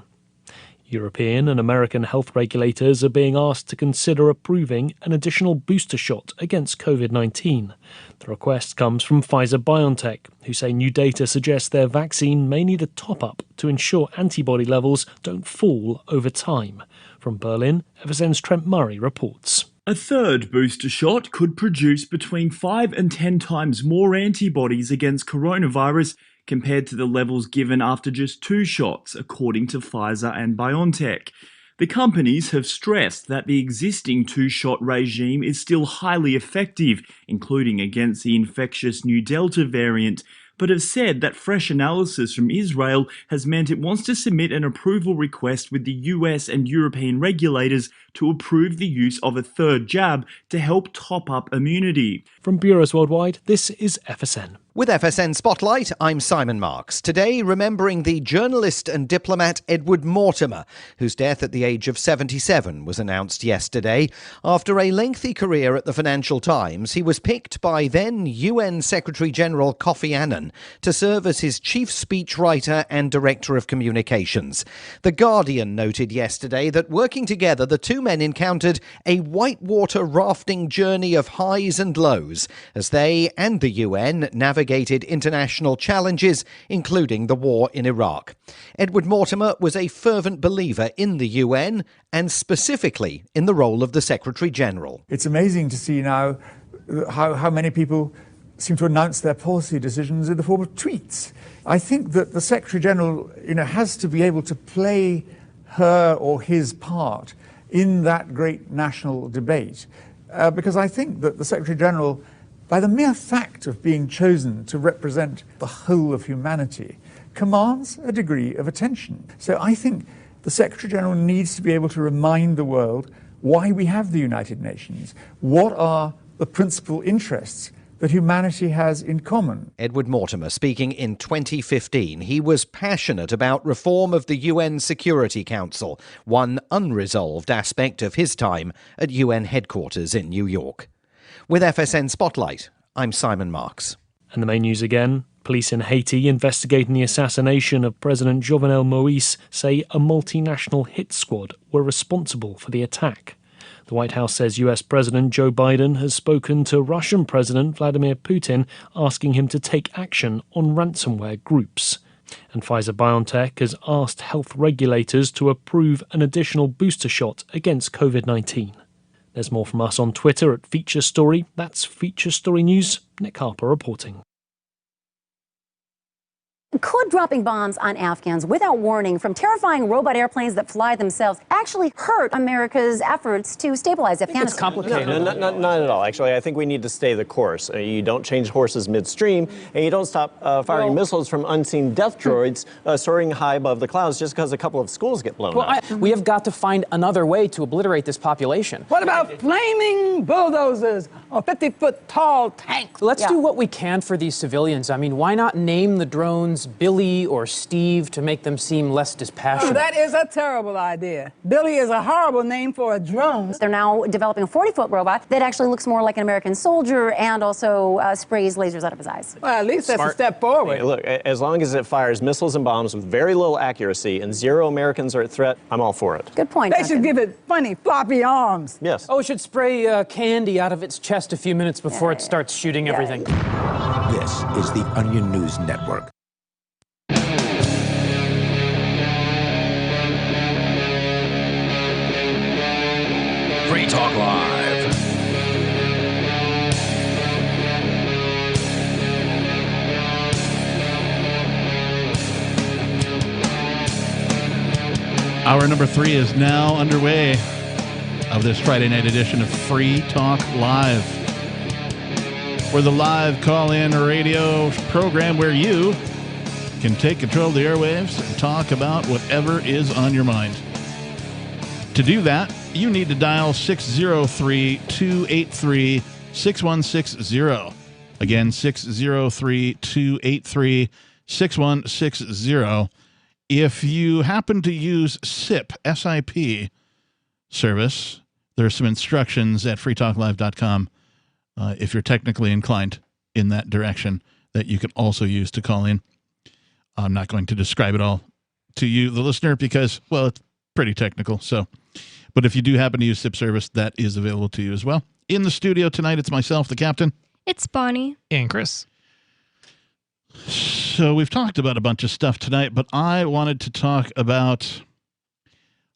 European and American health regulators are being asked to consider approving an additional booster shot against COVID-19. The request comes from Pfizer-BioNTech, who say new data suggests their vaccine may need a top-up to ensure antibody levels don't fall over time. From Berlin, FSN's Trent Murray reports.
A third booster shot could produce between 5 and 10 times more antibodies against coronavirus compared to the levels given after just 2 shots, according to Pfizer and BioNTech. The companies have stressed that the existing 2-shot regime is still highly effective, including against the infectious new Delta variant, but have said that fresh analysis from Israel has meant it wants to submit an approval request with the US and European regulators to approve the use of a third jab to help top up immunity.
From Bureaus Worldwide, this is FSN.
With FSN Spotlight, I'm Simon Marks. Today, remembering the journalist and diplomat Edward Mortimer, whose death at the age of 77 was announced yesterday. After a lengthy career at the Financial Times, he was picked by then UN Secretary-General Kofi Annan to serve as his chief speechwriter and director of communications. The Guardian noted yesterday that working together, the two men encountered a whitewater rafting journey of highs and lows as they and the UN navigated international challenges, including the war in Iraq. Edward Mortimer was a fervent believer in the UN and specifically in the role of the Secretary-General.
It's amazing to see now how many people seem to announce their policy decisions in the form of tweets. I think that the Secretary-General, has to be able to play her or his part in that great national debate, because I think that the Secretary-General, by the mere fact of being chosen to represent the whole of humanity, commands a degree of attention. So I think the Secretary-General needs to be able to remind the world why we have the United Nations, what are the principal interests that humanity has in common.
Edward Mortimer speaking in 2015. He was passionate about reform of the UN Security Council, one unresolved aspect of his time at UN headquarters in New York. With FSN Spotlight, I'm Simon Marks.
And the main news again. Police in Haiti investigating the assassination of President Jovenel Moïse say a multinational hit squad were responsible for the attack. The White House says US President Joe Biden has spoken to Russian President Vladimir Putin asking him to take action on ransomware groups. And Pfizer-BioNTech has asked health regulators to approve an additional booster shot against COVID-19. There's more from us on Twitter at Feature Story. That's Feature Story News. Nick Harper reporting.
Could dropping bombs on Afghans without warning from terrifying robot airplanes that fly themselves actually hurt America's efforts to stabilize Afghanistan?
It's complicated. No, not at all. Actually, I think we need to stay the course. You don't change horses midstream, and you don't stop firing missiles from unseen death droids soaring high above the clouds just because a couple of schools get blown up.
We have got to find another way to obliterate this population.
What about flaming bulldozers or 50-foot-tall tanks?
Let's do what we can for these civilians. I mean, why not name the drones Billy or Steve to make them seem less dispassionate?
Oh, that is a terrible idea. Billy is a horrible name for a drone.
They're now developing a 40-foot robot that actually looks more like an American soldier and also sprays lasers out of his eyes.
Well, at least that's a step forward.
Hey, look, as long as it fires missiles and bombs with very little accuracy and zero Americans are at threat, I'm all for it.
Good point.
They should give it funny, floppy arms.
Yes.
Oh, it should spray candy out of its chest a few minutes before it starts shooting everything.
This is the Onion News Network.
Free Talk Live.
Hour number 3 is now underway of this Friday night edition of Free Talk Live. We're the live call-in radio program where you can take control of the airwaves and talk about whatever is on your mind. To do that, you need to dial 603-283-6160. Again, 603-283-6160. If you happen to use SIP, S-I-P service, there's some instructions at freetalklive.com if you're technically inclined in that direction that you can also use to call in. I'm not going to describe it all to you, the listener, because, well, it's pretty technical. But if you do happen to use SIP service, that is available to you as well. In the studio tonight, it's myself, the captain.
It's Bonnie.
And Chris.
So we've talked about a bunch of stuff tonight, but I wanted to talk about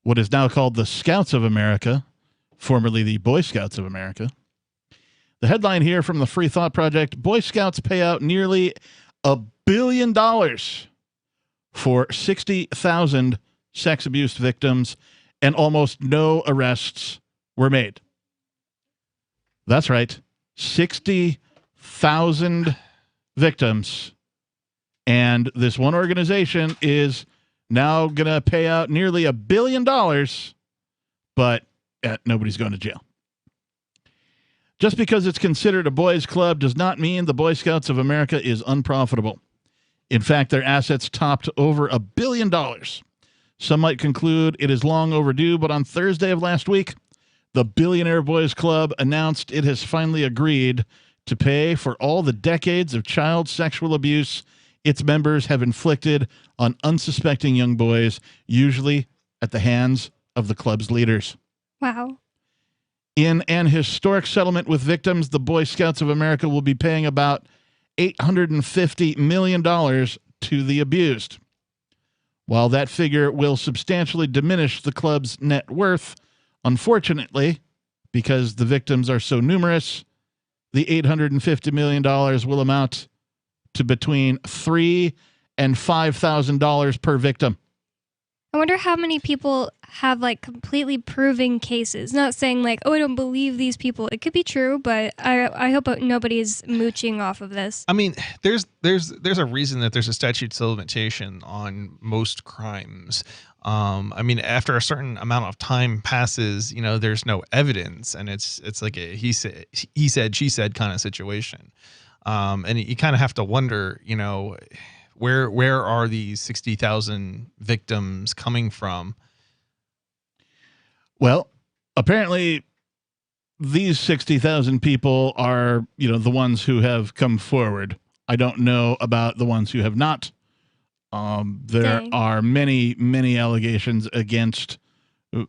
what is now called the Scouts of America, formerly the Boy Scouts of America. The headline here from the Free Thought Project: Boy Scouts pay out nearly $1 billion for 60,000 sex abuse victims, and almost no arrests were made. That's right. 60,000 victims. And this one organization is now going to pay out nearly $1 billion, but nobody's going to jail. Just because it's considered a boys' club does not mean the Boy Scouts of America is unprofitable. In fact, their assets topped over $1 billion. Some might conclude it is long overdue, but on Thursday of last week, the Billionaire Boys Club announced it has finally agreed to pay for all the decades of child sexual abuse its members have inflicted on unsuspecting young boys, usually at the hands of the club's leaders.
Wow.
In an historic settlement with victims, the Boy Scouts of America will be paying about $850 million to the abused. While that figure will substantially diminish the club's net worth, unfortunately, because the victims are so numerous, the $850 million will amount to between $3,000 and $5,000 per victim.
I wonder how many people have like completely proven cases. Not saying like, oh, I don't believe these people. It could be true, but I hope nobody's mooching off of this.
I mean, there's a reason that there's a statute of limitation on most crimes. I mean, after a certain amount of time passes, you know, there's no evidence, and it's like a he said, she said kind of situation. And you kind of have to wonder, you know, where are these 60,000 victims coming from?
Well, apparently these 60,000 people are, you know, the ones who have come forward. I don't know about the ones who have not. There are many, many allegations against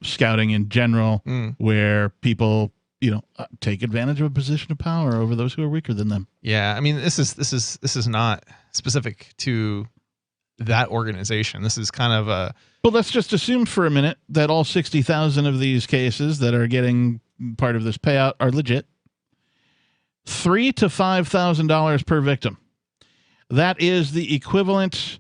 scouting in general, where people, you know, take advantage of a position of power over those who are weaker than them.
Yeah, I mean, this is not specific to that organization. This is kind of a.
But let's just assume for a minute that all 60,000 of these cases that are getting part of this payout are legit. $3,000 to $5,000 per victim. That is the equivalent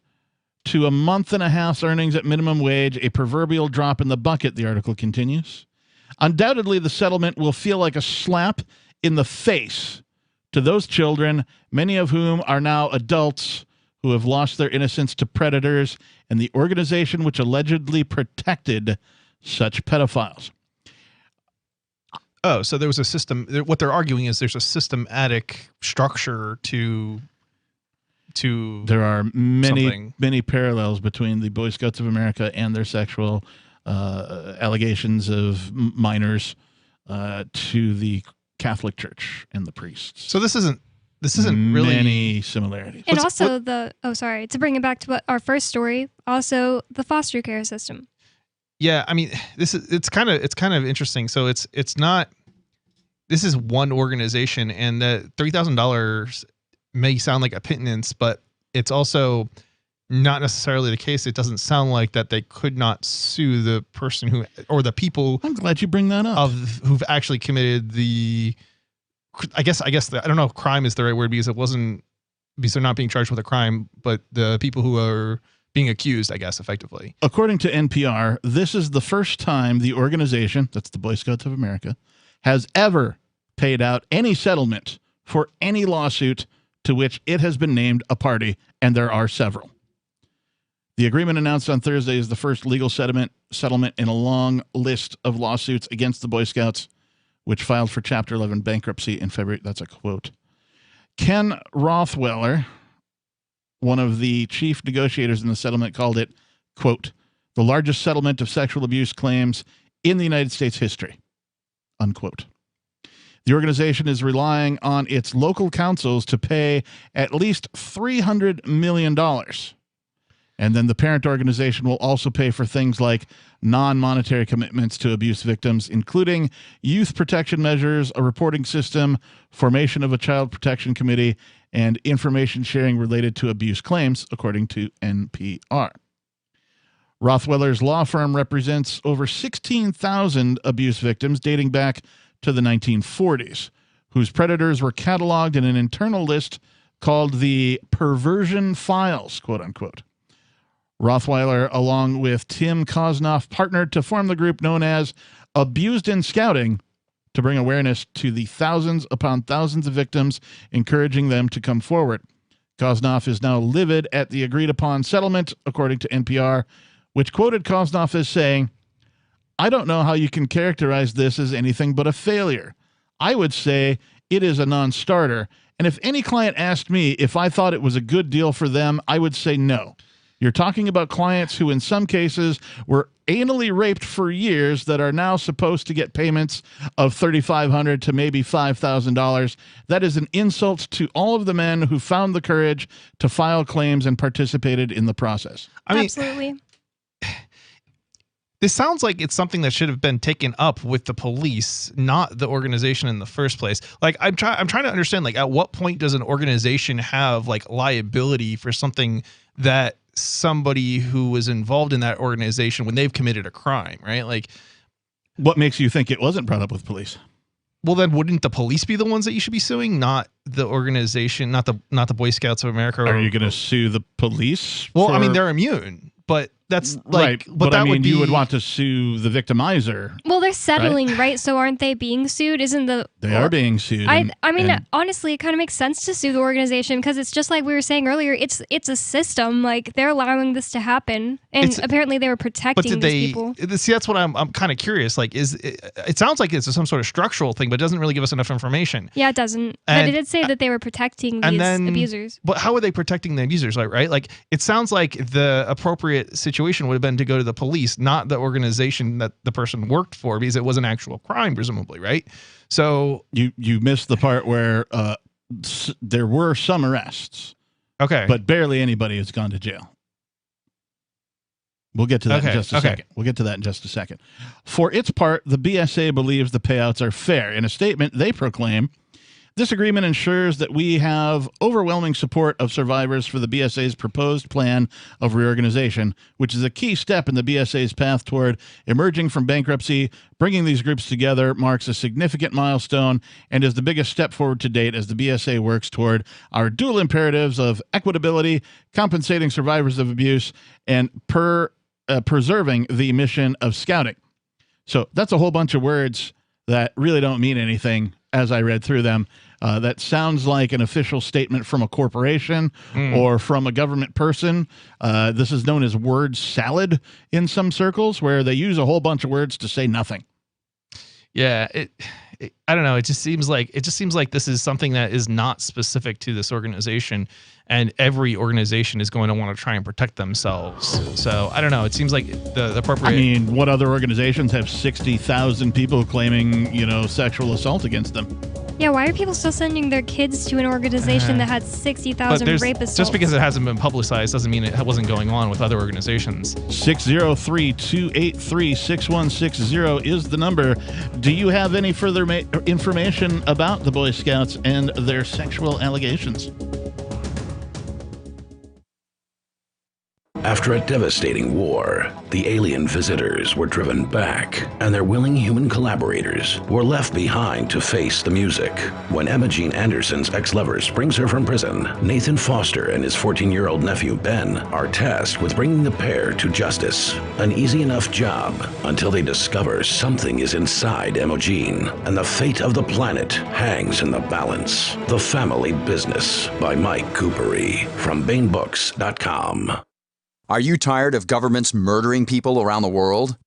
to a month and a half's earnings at minimum wage, a proverbial drop in the bucket, the article continues. Undoubtedly, the settlement will feel like a slap in the face to those children, many of whom are now adults who have lost their innocence to predators and the organization which allegedly protected such pedophiles.
Oh, so there was a system. What they're arguing is there's a systematic structure to
there are many
something.
Many parallels between the Boy Scouts of America and their sexual allegations of minors to the Catholic Church and the priests.
So this isn't really
many similarities.
And to bring it back to our first story, also the foster care system.
Yeah, I mean, it's kind of interesting. So it's not. This is one organization, and the $3,000 may sound like a pittance, but it's also not necessarily the case. It doesn't sound like that they could not sue the person who, or the people.
I'm glad you bring that up.
Who've actually committed the. I guess I don't know if crime is the right word because they're not being charged with a crime, but the people who are being accused, I guess, effectively.
According to NPR, this is the first time the organization, that's the Boy Scouts of America, has ever paid out any settlement for any lawsuit to which it has been named a party, and there are several. The agreement announced on Thursday is the first legal settlement in a long list of lawsuits against the Boy Scouts, which filed for Chapter 11 bankruptcy in February. That's a quote. Ken Rothweller, one of the chief negotiators in the settlement, called it, quote, the largest settlement of sexual abuse claims in the United States history, unquote. The organization is relying on its local councils to pay at least $300 million. And then the parent organization will also pay for things like non-monetary commitments to abuse victims, including youth protection measures, a reporting system, formation of a child protection committee, and information sharing related to abuse claims, according to NPR. Rothweller's law firm represents over 16,000 abuse victims dating back to the 1940s, whose predators were cataloged in an internal list called the Perversion Files, quote unquote. Rothweller, along with Tim Kosnoff, partnered to form the group known as Abused in Scouting to bring awareness to the thousands upon thousands of victims, encouraging them to come forward. Kosnoff is now livid at the agreed-upon settlement, according to NPR, which quoted Kosnoff as saying, I don't know how you can characterize this as anything but a failure. I would say it is a non-starter. And if any client asked me if I thought it was a good deal for them, I would say no. You're talking about clients who in some cases were anally raped for years that are now supposed to get payments of $3,500 to maybe $5,000. That is an insult to all of the men who found the courage to file claims and participated in the process.
I mean,
absolutely.
This sounds like it's something that should have been taken up with the police, not the organization in the first place. Like I'm trying to understand, like, at what point does an organization have like liability for something that somebody who was involved in that organization when they've committed a crime, right? Like,
what makes you think it wasn't brought up with police?
Well, then wouldn't the police be the ones that you should be suing, not the organization, not the Boy Scouts of America?
Are you going to sue the police?
Well, I mean, they're immune, but that's like,
right. But I mean, you would want to sue the victimizer.
Well, they're settling, right? So aren't they being sued? Isn't the
they are being sued?
I mean, honestly, it kind of makes sense to sue the organization because it's just like we were saying earlier. It's a system. Like they're allowing this to happen, and apparently they were protecting these people.
See, that's what I'm kind of curious. Like, it sounds like it's some sort of structural thing, but it doesn't really give us enough information.
Yeah, it doesn't. But it did say that they were protecting these abusers.
But how are they protecting the abusers? Like, right? Like, it sounds like the appropriate situation would have been to go to the police, not the organization that the person worked for, because it was an actual crime, presumably, right? So
you missed the part where there were some arrests,
okay,
but barely anybody has gone to jail. We'll get to that in just a second. We'll get to that in just a second. For its part, the BSA believes the payouts are fair. In a statement, they proclaim, this agreement ensures that we have overwhelming support of survivors for the BSA's proposed plan of reorganization, which is a key step in the BSA's path toward emerging from bankruptcy. Bringing these groups together marks a significant milestone and is the biggest step forward to date as the BSA works toward our dual imperatives of equitability, compensating survivors of abuse, and preserving the mission of scouting. So that's a whole bunch of words that really don't mean anything as I read through them. That sounds like an official statement from a corporation or from a government person. This is known as word salad in some circles, where they use a whole bunch of words to say nothing.
Yeah, I don't know. It just seems like this is something that is not specific to this organization, and every organization is going to want to try and protect themselves. So I don't know. It seems like the appropriate.
I mean, what other organizations have 60,000 people claiming, sexual assault against them?
Yeah, why are people still sending their kids to an organization that had 60,000 rape assaults?
Just because it hasn't been publicized doesn't mean it wasn't going on with other organizations.
603-283-6160 is the number. Do you have any further information about the Boy Scouts and their sexual allegations?
After a devastating war, the alien visitors were driven back, and their willing human collaborators were left behind to face the music. When Emma Jean Anderson's ex-lover springs her from prison, Nathan Foster and his 14-year-old nephew Ben are tasked with bringing the pair to justice. An easy enough job until they discover something is inside Emma Jean, and the fate of the planet hangs in the balance. The Family Business by Mike Coopery from BaneBooks.com.
Are you tired of governments murdering people around the world?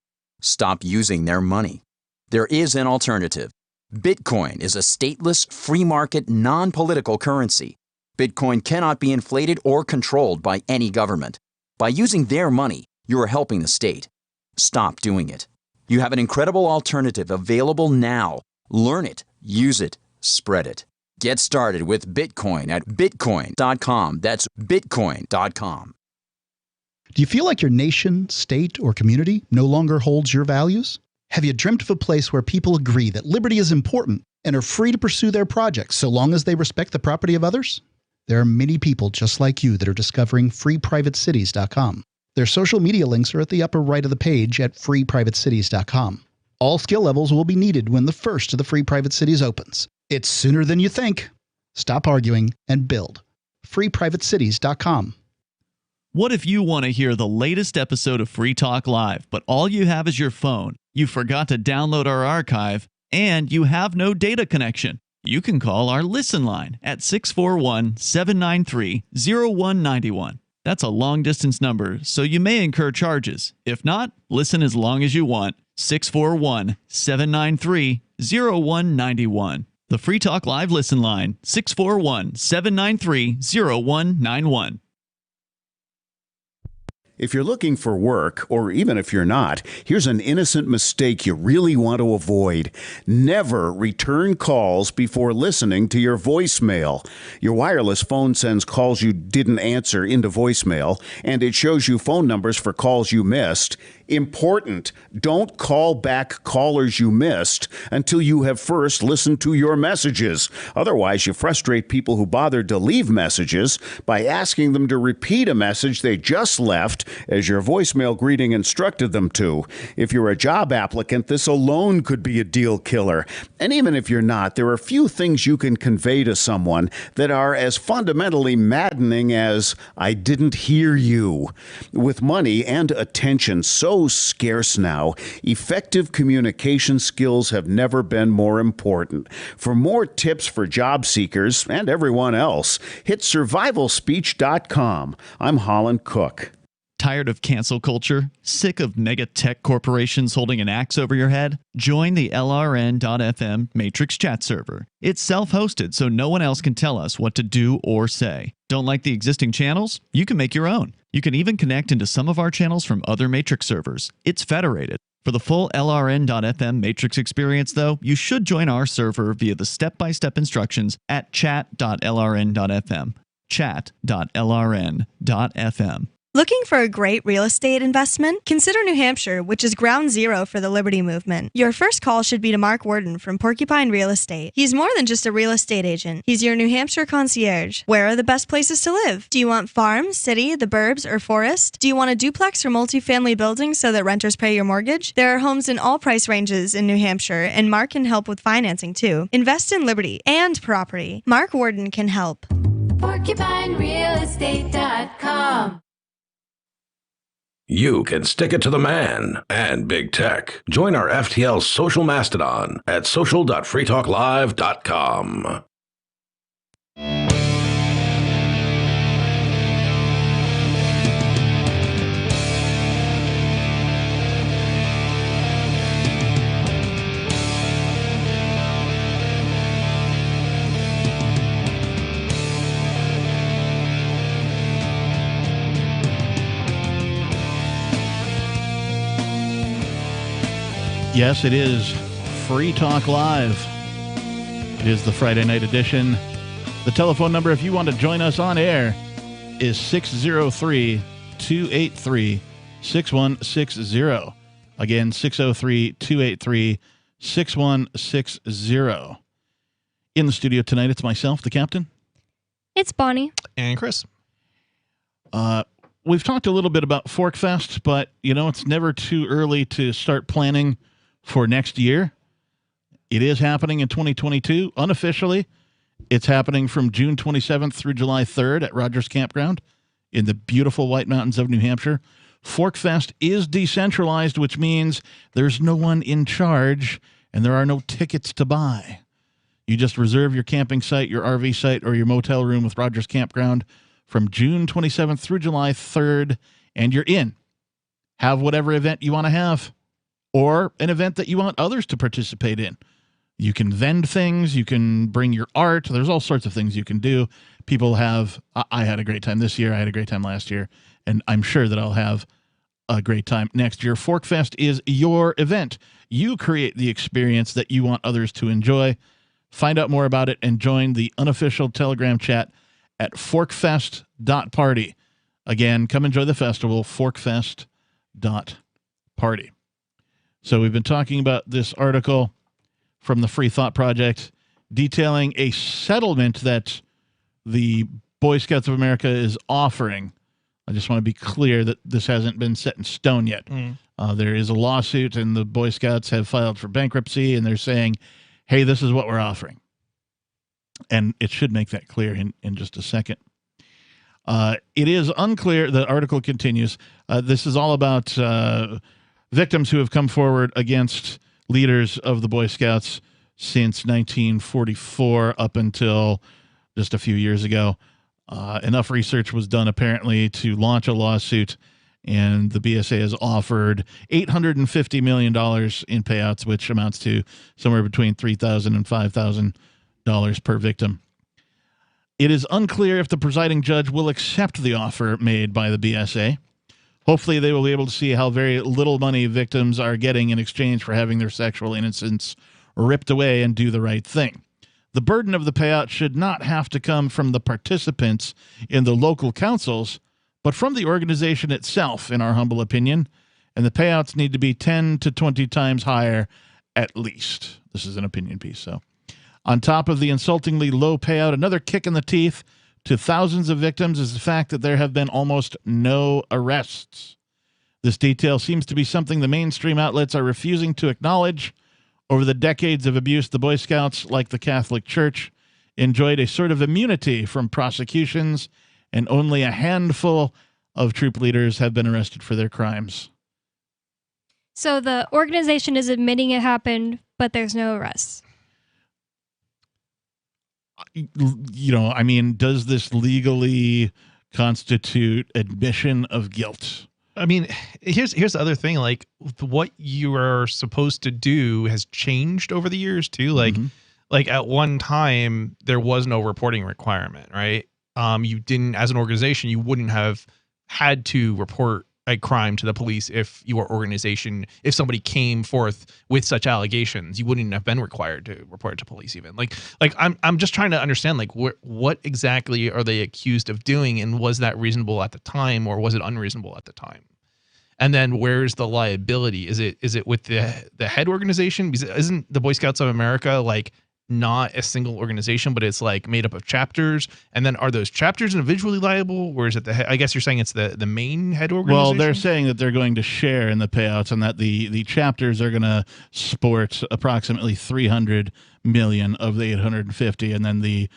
Stop using their money. There is an alternative. Bitcoin is a stateless, free market, non-political currency. Bitcoin cannot be inflated or controlled by any government. By using their money, you are helping the state. Stop doing it. You have an incredible alternative available now. Learn it, use it, spread it. Get started with Bitcoin at Bitcoin.com. That's Bitcoin.com.
Do you feel like your nation, state, or community no longer holds your values? Have you dreamt of a place where people agree that liberty is important and are free to pursue their projects so long as they respect the property of others? There are many people just like you that are discovering FreePrivateCities.com. Their social media links are at the upper right of the page at FreePrivateCities.com. All skill levels will be needed when the first of the Free Private Cities opens. It's sooner than you think. Stop arguing and build. FreePrivateCities.com.
What if you want to hear the latest episode of Free Talk Live, but all you have is your phone, you forgot to download our archive, and you have no data connection? You can call our Listen line at 641-793-0191. That's a long-distance number, so you may incur charges. If not, listen as long as you want. 641-793-0191. The Free Talk Live listen line, 641-793-0191.
If you're looking for work, or even if you're not, here's an innocent mistake you really want to avoid. Never return calls before listening to your voicemail. Your wireless phone sends calls you didn't answer into voicemail, and it shows you phone numbers for calls you missed. Important, don't call back callers you missed until you have first listened to your messages. Otherwise, you frustrate people who bothered to leave messages by asking them to repeat a message they just left as your voicemail greeting instructed them to. If you're a job applicant, this alone could be a deal killer. And even if you're not, there are few things you can convey to someone that are as fundamentally maddening as, "I didn't hear you." With money and attention so scarce now, effective communication skills have never been more important. For more tips for job seekers and everyone else, hit survivalspeech.com. I'm Holland Cook.
Tired of cancel culture? Sick of mega tech corporations holding an axe over your head? Join the LRN.FM Matrix chat server. It's self-hosted, so no one else can tell us what to do or say. Don't like the existing channels? You can make your own. You can even connect into some of our channels from other Matrix servers. It's federated. For the full LRN.FM Matrix experience, though, you should join our server via the step-by-step instructions at chat.lrn.fm. Chat.lrn.fm.
Looking for a great real estate investment? Consider New Hampshire, which is ground zero for the Liberty Movement. Your first call should be to Mark Worden from Porcupine Real Estate. He's more than just a real estate agent. He's your New Hampshire concierge. Where are the best places to live? Do you want farm, city, the burbs, or forest? Do you want a duplex or multifamily building so that renters pay your mortgage? There are homes in all price ranges in New Hampshire, and Mark can help with financing too. Invest in Liberty and property. Mark Worden can help.
PorcupineRealEstate.com.
You can stick it to the man and big tech. Join our FTL social mastodon at social.freetalklive.com.
Yes, it is Free Talk Live. It is the Friday night edition. The telephone number, if you want to join us on air, is 603-283-6160. Again, 603-283-6160. In the studio tonight, it's myself, the captain.
It's Bonnie.
And Chris.
We've talked a little bit about Forkfest, but, it's never too early to start planning for next year. It is happening in 2022. Unofficially, it's happening from June 27th through July 3rd at Rogers Campground in the beautiful White Mountains of New Hampshire. Forkfest is decentralized, which means there's no one in charge and there are no tickets to buy. You just reserve your camping site, your RV site, or your motel room with Rogers Campground from June 27th through July 3rd, and you're in. Have whatever event you want to have, or an event that you want others to participate in. You can vend things, you can bring your art, there's all sorts of things you can do. People have, I had a great time this year, I had a great time last year, and I'm sure that I'll have a great time next year. Forkfest is your event. You create the experience that you want others to enjoy. Find out more about it and join the unofficial Telegram chat at forkfest.party. Again, come enjoy the festival, forkfest.party. So we've been talking about this article from the Free Thought Project detailing a settlement that the Boy Scouts of America is offering. I just want to be clear that this hasn't been set in stone yet. There is a lawsuit, and the Boy Scouts have filed for bankruptcy, and they're saying, hey, this is what we're offering. And it should make that clear in just a second. It is unclear. The article continues. This is all about victims who have come forward against leaders of the Boy Scouts since 1944 up until just a few years ago. Enough research was done apparently to launch a lawsuit, and the BSA has offered $850 million in payouts, which amounts to somewhere between $3,000 and $5,000 per victim. It is unclear if the presiding judge will accept the offer made by the BSA. Hopefully they will be able to see how very little money victims are getting in exchange for having their sexual innocence ripped away and do the right thing. The burden of the payout should not have to come from the participants in the local councils, but from the organization itself, in our humble opinion, and the payouts need to be 10 to 20 times higher at least. This is an opinion piece, so. On top of the insultingly low payout, another kick in the teeth to thousands of victims is the fact that there have been almost no arrests. This detail seems to be something the mainstream outlets are refusing to acknowledge. Over the decades of abuse, the Boy Scouts, like the Catholic Church, enjoyed a sort of immunity from prosecutions, and only a handful of troop leaders have been arrested for their crimes.
So the organization is admitting it happened, but there's no arrests.
You know, I mean, does this legally constitute admission of guilt?
I mean, here's the other thing. Like, what you are supposed to do has changed over the years too. Like, like at one time there was no reporting requirement, right? You didn't, as an organization, you wouldn't have had to report a crime to the police if your organization, if somebody came forth with such allegations, you wouldn't have been required to report it to police even. Like I'm just trying to understand, like, what exactly are they accused of doing, and was that reasonable at the time, or was it unreasonable at the time? And then where's the liability? Is it with the head organization? Because isn't the Boy Scouts of America like not a single organization, but it's like made up of chapters? And then are those chapters individually liable, or is it the I guess you're saying it's the main head organization?
Well, they're saying that they're going to share in the payouts, and that the chapters are going to sport approximately 300 million of the 850, and then the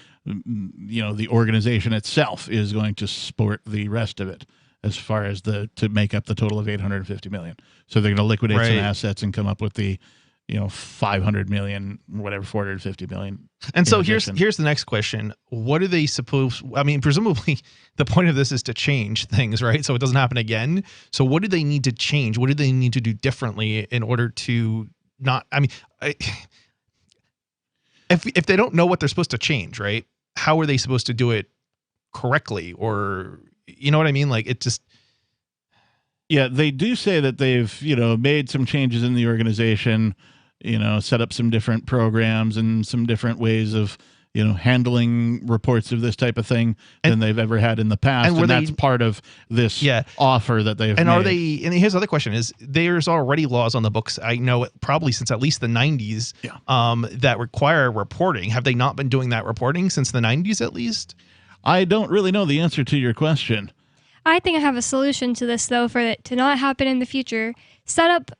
organization itself is going to sport the rest of it, as far as to make up the total of 850 million. So they're going to liquidate some assets and come up with the 500 million, whatever, 450 million.
And so here's the next question. What are they supposed, I mean, presumably the point of this is to change things, right? So it doesn't happen again. So what do they need to change? What do they need to do differently in order to not, I mean, if they don't know what they're supposed to change, right? How are they supposed to do it correctly? Or, you know what I mean? Like, it just,
yeah, they do say that they've, made some changes in the organization, set up some different programs and some different ways of, handling reports of this type of thing than they've ever had in the past. And that's part of this offer that they've made.
Are they, and here's the other question is, there's already laws on the books, I know, probably since at least the 90s, that require reporting. Have they not been doing that reporting since the 90s at least?
I don't really know the answer to your question.
I think I have a solution to this, though, for it to not happen in the future. Set up,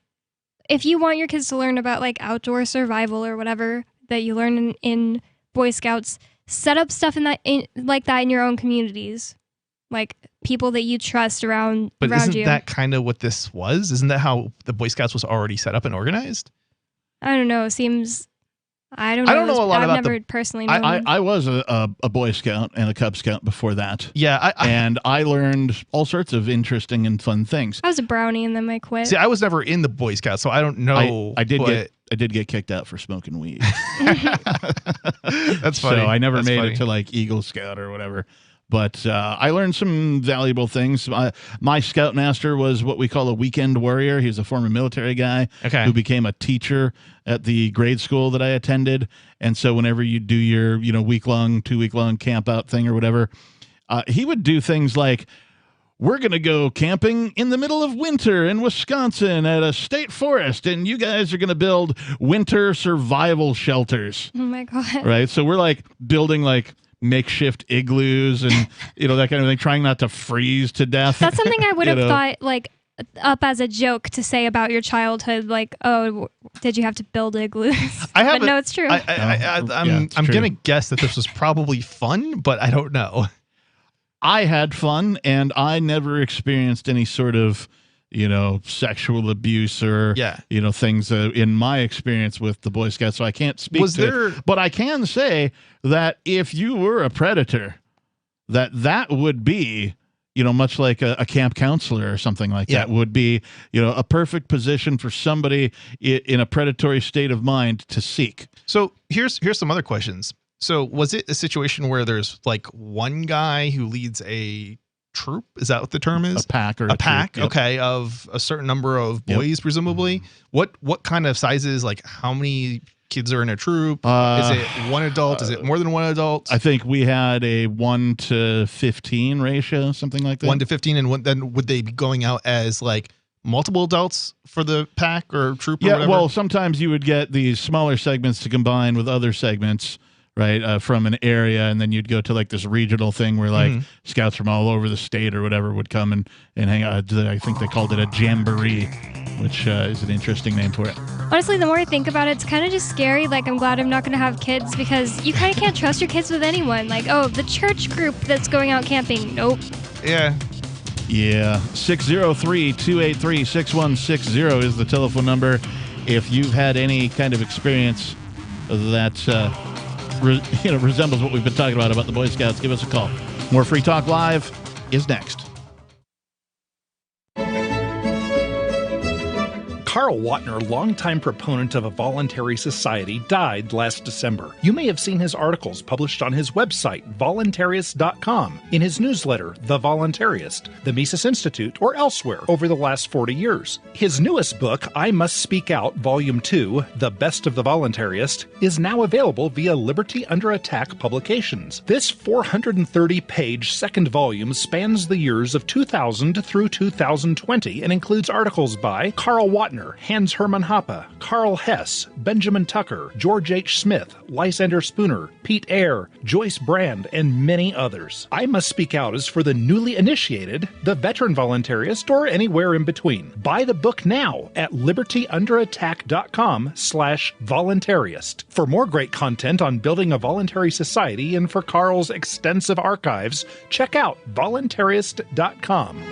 if you want your kids to learn about like outdoor survival or whatever that you learn in Boy Scouts, set up stuff like that in your own communities, like people that you trust around
you. But isn't
you.
That kind of what this was? Isn't that how the Boy Scouts was already set up and organized?
I don't know. It seems... I don't know a lot about. I've never personally known.
I was a Boy Scout and a Cub Scout before that.
Yeah,
and I learned all sorts of interesting and fun things.
I was a brownie and then I quit.
See, I was never in the Boy Scouts, so I don't know.
I did get kicked out for smoking weed.
That's funny.
So I never made it to like Eagle Scout or whatever. But I learned some valuable things. My scoutmaster was what we call a weekend warrior. He was a former military guy who became a teacher at the grade school that I attended. And so whenever you do your, 2-week-long camp out thing or whatever, he would do things like, we're going to go camping in the middle of winter in Wisconsin at a state forest, and you guys are going to build winter survival shelters.
Oh, my God.
Right? So we're like building like makeshift igloos and that kind of thing, trying not to freeze to death.
That's something I would have thought like up as a joke to say about your childhood, like, oh, did you have to build igloos? But no, it's true.
I'm gonna guess that this was probably fun, but I don't know.
I had fun, and I never experienced any sort of sexual abuse or things in my experience with the Boy Scouts, so I can't speak to it. But I can say that if you were a predator, that would be, much like a camp counselor or something like that would be, a perfect position for somebody in a predatory state of mind to seek.
So here's some other questions. So was it a situation where there's like one guy who leads a troop? Is that what the term is?
A pack or
a pack?
Troop, yep.
Okay, of a certain number of boys, presumably. What kind of sizes? Like how many kids are in a troop? Is it one adult? Is it more than one adult?
I think we had a 1 to 15 ratio, something like that.
1 to 15, and then would they be going out as like multiple adults for the pack or troop? Or whatever?
Well, sometimes you would get these smaller segments to combine with other segments, right, from an area, and then you'd go to like this regional thing where like scouts from all over the state or whatever would come and hang out. I think they called it a jamboree, which is an interesting name for it.
Honestly, the more I think about it, it's kind of just scary. Like, I'm glad I'm not going to have kids because you kind of can't trust your kids with anyone. Like, oh, the church group that's going out camping. Nope.
Yeah.
603-283-6160 is the telephone number. If you've had any kind of experience that resembles what we've been talking about the Boy Scouts, give us a call. More Free Talk Live is next.
Carl Watner, longtime proponent of a voluntary society, died last December. You may have seen his articles published on his website, voluntarist.com, in his newsletter, The Voluntarist, the Mises Institute, or elsewhere over the last 40 years. His newest book, I Must Speak Out, Volume 2, The Best of the Voluntarist, is now available via Liberty Under Attack Publications. This 430-page second volume spans the years of 2000 through 2020 and includes articles by Carl Watner, Hans Hermann Hoppe, Carl Hess, Benjamin Tucker, George H. Smith, Lysander Spooner, Pete Eyre, Joyce Brand, and many others. I Must Speak Out is for the newly initiated, the veteran voluntarist, or anywhere in between. Buy the book now at libertyunderattack.com/voluntarist. For more great content on building a voluntary society and for Carl's extensive archives, check out voluntarist.com.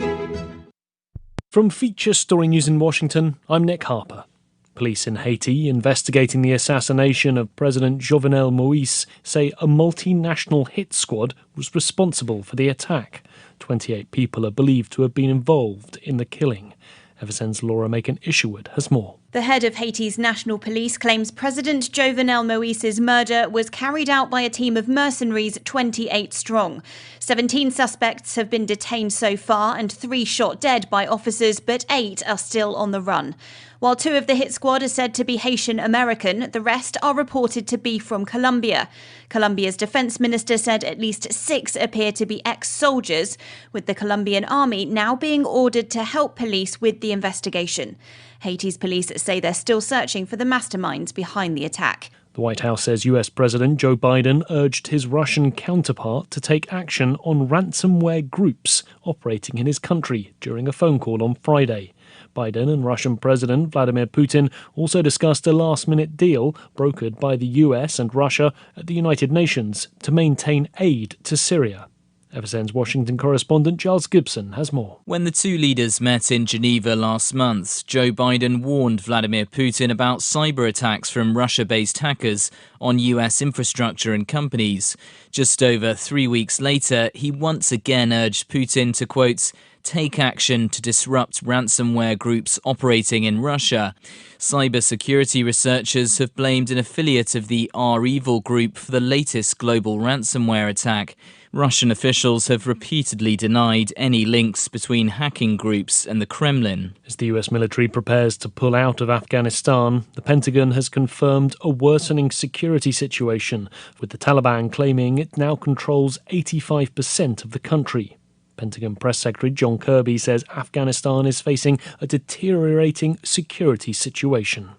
From Feature Story News in Washington, I'm Nick Harper. Police in Haiti investigating the assassination of President Jovenel Moïse say a multinational hit squad was responsible for the attack. 28 people are believed to have been involved in the killing. FSN's Laura Macon-Isherwood has more.
The head of Haiti's national police claims President Jovenel Moïse's murder was carried out by a team of mercenaries 28 strong. 17 suspects have been detained so far and 3 shot dead by officers, but 8 are still on the run. While 2 of the hit squad are said to be Haitian American, the rest are reported to be from Colombia. Colombia's defense minister said at least 6 appear to be ex-soldiers, with the Colombian army now being ordered to help police with the investigation. Haiti's police say they're still searching for the masterminds behind the attack.
The White House says US President Joe Biden urged his Russian counterpart to take action on ransomware groups operating in his country during a phone call on Friday. Biden and Russian President Vladimir Putin also discussed a last-minute deal brokered by the US and Russia at the United Nations to maintain aid to Syria. FSN's Washington correspondent Giles Gibson has more.
When the two leaders met in Geneva last month, Joe Biden warned Vladimir Putin about cyber attacks from Russia-based hackers on US infrastructure and companies. Just over 3 weeks later, he once again urged Putin to, quote, take action to disrupt ransomware groups operating in Russia. Cybersecurity researchers have blamed an affiliate of the REvil group for the latest global ransomware attack. Russian officials have repeatedly denied any links between hacking groups and the Kremlin.
As the US military prepares to pull out of Afghanistan, the Pentagon has confirmed a worsening security situation, with the Taliban claiming it now controls 85% of the country. Pentagon Press Secretary John Kirby says Afghanistan is facing a deteriorating security situation.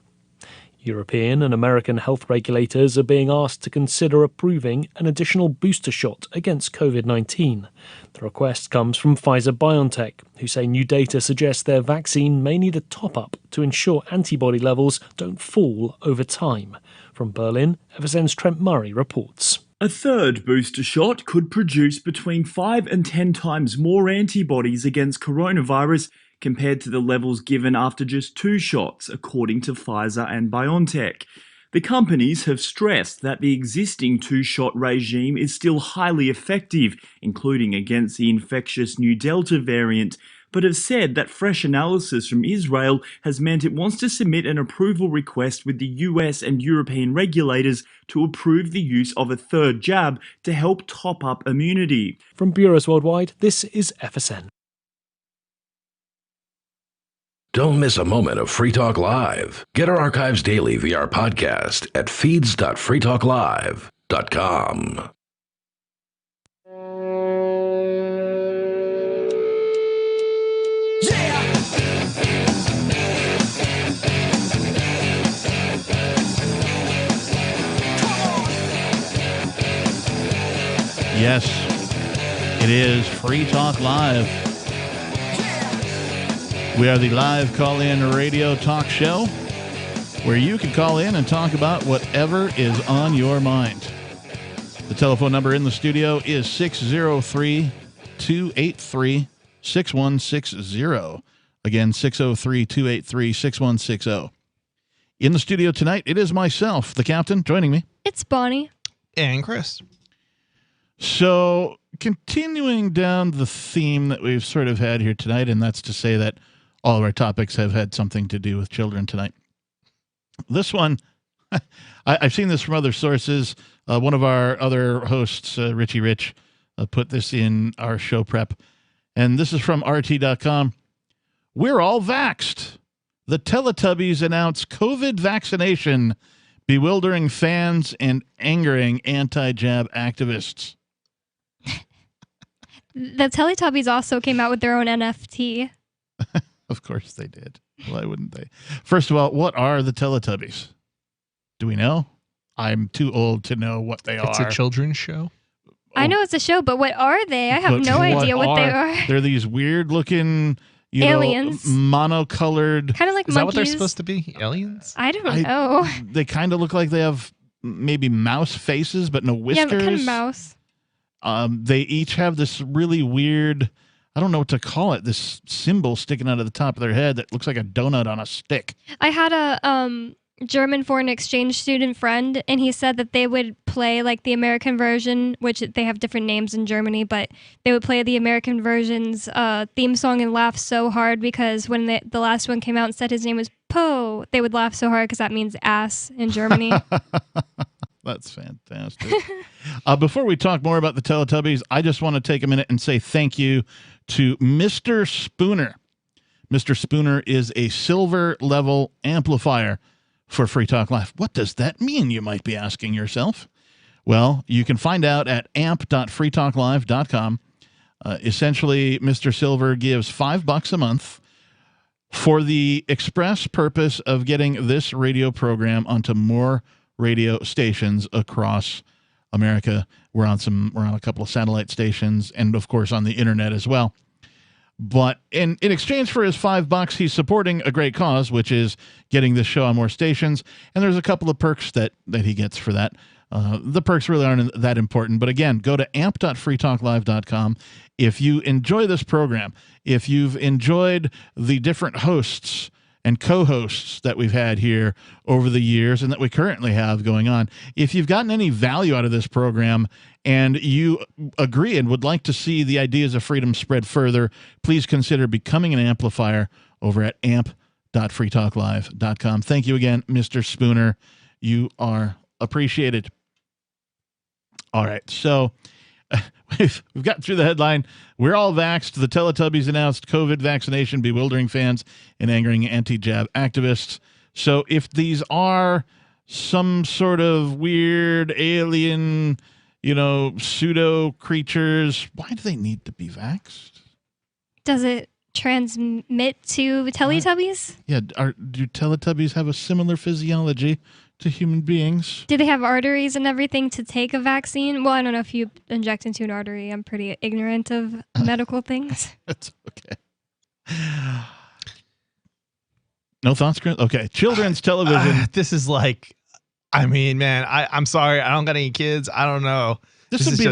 European and American health regulators are being asked to consider approving an additional booster shot against COVID-19. The request comes from Pfizer-BioNTech, who say new data suggests their vaccine may need a top-up to ensure antibody levels don't fall over time. From Berlin, FSN's Trent Murray reports.
A third booster shot could produce between 5 and 10 times more antibodies against coronavirus compared to the levels given after just 2 shots, according to Pfizer and BioNTech. The companies have stressed that the existing two-shot regime is still highly effective, including against the infectious new Delta variant, but have said that fresh analysis from Israel has meant it wants to submit an approval request with the US and European regulators to approve the use of a third jab to help top up immunity.
From Bureaus Worldwide, this is FSN.
Don't miss a moment of Free Talk Live. Get our archives daily via our podcast at feeds.freetalklive.com.
Yes, it is Free Talk Live. We are the live call-in radio talk show where you can call in and talk about whatever is on your mind. The telephone number in the studio is 603-283-6160. Again, 603-283-6160. In the studio tonight, it is myself, the captain, joining me.
It's Bonnie.
And Chris.
So, continuing down the theme that we've sort of had here tonight, and that's to say that all of our topics have had something to do with children tonight. This one, I've seen this from other sources. One of our other hosts, Richie Rich, put this in our show prep. And this is from RT.com. We're all vaxxed. The Teletubbies announce COVID vaccination, bewildering fans and angering anti-jab activists.
The Teletubbies also came out with their own NFT.
Of course they did. Why wouldn't they? First of all, what are the Teletubbies? Do we know? I'm too old to know what they are.
It's a children's show.
I know it's a show, but what are they? I have no idea what they are.
They're these weird-looking,
aliens,
monocolored.
Kind of like
monkeys. Is that what they're supposed to be? Aliens?
I don't know.
They kind of look like they have maybe mouse faces, but no whiskers.
Yeah, kind of mouse.
They each have this really weird, I don't know what to call it, this symbol sticking out of the top of their head that looks like a donut on a stick.
I had a German foreign exchange student friend, and he said that they would play like the American version, which they have different names in Germany, but they would play the American version's theme song and laugh so hard because when the last one came out and said his name was Poe, they would laugh so hard because that means ass in Germany.
That's fantastic. Before we talk more about the Teletubbies, I just want to take a minute and say thank you to Mr. Spooner. Mr. Spooner is a silver level amplifier for Free Talk Live. What does that mean, you might be asking yourself? Well, you can find out at amp.freetalklive.com. Essentially, Mr. Silver gives $5 a month for the express purpose of getting this radio program onto more radio stations across America. We're on a couple of satellite stations and of course on the internet as well. But in exchange for his $5, he's supporting a great cause, which is getting this show on more stations. And there's a couple of perks that he gets for that. The perks really aren't that important. But again, go to amp.freetalklive.com. If you enjoy this program, if you've enjoyed the different hosts and co-hosts that we've had here over the years and that we currently have going on, if you've gotten any value out of this program and you agree and would like to see the ideas of freedom spread further, please consider becoming an amplifier over at amp.freetalklive.com. Thank you again, Mr. Spooner. You are appreciated. All right, so we've gotten through the headline. We're all vaxxed. The Teletubbies announced COVID vaccination, bewildering fans and angering anti-jab activists. So if these are some sort of weird alien, pseudo creatures, why do they need to be vaxxed?
Does it transmit to Teletubbies?
Yeah, do Teletubbies have a similar physiology to human beings?
Do they have arteries and everything to take a vaccine? Well, I don't know if you inject into an artery. I'm pretty ignorant of medical things.
That's okay. No thoughts, Chris? Okay. Children's television.
This is like, man, I'm sorry. I don't got any kids. I don't know.
This would be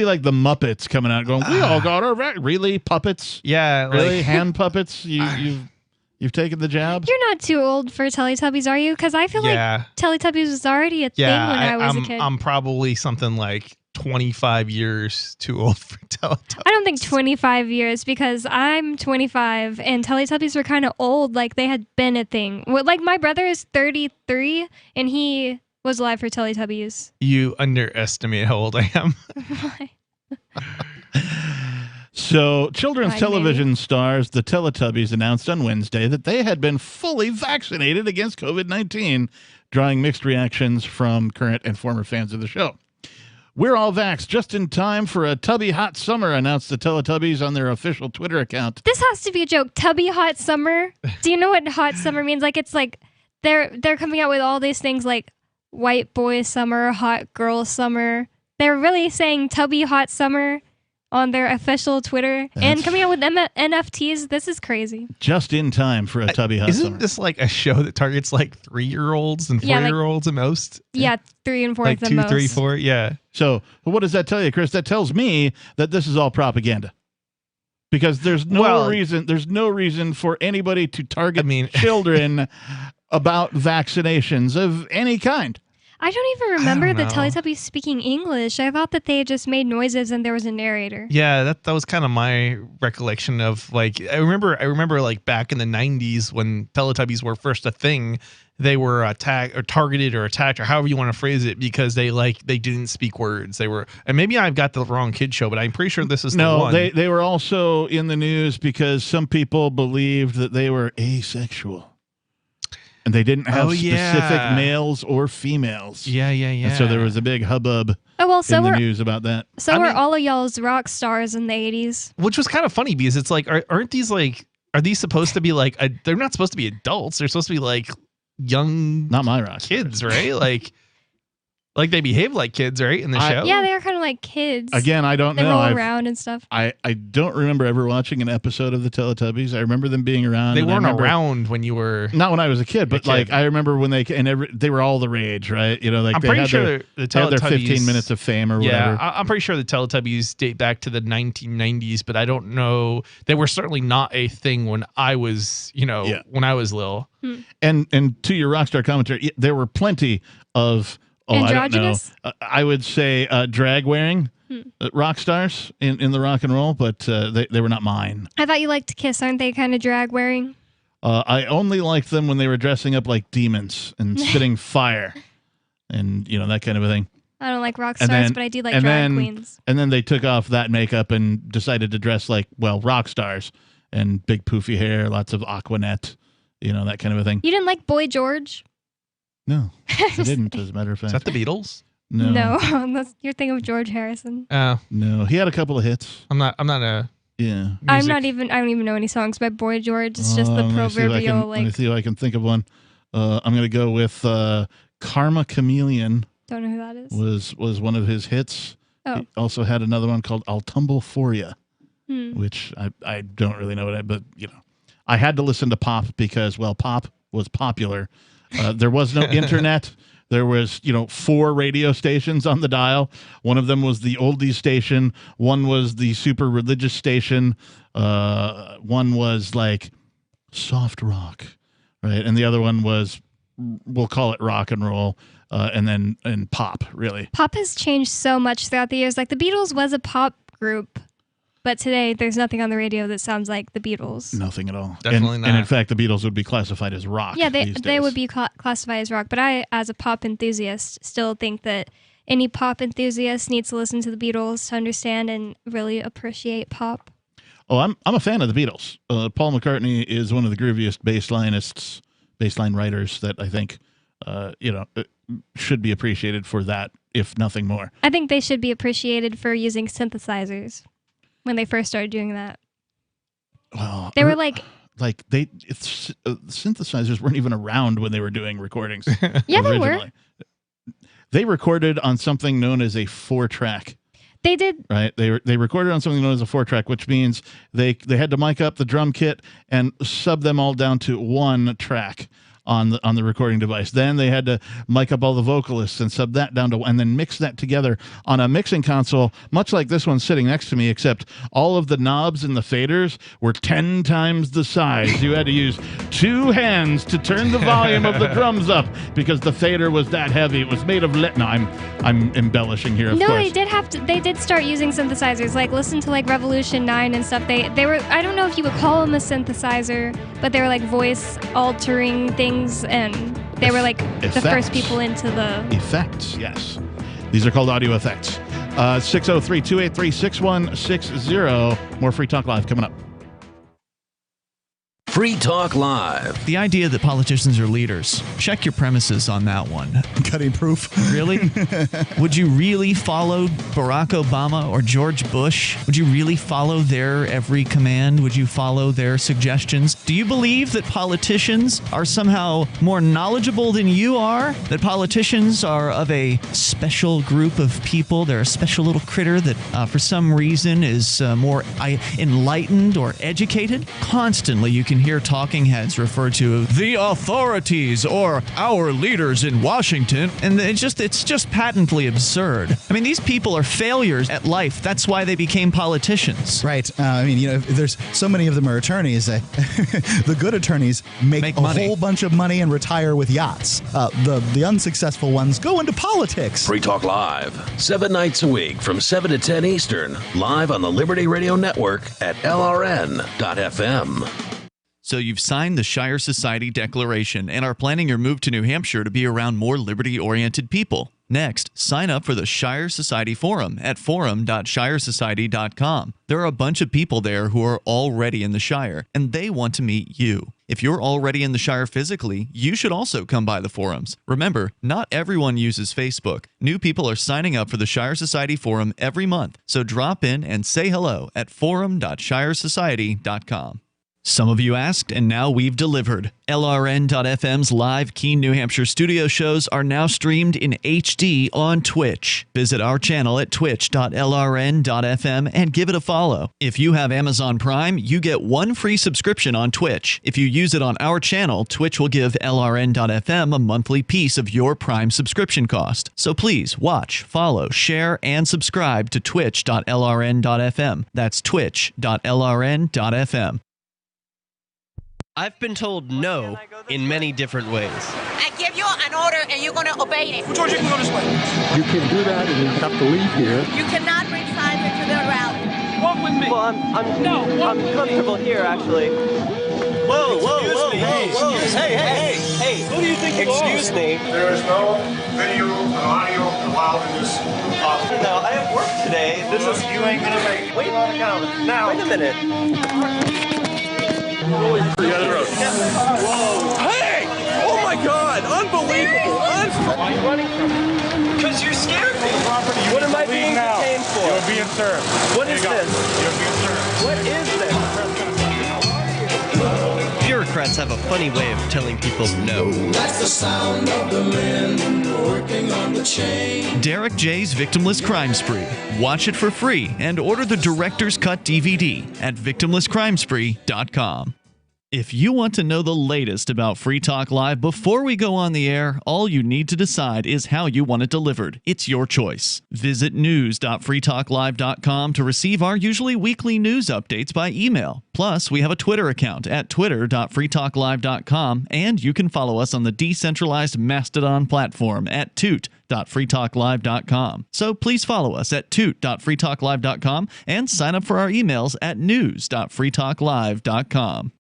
like the Muppets coming out going, we all got our really puppets?
Yeah.
Really? Hand puppets? You've taken the jab?
You're not too old for Teletubbies, are you? Because I feel like Teletubbies was already a thing when I was a kid.
I'm probably something like 25 years too old for Teletubbies.
I don't think 25 years because I'm 25 and Teletubbies were kind of old. Like they had been a thing. Like my brother is 33 and he was alive for Teletubbies.
You underestimate how old I am.
So, children's television stars, the Teletubbies, announced on Wednesday that they had been fully vaccinated against COVID-19, drawing mixed reactions from current and former fans of the show. We're all vaxxed just in time for a tubby hot summer, announced the Teletubbies on their official Twitter account.
This has to be a joke. Tubby hot summer? Do you know what hot summer means? Like it's like they're coming out with all these things like white boy summer, hot girl summer. They're really saying tubby hot summer on their official Twitter and coming out with NFTs. This is crazy.
Just in time for a tubby hot summer.
Isn't this like a show that targets like 3-year-olds and 4-year-olds at most?
Yeah, 3 and 4
like
the
2,
most.
3, 4. Yeah.
So what does that tell you, Chris? That tells me that this is all propaganda. Because there's no reason for anybody to target children about vaccinations of any kind.
I don't even remember the Teletubbies speaking English. I thought that they just made noises and there was a narrator.
Yeah, that was kind of my recollection of like I remember like back in the 90s when Teletubbies were first a thing, they were attacked or targeted or attacked or however you want to phrase it because they didn't speak words. They were, and maybe I've got the wrong kid show, but I'm pretty sure this is the one.
No, they were also in the news because some people believed that they were asexual. And they didn't have specific males or females.
Yeah.
And so there was a big hubbub in the news about that.
So were all of y'all's rock stars in the 80s.
Which was kind of funny because it's like, aren't these like, are these supposed to be like, they're not supposed to be adults. They're supposed to be like young,
not my rock
kids, right? Like they behave like kids, right? In the show?
Yeah, they are kind of like kids.
Again, I don't know.
They roll around and stuff.
I don't remember ever watching an episode of the Teletubbies. I remember them being around.
They weren't around when you were...
Not when I was a kid, but like I remember when they were all the rage, right? You know, like
I'm pretty sure the Teletubbies...
They had their 15 minutes of fame or whatever.
Yeah, I'm pretty sure the Teletubbies date back to the 1990s, but I don't know. They were certainly not a thing when I was, when I was little.
And to your Rockstar commentary, there were plenty of...
androgynous?
I don't know. I would say drag wearing rock stars in the rock and roll, but they were not mine.
I thought you liked to Kiss. Aren't they kind of drag wearing?
I only liked them when they were dressing up like demons and spitting fire and, that kind of a thing.
I don't like rock stars, but I do like drag queens.
And then they took off that makeup and decided to dress like, rock stars and big poofy hair, lots of Aquanet, that kind of a thing.
You didn't like Boy George?
No, I didn't, as a matter of fact.
Is that the Beatles?
No, you're thinking of George Harrison.
No, he had a couple of hits.
I'm not a...
Yeah.
I don't even know any songs by Boy George. It's just the proverbial,
Let me see if I can think of one. I'm going to go with Karma Chameleon.
Don't know who that is.
Was one of his hits.
Oh.
He also had another one called I'll Tumble For Ya, which I don't really know but I had to listen to pop because, pop was popular. There was no internet. There was, 4 radio stations on the dial. One of them was the oldies station. One was the super religious station. One was like soft rock, right? And the other one was, we'll call it rock and roll, and pop, really.
Pop has changed so much throughout the years. Like the Beatles was a pop group. But today, there's nothing on the radio that sounds like the Beatles.
Nothing at all.
Definitely not.
And in fact, the Beatles would be classified as rock.
Yeah, they would be classified as rock. But I, as a pop enthusiast, still think that any pop enthusiast needs to listen to the Beatles to understand and really appreciate pop.
Oh, I'm a fan of the Beatles. Paul McCartney is one of the grooviest bassline writers that I think, should be appreciated for that, if nothing more.
I think they should be appreciated for using synthesizers. When they first started doing that, they were
synthesizers weren't even around when they were doing recordings.
Yeah, they were.
They recorded on something known as a 4-track.
They did.
Right. They recorded on something known as a 4-track, which means they had to mic up the drum kit and sub them all down to 1 track. on the recording device. Then they had to mic up all the vocalists and sub that down to, and then mix that together on a mixing console, much like this one sitting next to me, except all of the knobs and the faders were 10 times the size. You had to use 2 hands to turn the volume of the drums up because the fader was that heavy. It was made of lead. No, I'm embellishing here, of course.
No, they did start using synthesizers. Like, listen to like Revolution 9 and stuff. They were, I don't know if you would call them a synthesizer, but they were like voice altering things, and they were like the first people into the
effects. Yes, these are called audio effects. 603-283-6160. More Free Talk Live coming up.
Free Talk Live.
The idea that politicians are leaders. Check your premises on that one.
Cutting proof.
Really? Would you really follow Barack Obama or George Bush? Would you really follow their every command? Would you follow their suggestions? Do you believe that politicians are somehow more knowledgeable than you are? That politicians are of a special group of people? They're a special little critter that for some reason is more enlightened or educated? Constantly you can hear talking heads refer to the authorities or our leaders in Washington, and it's just patently absurd. I mean, these people are failures at life. That's why they became politicians.
Right. I mean, there's so many of them are attorneys. The good attorneys make a whole bunch of money and retire with yachts. The unsuccessful ones go into politics.
Free Talk Live, 7 nights a week from 7 to 10 Eastern, live on the Liberty Radio Network at LRN.FM.
So you've signed the Shire Society Declaration and are planning your move to New Hampshire to be around more liberty-oriented people. Next, sign up for the Shire Society Forum at forum.shiresociety.com. There are a bunch of people there who are already in the Shire, and they want to meet you. If you're already in the Shire physically, you should also come by the forums. Remember, not everyone uses Facebook. New people are signing up for the Shire Society Forum every month, so drop in and say hello at forum.shiresociety.com. Some of you asked, and now we've delivered. LRN.FM's live Keene, New Hampshire studio shows are now streamed in HD on Twitch. Visit our channel at twitch.lrn.fm and give it a follow. If you have Amazon Prime, you get 1 free subscription on Twitch. If you use it on our channel, Twitch will give LRN.FM a monthly piece of your Prime subscription cost. So please watch, follow, share, and subscribe to twitch.lrn.fm. That's twitch.lrn.fm.
I've been told no in many different ways.
I give you an order and you're going to obey it.
George, you can go this way. You can do that and you have to leave here.
You cannot bring Simon to the rally.
Walk with me. Well, I'm comfortable here, actually. Whoa. Hey. Who do you think you are? Excuse me.
There is no video and audio allowed in this office.
No, I have work today.
You ain't going to make it.
Wait a minute.
Hey! Oh my God! Unbelievable!
Why are you running from me? Because you scared me. What am I being detained for?
You're being served.
What is this?
You're being served.
What is this? Bureaucrats have a funny way of telling people no.
That's the sound of the men working on the chain.
Derek J's Victimless Crime Spree. Watch it for free and order the Director's Cut DVD at victimlesscrimespree.com. If you want to know the latest about Free Talk Live before we go on the air, all you need to decide is how you want it delivered. It's your choice. Visit news.freetalklive.com to receive our usually weekly news updates by email. Plus, we have a Twitter account at twitter.freetalklive.com, and you can follow us on the decentralized Mastodon platform at toot.freetalklive.com. So please follow us at toot.freetalklive.com and sign up for our emails at news.freetalklive.com.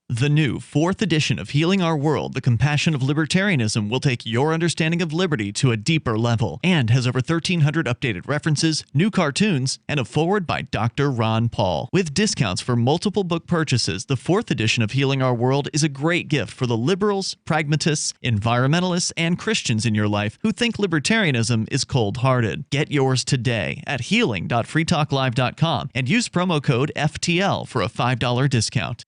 The new 4th edition of Healing Our World, The Compassion of Libertarianism will take your understanding of liberty to a deeper level and has over 1,300 updated references, new cartoons, and a foreword by Dr. Ron Paul. With discounts for multiple book purchases, the 4th edition of Healing Our World is a great gift for the liberals, pragmatists, environmentalists, and Christians in your life who think libertarianism is cold-hearted. Get yours today at healing.freetalklive.com and use promo code FTL for a $5 discount.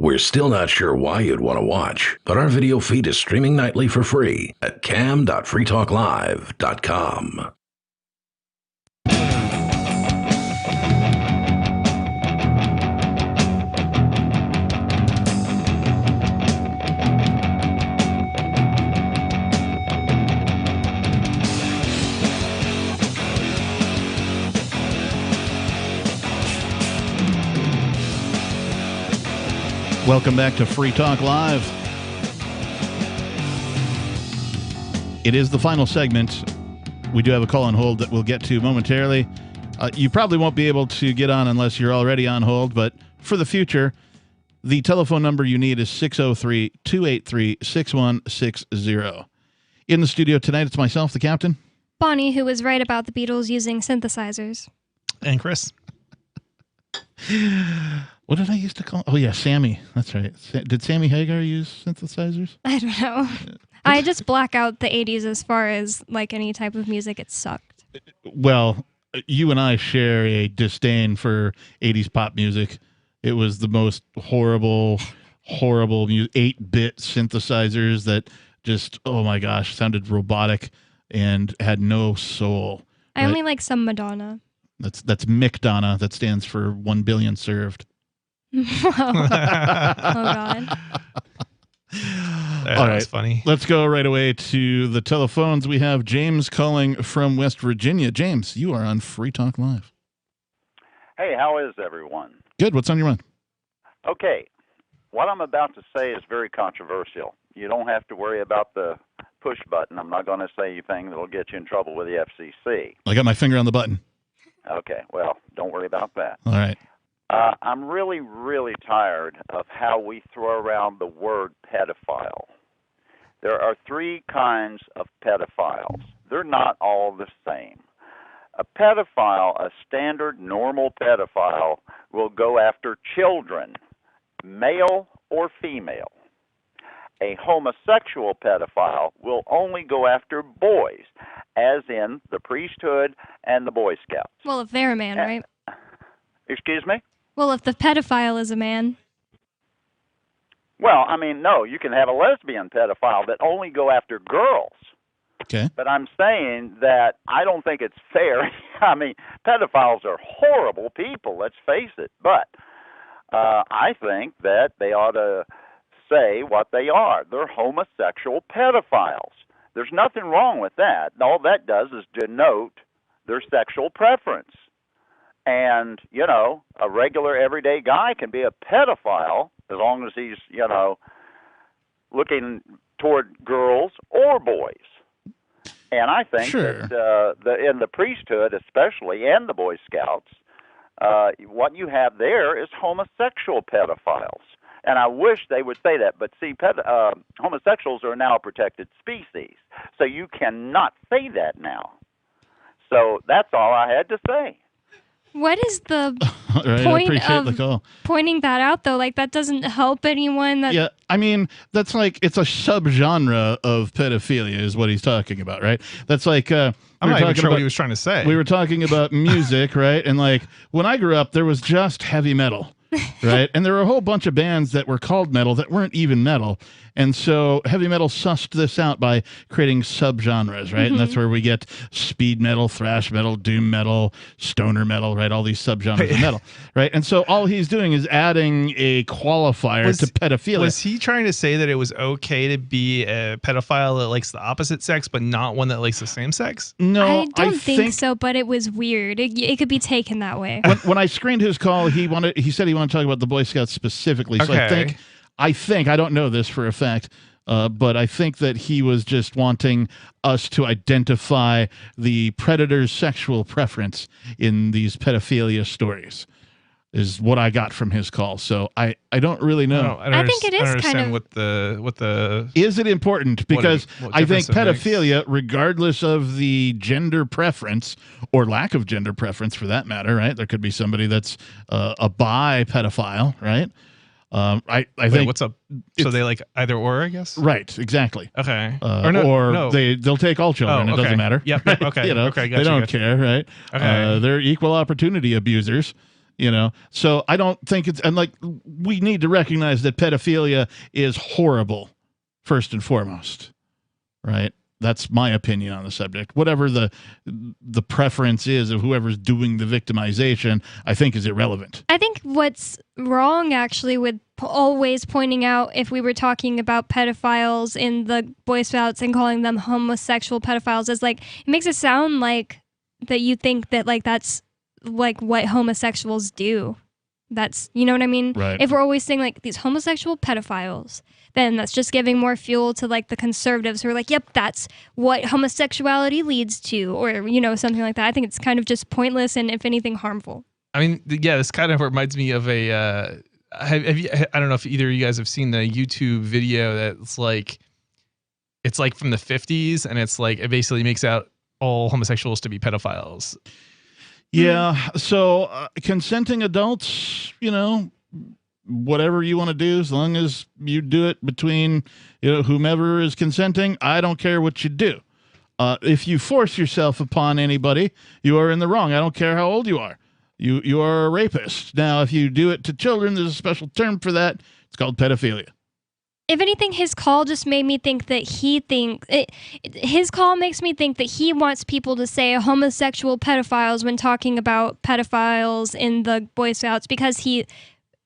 We're still not sure why you'd want to watch, but our video feed is streaming nightly for free at cam.freetalklive.com.
Welcome back to Free Talk Live. It is the final segment. We do have a call on hold that we'll get to momentarily. You probably won't be able to get on unless you're already on hold, but for the future, the telephone number you need is 603-283-6160. In the studio tonight, it's myself, the captain.
Bonnie, who was right about the Beatles using synthesizers.
And Chris.
What did I used to call? Oh, yeah, Sammy. That's right. Did Sammy Hagar use synthesizers?
I don't know. I just black out the 80s as far as like any type of music. It sucked.
Well, you and I share a disdain for 80s pop music. It was the most horrible 8-bit synthesizers that just, oh my gosh, sounded robotic and had no soul.
I only like some Madonna.
That's McDonough. That stands for 1 billion served.
Oh God.
All right,
that's funny.
Let's go right away to the telephones. We have James calling from West Virginia. James, you are on Free Talk Live.
Hey, how is everyone?
Good. What's on your mind?
Okay. What I'm about to say is very controversial. You don't have to worry about the push button. I'm not going to say anything that will get you in trouble with the FCC.
I got my finger on the button.
Okay. Well, don't worry about that.
All right.
I'm really, really tired of how we throw around the word pedophile. There are 3 kinds of pedophiles. They're not all the same. A pedophile, a standard normal pedophile, will go after children, male or female. A homosexual pedophile will only go after boys, as in the priesthood and the Boy Scouts.
Well, if they're a man, right?
Excuse me?
Well, if the pedophile is a man.
Well, I mean, no, you can have a lesbian pedophile that only go after girls.
Okay.
But I'm saying that I don't think it's fair. I mean, pedophiles are horrible people, let's face it. But I think that they ought to say what they are. They're homosexual pedophiles. There's nothing wrong with that. All that does is denote their sexual preference. And, you know, a regular everyday guy can be a pedophile as long as he's, you know, looking toward girls or boys. And I think that in the priesthood especially and the Boy Scouts, what you have there is homosexual pedophiles. And I wish they would say that. But see, homosexuals are now a protected species. So you cannot say that now. So that's all I had to say.
What is the
Right,
point
I appreciate the
of
call.
pointing that out, though? Like, that doesn't help anyone. That
Yeah, I mean, that's like, it's a subgenre of pedophilia is what he's talking about, right? That's like,
I'm not even sure what he was trying to say.
We were talking about music, right? And like, when I grew up, there was just heavy metal, right? And there were a whole bunch of bands that were called metal that weren't even metal. And so heavy metal sussed this out by creating subgenres, right? And that's where we get speed metal, thrash metal, doom metal, stoner metal, right? All these subgenres of metal, right? And so all he's doing is adding a qualifier to pedophilia.
Was he trying to say that it was okay to be a pedophile that likes the opposite sex, but not one that likes the same sex?
No,
I don't think so, but it was weird. It could be taken that way.
When I screened his call, he said he wanted to talk about the Boy Scouts specifically. So I think I don't know this for a fact, but I think that he was just wanting us to identify the predator's sexual preference in these pedophilia stories, is what I got from his call. So I don't really know.
I think it is kind of
what the
is it important, because
what
I think
difference it
pedophilia, regardless of the gender preference or lack of gender preference for that matter, right? There could be somebody that's a bi pedophile, right? I think
what's up? So they like either or, I guess.
Right, exactly.
Okay.
They'll take all children.
Oh,
It doesn't matter.
Yep.
Right?
Okay.
You know,
Okay.
they don't care, right?
Okay.
They're equal opportunity abusers. You know, so I don't think it's, and like, we need to recognize that pedophilia is horrible, first and foremost, right? That's my opinion on the subject. Whatever the preference is of whoever's doing the victimization, I think is irrelevant.
I think what's wrong actually with always pointing out, if we were talking about pedophiles in the Boy Scouts and calling them homosexual pedophiles, is like, it makes it sound like that you think that like that's like what homosexuals do. That's, you know what I mean?
Right.
If we're always saying like these homosexual pedophiles, then that's just giving more fuel to like the conservatives who are like, yep, that's what homosexuality leads to, or, you know, something like that. I think it's kind of just pointless and, if anything, harmful.
I mean, yeah, this kind of reminds me of a, have you, I don't know if either of you guys have seen the YouTube video that's like, it's like from the 50s, and it's like, it basically makes out all homosexuals to be pedophiles.
Yeah. So consenting adults, you know, whatever you want to do, as long as you do it between, you know, whomever is consenting, I don't care what you do. If you force yourself upon anybody, you are in the wrong. I don't care how old you are. You are a rapist. Now, if you do it to children, there's a special term for that. It's called pedophilia.
If anything, his call just made me think that his call makes me think that he wants people to say homosexual pedophiles when talking about pedophiles in the Boy Scouts, because he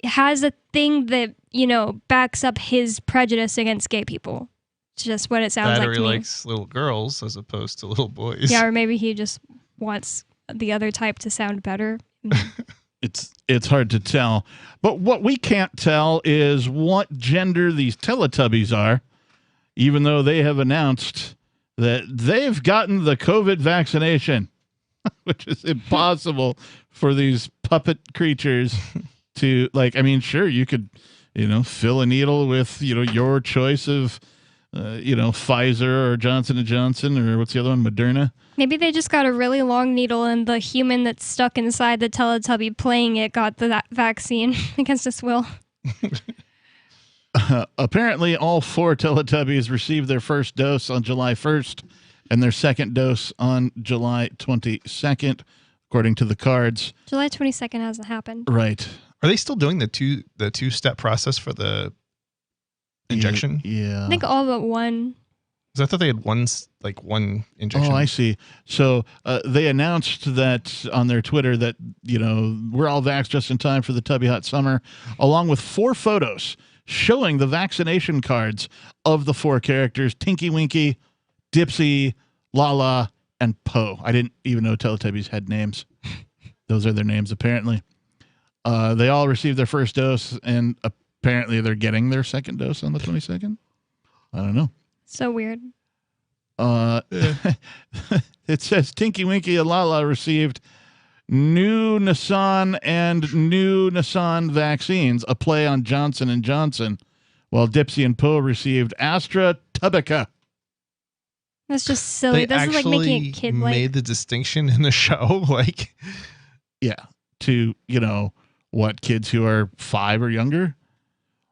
has a thing that, you know, backs up his prejudice against gay people. It's just what it sounds like to me.
He likes little girls as opposed to little boys.
Yeah, or maybe he just wants the other type to sound better.
It's hard to tell. But what we can't tell is what gender these Teletubbies are, even though they have announced that they've gotten the COVID vaccination, which is impossible for these puppet creatures to, like, I mean, sure, you could, you know, fill a needle with, you know, your choice of, you know, Pfizer or Johnson & Johnson, or what's the other one, Moderna.
Maybe they just got a really long needle and the human that's stuck inside the Teletubby playing it got the vaccine against his will.
Apparently, all 4 Teletubbies received their first dose on July 1st and their second dose on July 22nd, according to the cards.
July 22nd hasn't happened.
Right.
Are they still doing the two-step process for the injection?
Yeah.
I think all but one.
Because I thought they had one injection.
Oh, I see. So they announced that on their Twitter that, you know, we're all vaxxed just in time for the Tubby Hot Summer, along with 4 photos showing the vaccination cards of the 4 characters, Tinky Winky, Dipsy, Lala, and Poe. I didn't even know Teletubbies had names. Those are their names, apparently. They all received their first dose, and apparently they're getting their second dose on the 22nd. I don't know.
So weird.
It says Tinky Winky and Lala received new Nissan and new Nissan vaccines, a play on Johnson & Johnson, while Dipsy and Poe received AstraTubica.
That's just silly.
They
This is like making a kid like.
made the distinction in the show, like,
yeah, to, you know, what, kids who are 5 or younger.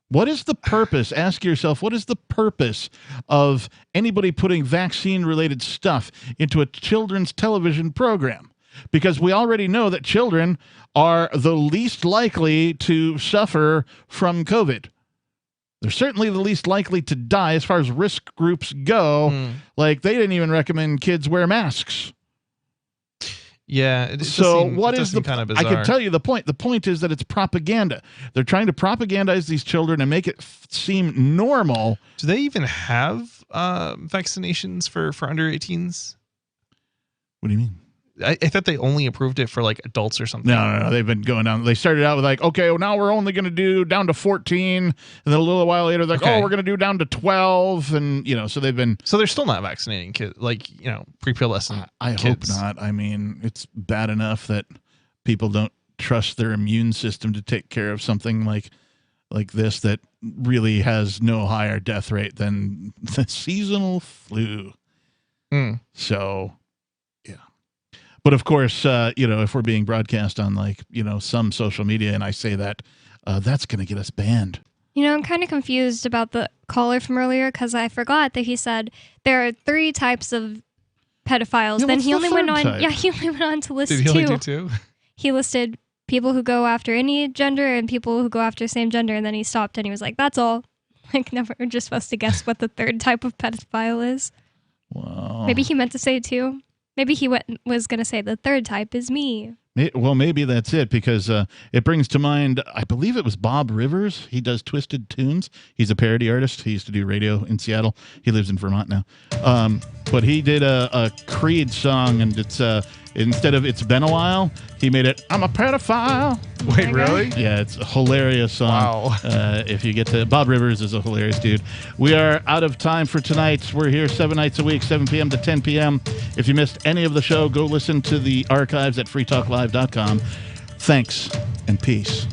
What is the purpose? Ask yourself, what is the purpose of anybody putting vaccine-related stuff into a children's television program? Because we already know that children are the least likely to suffer from COVID. They're certainly the least likely to die as far as risk groups go. Like, they didn't even recommend kids wear masks.
Yeah.
So what is the
kind of
bizarre. I can tell you the point. The point is that it's propaganda. They're trying to propagandize these children and make it seem normal.
Do they even have vaccinations for under 18s?
What do you mean?
I thought they only approved it for like adults or something.
No. They've been going down. They started out with like, okay, well, now we're only going to do down to 14. And then a little while later, they're like, oh, we're going to do down to 12. And, you know, so they've been.
So they're still not vaccinating kids, like, you know, pre-adolescent
I
kids.
hope not. I mean, it's bad enough that people don't trust their immune system to take care of something like this that really has no higher death rate than the seasonal flu. So. But of course, you know, if we're being broadcast on, like, you know, some social media and I say that, that's going to get us banned.
You know, I'm kind of confused about the caller from earlier because I forgot that he said there are 3 types of pedophiles.
Yeah,
then
what's
he
the
only went
third
on.
type?
Yeah, he only went on to list
Did he
2.
only do 2?
He listed people who go after any gender and people who go after same gender, and then he stopped and he was like, "That's all." Like, never. We're just supposed to guess what the 3rd type of pedophile is.
Wow.
Maybe he meant to say 2. Maybe he was going to say the 3rd type is me.
Well, maybe that's it, because it brings to mind, I believe it was Bob Rivers. He does Twisted Tunes. He's a parody artist. He used to do radio in Seattle. He lives in Vermont now. But he did a Creed song, and it's Instead of "It's been a while," he made it "I'm a pedophile."
Wait, really?
Yeah, it's a hilarious song.
Wow.
If you get to Bob Rivers is a hilarious dude. We are out of time for tonight. We're here 7 nights a week, 7 p.m. to 10 p.m. If you missed any of the show, go listen to the archives at freetalklive.com. Thanks and peace.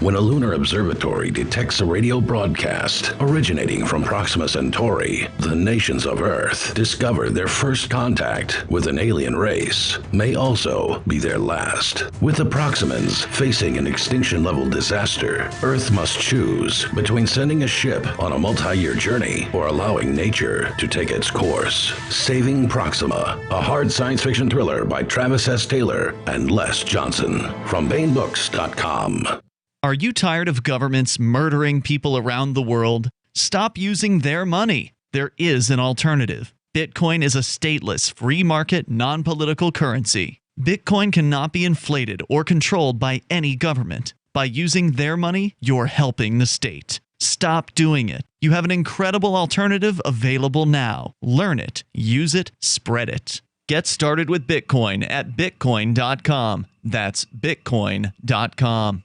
When a lunar observatory detects a radio broadcast originating from Proxima Centauri, the nations of Earth discover their first contact with an alien race may also be their last. With the Proximans facing an extinction-level disaster, Earth must choose between sending a ship on a multi-year journey or allowing nature to take its course. Saving Proxima, a hard science fiction thriller by Travis S. Taylor and Les Johnson from BaneBooks.com.
Are you tired of governments murdering people around the world? Stop using their money. There is an alternative. Bitcoin is a stateless, free market, non-political currency. Bitcoin cannot be inflated or controlled by any government. By using their money, you're helping the state. Stop doing it. You have an incredible alternative available now. Learn it, use it, spread it. Get started with Bitcoin at Bitcoin.com. That's Bitcoin.com.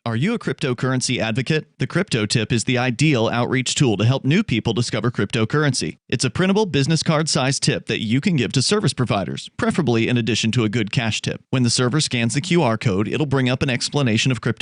Are you a cryptocurrency advocate? The Crypto Tip is the ideal outreach tool to help new people discover cryptocurrency. It's a printable business card-sized tip that you can give to service providers, preferably in addition to a good cash tip. When the server scans the QR code, it'll bring up an explanation of crypto